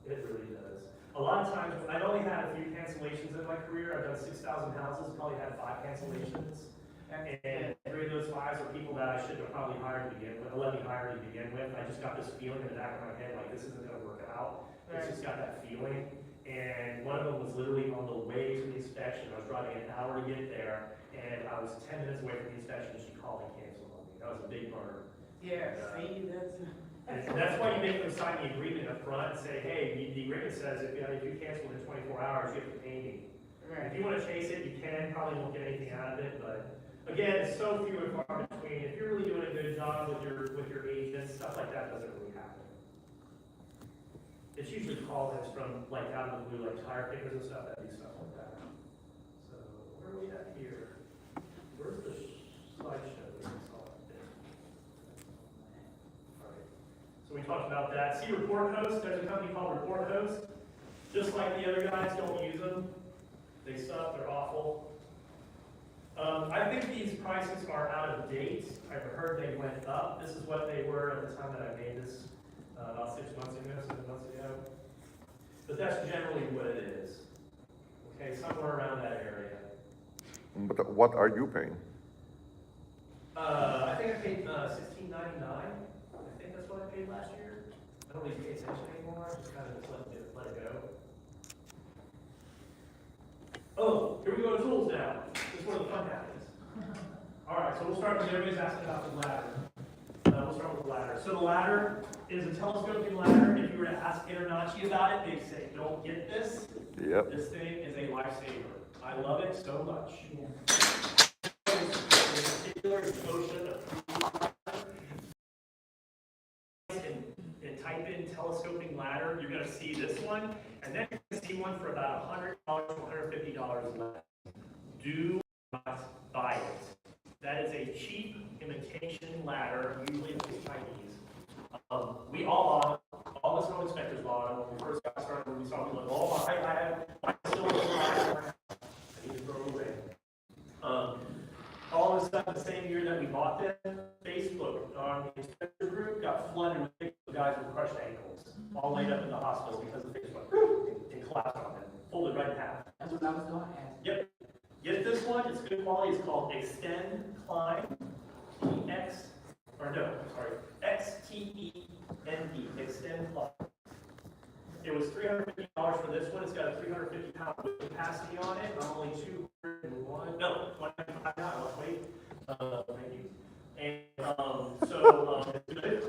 It really does. A lot of times, I've only had a few cancellations in my career. I've done 6,000 houses, probably had 5 cancellations. And 3 of those 5 are people that I shouldn't have probably hired to begin with, let me hire to begin with. I just got this feeling in the back of my head, like this isn't gonna work out. It's just got that feeling. And one of them was literally on the way to the inspection. I was driving an hour to get there, and I was 10 minutes away from the inspection, and she called and canceled on me. That was a big bummer. Yeah, see, that's. And that's why you make them sign the agreement up front and say, hey, the agreement says if you cancel within 24 hours, you have to pay me. If you want to chase it, you can, probably won't get anything out of it, but again, it's so few and far between. If you're really doing a good job with your agents, stuff like that doesn't really happen. It's usually calls from like out of the blue, like tire kickers and stuff that do stuff like that. So where are we at here? Where's the slideshow? We saw it there. All right. So we talked about that. See Report Host, there's a company called Report Host. Just like the other guys, don't use them. They suck, they're awful. I think these prices are out of date. I've heard they went up. This is what they were at the time that I made this, about 6 months ago, 7 months ago. But that's generally what it is. Okay, somewhere around that area. But what are you paying? I think I paid $16.99. I think that's what I paid last year. I don't really pay attention anymore. I just kind of just let it go. Oh, here we go to tools now. This is where the fun happens. All right, so we'll start with everybody's asking about the ladder. We'll start with the ladder. So the ladder is a telescoping ladder. If you were to ask Internachi about it, they'd say, don't get this. Yeah. Yep. This thing is a lifesaver. I love it so much. In particular, motion and type in telescoping ladder, you're gonna see this one, and then you're gonna see one for about $100 to $150 less. Do not buy it. That is a cheap imitation ladder, usually it's Chinese. We all bought them, all the snow inspectors bought them, when we first got started, when we saw them, like, oh, I have, I still have, I need to throw it away. All of a sudden, the same year that we bought them, Facebook, the inspector group got flooded with pictures of guys with crushed ankles, all laid up in the hospital because the things went and collapsed on them, folded right in half. That's what I was going to ask. Yep. Get this one, it's good quality, it's called Extend Climb, XTEND, Extend Climb. It was $350 for this one, it's got a 350-pound capacity on it, I'm only 201, no, 195 now, I lost weight. Thank you. And, it's good,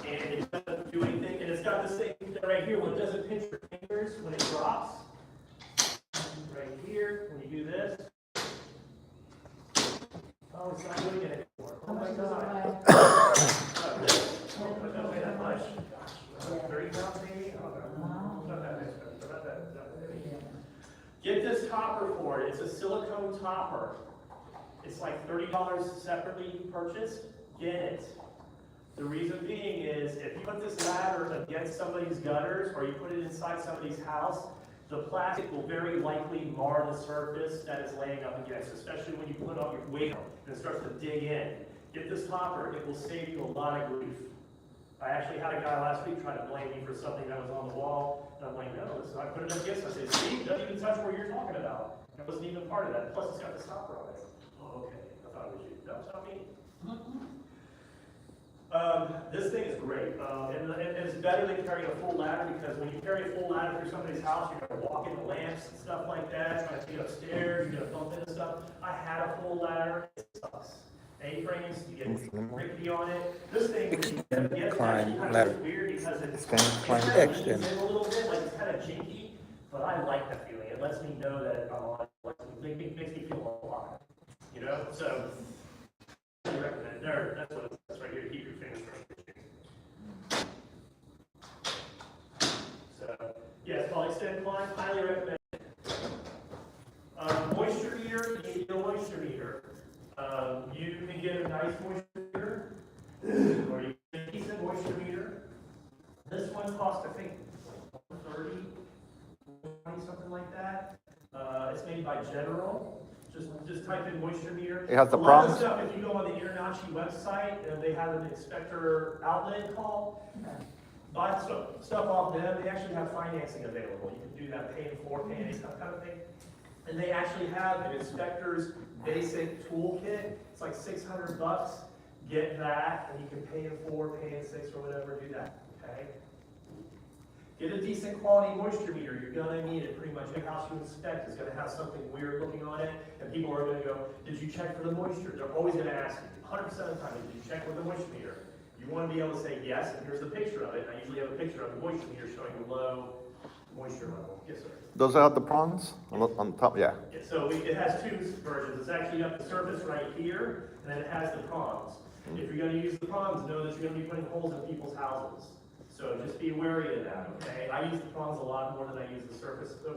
and it doesn't do anything, and it's got this thing right here, when it doesn't pinch your fingers, when it drops, right here, when you do this. Oh, it's not doing it anymore. Oh my God. Don't weigh that much. 30 pounds maybe? Not that much. About that. Get this topper for it. It's a silicone topper. It's like $30 separately purchased. Get it. The reason being is if you put this ladder against somebody's gutters or you put it inside somebody's house, the plastic will very likely mar the surface that it's laying up against, especially when you put on your weight and it starts to dig in. Get this topper, it will save you a lot of grief. I actually had a guy last week try to blame me for something that was on the wall, and I'm like, no, I put it up against it. I said, see, it doesn't even touch where you're talking about. It wasn't even part of that. Plus, it's got this topper on it. Oh, okay. I thought it was you. No, it's not me. This thing is great, and it's better than carrying a full ladder because when you carry a full ladder through somebody's house, you're going to walk into lamps and stuff like that, trying to get upstairs, you're going to bump into stuff. I had a full ladder, it sucks. A-frames, you get rickety on it. This thing, Extend climb ladder. weird because it's Extend climb kind of extend. leans in a little bit, like it's kind of jinky, but I like that feeling. It lets me know that I'm on, it makes me feel alive, you know? So, I recommend it. There, that's what that's right here to keep your fingers from. So, yeah, it's called Extend Climb. Highly recommend it. Moisture meter, you need a moisture meter. You can get a nice moisture meter, or you can get a decent moisture meter. This one costs, I think, $30, something like that. It's made by General. Just type in moisture meter. It has the A lot of prongs? stuff, if you go on the Internachi website, they have an inspector outlet call. Buy stuff off them. They actually have financing available. You can do that, pay in full, pay in stuff kind of thing. And they actually have an inspector's basic toolkit. It's like $600. Get that, and you can pay in 4, pay in 6, or whatever. Do that. Okay. Get a decent quality moisture meter. You're gonna need it pretty much. Every house you inspect is gonna have something weird looking on it, and people are gonna go, "Did you check for the moisture?" They're always gonna ask you, 100% of the time, "Did you check with the moisture meter?" You want to be able to say yes, and here's the picture of it. I usually have a picture of the moisture meter showing the low moisture level. Yes, sir. Does it have the prongs on top? Yeah. Yeah, so it has two versions. It's actually got the surface right here, and then it has the prongs. If you're going to use the prongs, know that you're going to be putting holes in people's houses. So just be wary of that, okay? I use the prongs a lot more than I use the surface, to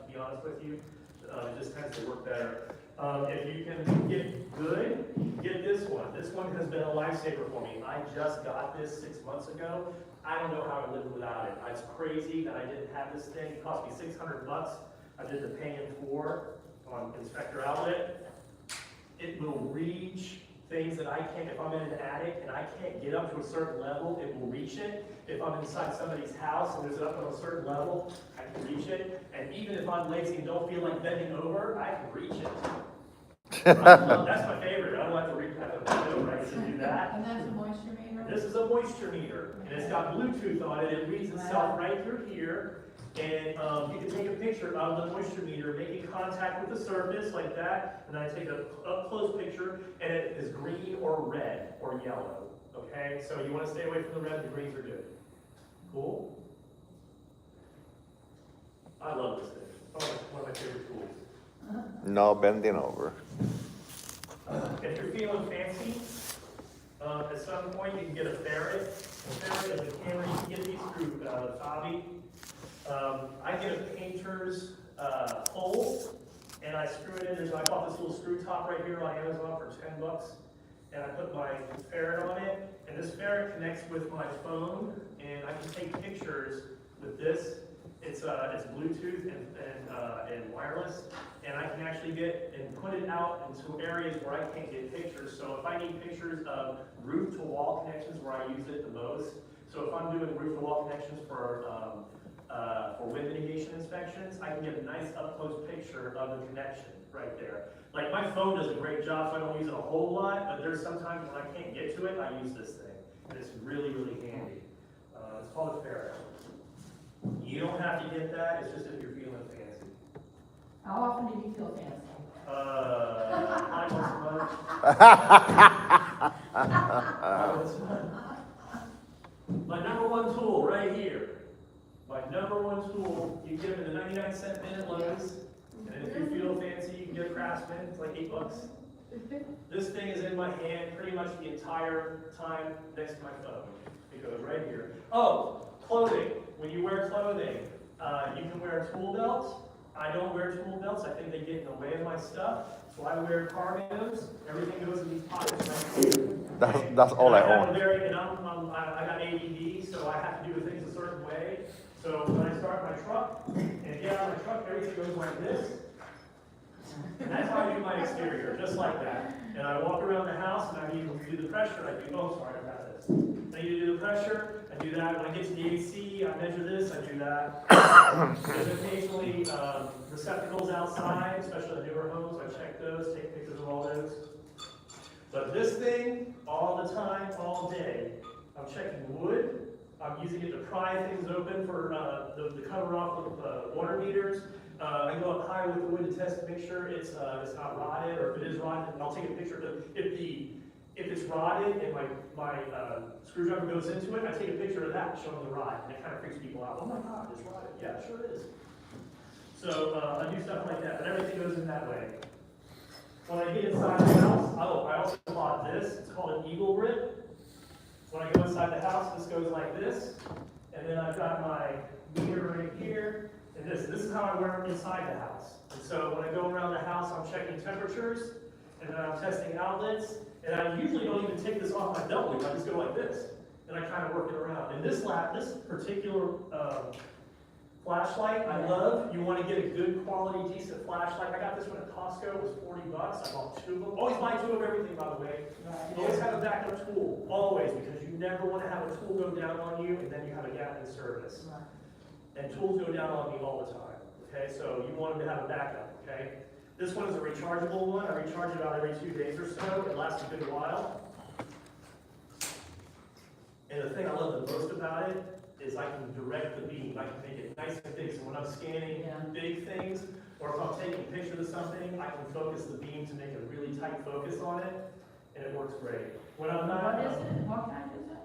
be honest with you. It just tends to work better. If you can get good, get this one. This one has been a lifesaver for me. I just got this 6 months ago. I don't know how I lived without it. It's crazy that I didn't have this thing. It cost me $600. I did the pay in 4 on Inspector Outlet. It will reach things that I can't. If I'm in an attic and I can't get up to a certain level, it will reach it. If I'm inside somebody's house and there's up on a certain level, I can reach it. And even if I'm lazy and don't feel like bending over, I can reach it. That's my favorite. I don't have to bend over. I can do that. And that's a moisture meter? This is a moisture meter, and it's got Bluetooth on it. It reads itself right through here. And you can take a picture of the moisture meter, making contact with the surface like that, and I take a up-close picture, and it is green or red or yellow. Okay, so you want to stay away from the red. The greens are good. Cool. I love this thing. Oh my No bending over. If you're feeling fancy, at some point you can get a ferret. A ferret is a camera, you can get these through Hobby. I get a painter's hole, and I screw it in. I bought this little screw top right here on Amazon for $10, and I put my ferret on it. And this ferret connects with my phone, and I can take pictures with this. It's Bluetooth and wireless, and I can actually get and put it out into areas where I can't get pictures. So if I need pictures of roof-to-wall connections where I use it the most, so if I'm doing roof-to-wall connections for wind mitigation inspections, I can get a nice up-close picture of the connection right there. Like my phone does a great job, so I don't use it a whole lot, but there's sometimes when I can't get to it, I use this thing, and it's really, really handy. It's called a ferret. You don't have to get that, it's just if you're feeling fancy. How often do you feel fancy? Not once a month. Not once a month. My number one tool right here. My number one tool, you get them in the 99-cent minute loads, and if you feel fancy, you can get a Craftsman, it's like $8. This thing is in my hand pretty much the entire time next to my phone. It goes right here. Oh, clothing. When you wear clothing, you can wear a tool belt. I don't wear tool belts. I think they get in the way of my stuff. So I wear cargos. Everything goes in these pockets right here. That's all I have own. I got ADD, so I have to do things a certain way. So when I start my truck and get out of my truck, everything goes like this. And that's how I do my exterior, just like that. And I walk around the house and I need to do the pressure. I do, oh, sorry about this. I need to do the pressure. I do that. When I get to the AC, I measure this. I do that. There's occasionally receptacles outside, especially in newer homes. I check those, take pictures of all those. But this thing, all the time, all day, I'm checking wood. I'm using it to pry things open for the cover off of water meters. I go up high with the wood to test to make sure it's not rotted, or if it is rotted, I'll take a picture of it. If it's rotted and my screwdriver goes into it, I take a picture of that showing the rot, and it kind of freaks people out. Oh my God, it's rotted. Yeah, it sure is. So I do stuff like that, but everything goes in that way. When I get inside the house, I also bought this. It's called an Eagle Grip. When I go inside the house, this goes like this, and then I've got my meter right here, and this is how I wear it inside the house. And so when I go around the house, I'm checking temperatures, and then I'm testing outlets, and I usually don't even take this off my belt loop. I just go like this, and I kind of work it around. And this particular flashlight I love. You want to get a good quality, decent flashlight. I got this one at Costco. It was $40. I bought 2 of them. Always buy 2 of everything, by the way. You always have a backup tool. Always, because you never want to have a tool go down on you and then you have a gap in service. And tools go down on me all the time. Okay, so you want them to have a backup. Okay. This one is a rechargeable one. I recharge it about every 2 days or so. It lasts a good while. And the thing I love the most about it is I can direct the beam. I can make it nice and big. So when I'm scanning big things, or if I'm taking pictures of something, I can focus the beam to make a really tight focus on it, and it works great. When I'm not, What is it? What kind is it?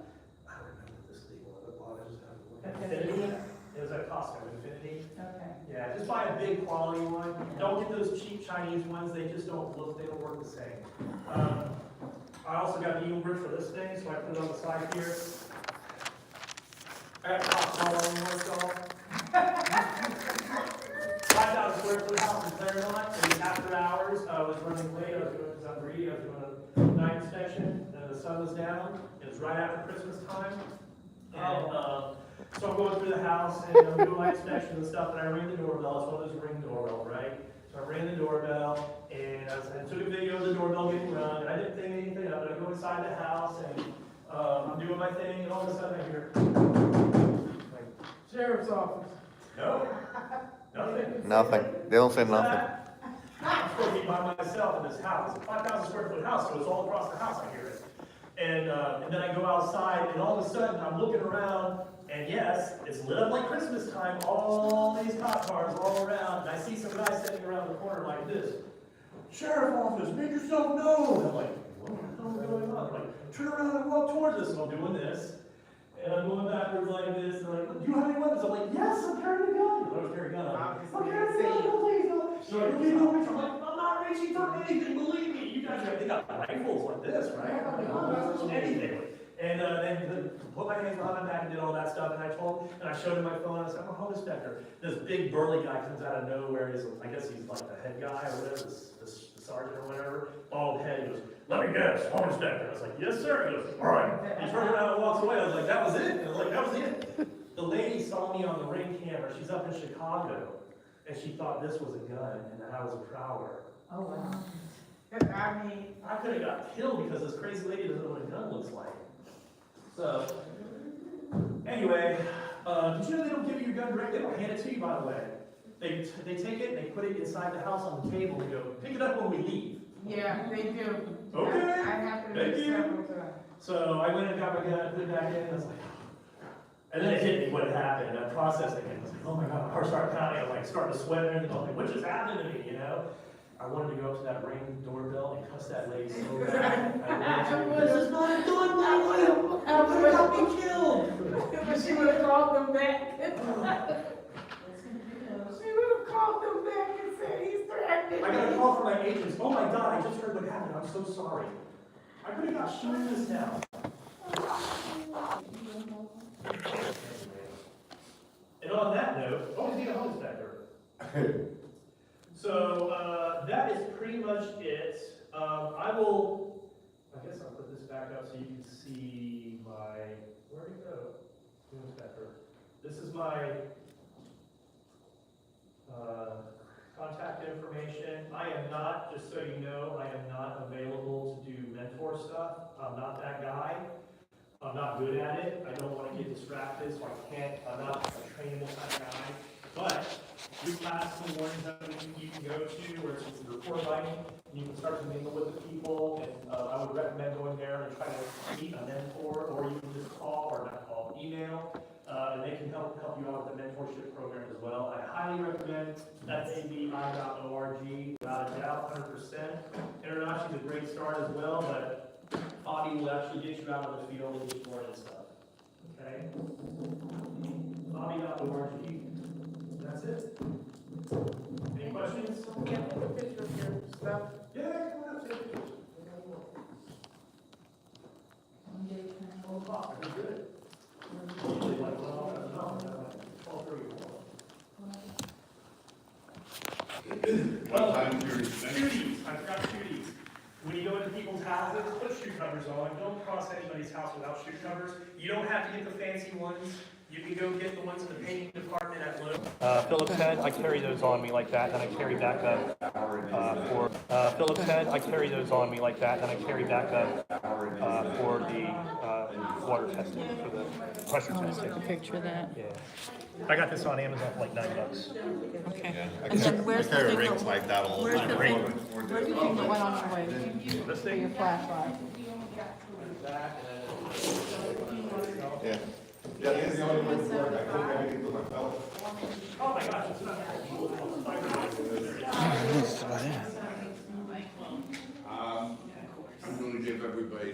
I don't remember this thing was. I just have to look. Infinity. It was at Costco. Infinity. Okay. Yeah, just buy a big quality one. Don't get those cheap Chinese ones. They just don't look. They don't work the same. I also got an Eagle Grip for this thing, so I put it on the side here. I got top all on one, so 5,000 square foot house in Claremont, and after hours, I was running late, I was doing, because I'm greedy, I was doing a night inspection, and the sun was down, it was right after Christmas time. And, so I'm going through the house, and I'm doing my inspection and stuff, and I rang the doorbell. It's one of those Ring doorbell, right? So I rang the doorbell, and I took a video of the doorbell getting rung, and I didn't think anything of it. I go inside the house, and I'm doing my thing, and all of a sudden I hear, Sheriff's office. no, nothing. Nothing. They don't say nothing. I'm supposed to be by myself in this house. It's a 5,000 square foot house, so it's all across the house, I hear it. And then I go outside, and all of a sudden I'm looking around, and yes, it's lit up like Christmas time, all these cop cars all around, and I see some guy sitting around the corner like this. Sheriff office, make yourself known. I'm like, what the hell is going on? I'm like, turn around and walk towards us, and I'm doing this. And I'm going backwards like this, and like, do you have any weapons? I'm like, yes, I'm carrying a gun. I was carrying a gun. I'm carrying a gun, please. So I go, get me a picture. I'm like, why did she throw anything? Believe me, you guys they got rifles like this, right? I'm like, oh, that's anything. And then put my hands behind my back and did all that stuff. And I showed him my phone. I said, I'm a home inspector. This big burly guy comes out of nowhere. I guess he's like the head guy or whatever, the sergeant or whatever. Bald head. He goes, let me guess, home inspector. I was like, yes, sir. He goes, all right. He turns around and walks away. I was like, that was it? I was like, that was it. The lady saw me on the ring camera. She's up in Chicago. And she thought this was a gun and that I was a prowler. Oh, wow. I mean, I could have got killed because this crazy lady doesn't know what a gun looks like. So, anyway, did you know they don't give you your gun directly? They don't hand it to you, by the way. They take it and they put it inside the house on the table and go, pick it up when we leave. yeah, they do. Okay. I have to do Thank you. several times. So I went and got my gun, put it back in, and I was like, and then it hit me what happened, and I processed it, and I was like, oh my God, my heart started pounding, I'm like, starting to sweat and everything, I was like, what just happened to me, you know? I wanted to go up to that Ring doorbell and cuss that lady so bad. This is not a gun, Madeline! I'm gonna help me killed! But she would have called them back. She would have called them back and said, he's threatening I got a me. call from my agents, oh my God, I just heard what happened, I'm so sorry. I could have got shot in this town. And on that note, always be a home inspector. So, that is pretty much it. I guess I'll put this back up so you can see where'd it go? Home inspector. This is my, contact information. I am not, just so you know, I am not available to do mentor stuff. I'm not that guy. I'm not good at it. I don't want to get distracted, so I'm not a trainable kind of guy. But we have some mornings that you can go to where it's just a report writing, and you can start to mingle with the people. And I would recommend going there and try to meet a mentor, or you can just call, or not call, email, and they can help you out with the mentorship program as well. I highly recommend FABI.org, without a doubt, 100%. Internationally is a great start as well, but Bobby will actually get you out of the field and get you learning stuff. Okay? Bobby.org. That's it. Any questions? Can you put a picture of your stuff? Yeah, come on up, take pictures. 12 o'clock, that'd be good. Usually like 12:30. What time is your Shooties, I forgot shooties. When you go into people's houses, put shoe covers on. Don't cross anybody's house without shoe covers. You don't have to get the fancy ones. You can go get the ones in the painting department at Lowe's. Phillips head, I carry those on me like that, and I carry back up for Phillips head. I carry those on me like that, and I carry back up for the water testing, for the pressure testing. Take a picture of that. Yeah. I got this on Amazon for like $9. Okay. And then where's the thing that, like that all the where's time. the thing, where's the thing that went on your way This for your thing? flashlight? Yeah. Yeah, it's the only way to work. I couldn't get anything to myself. Oh my gosh, it's not. I'm gonna give everybody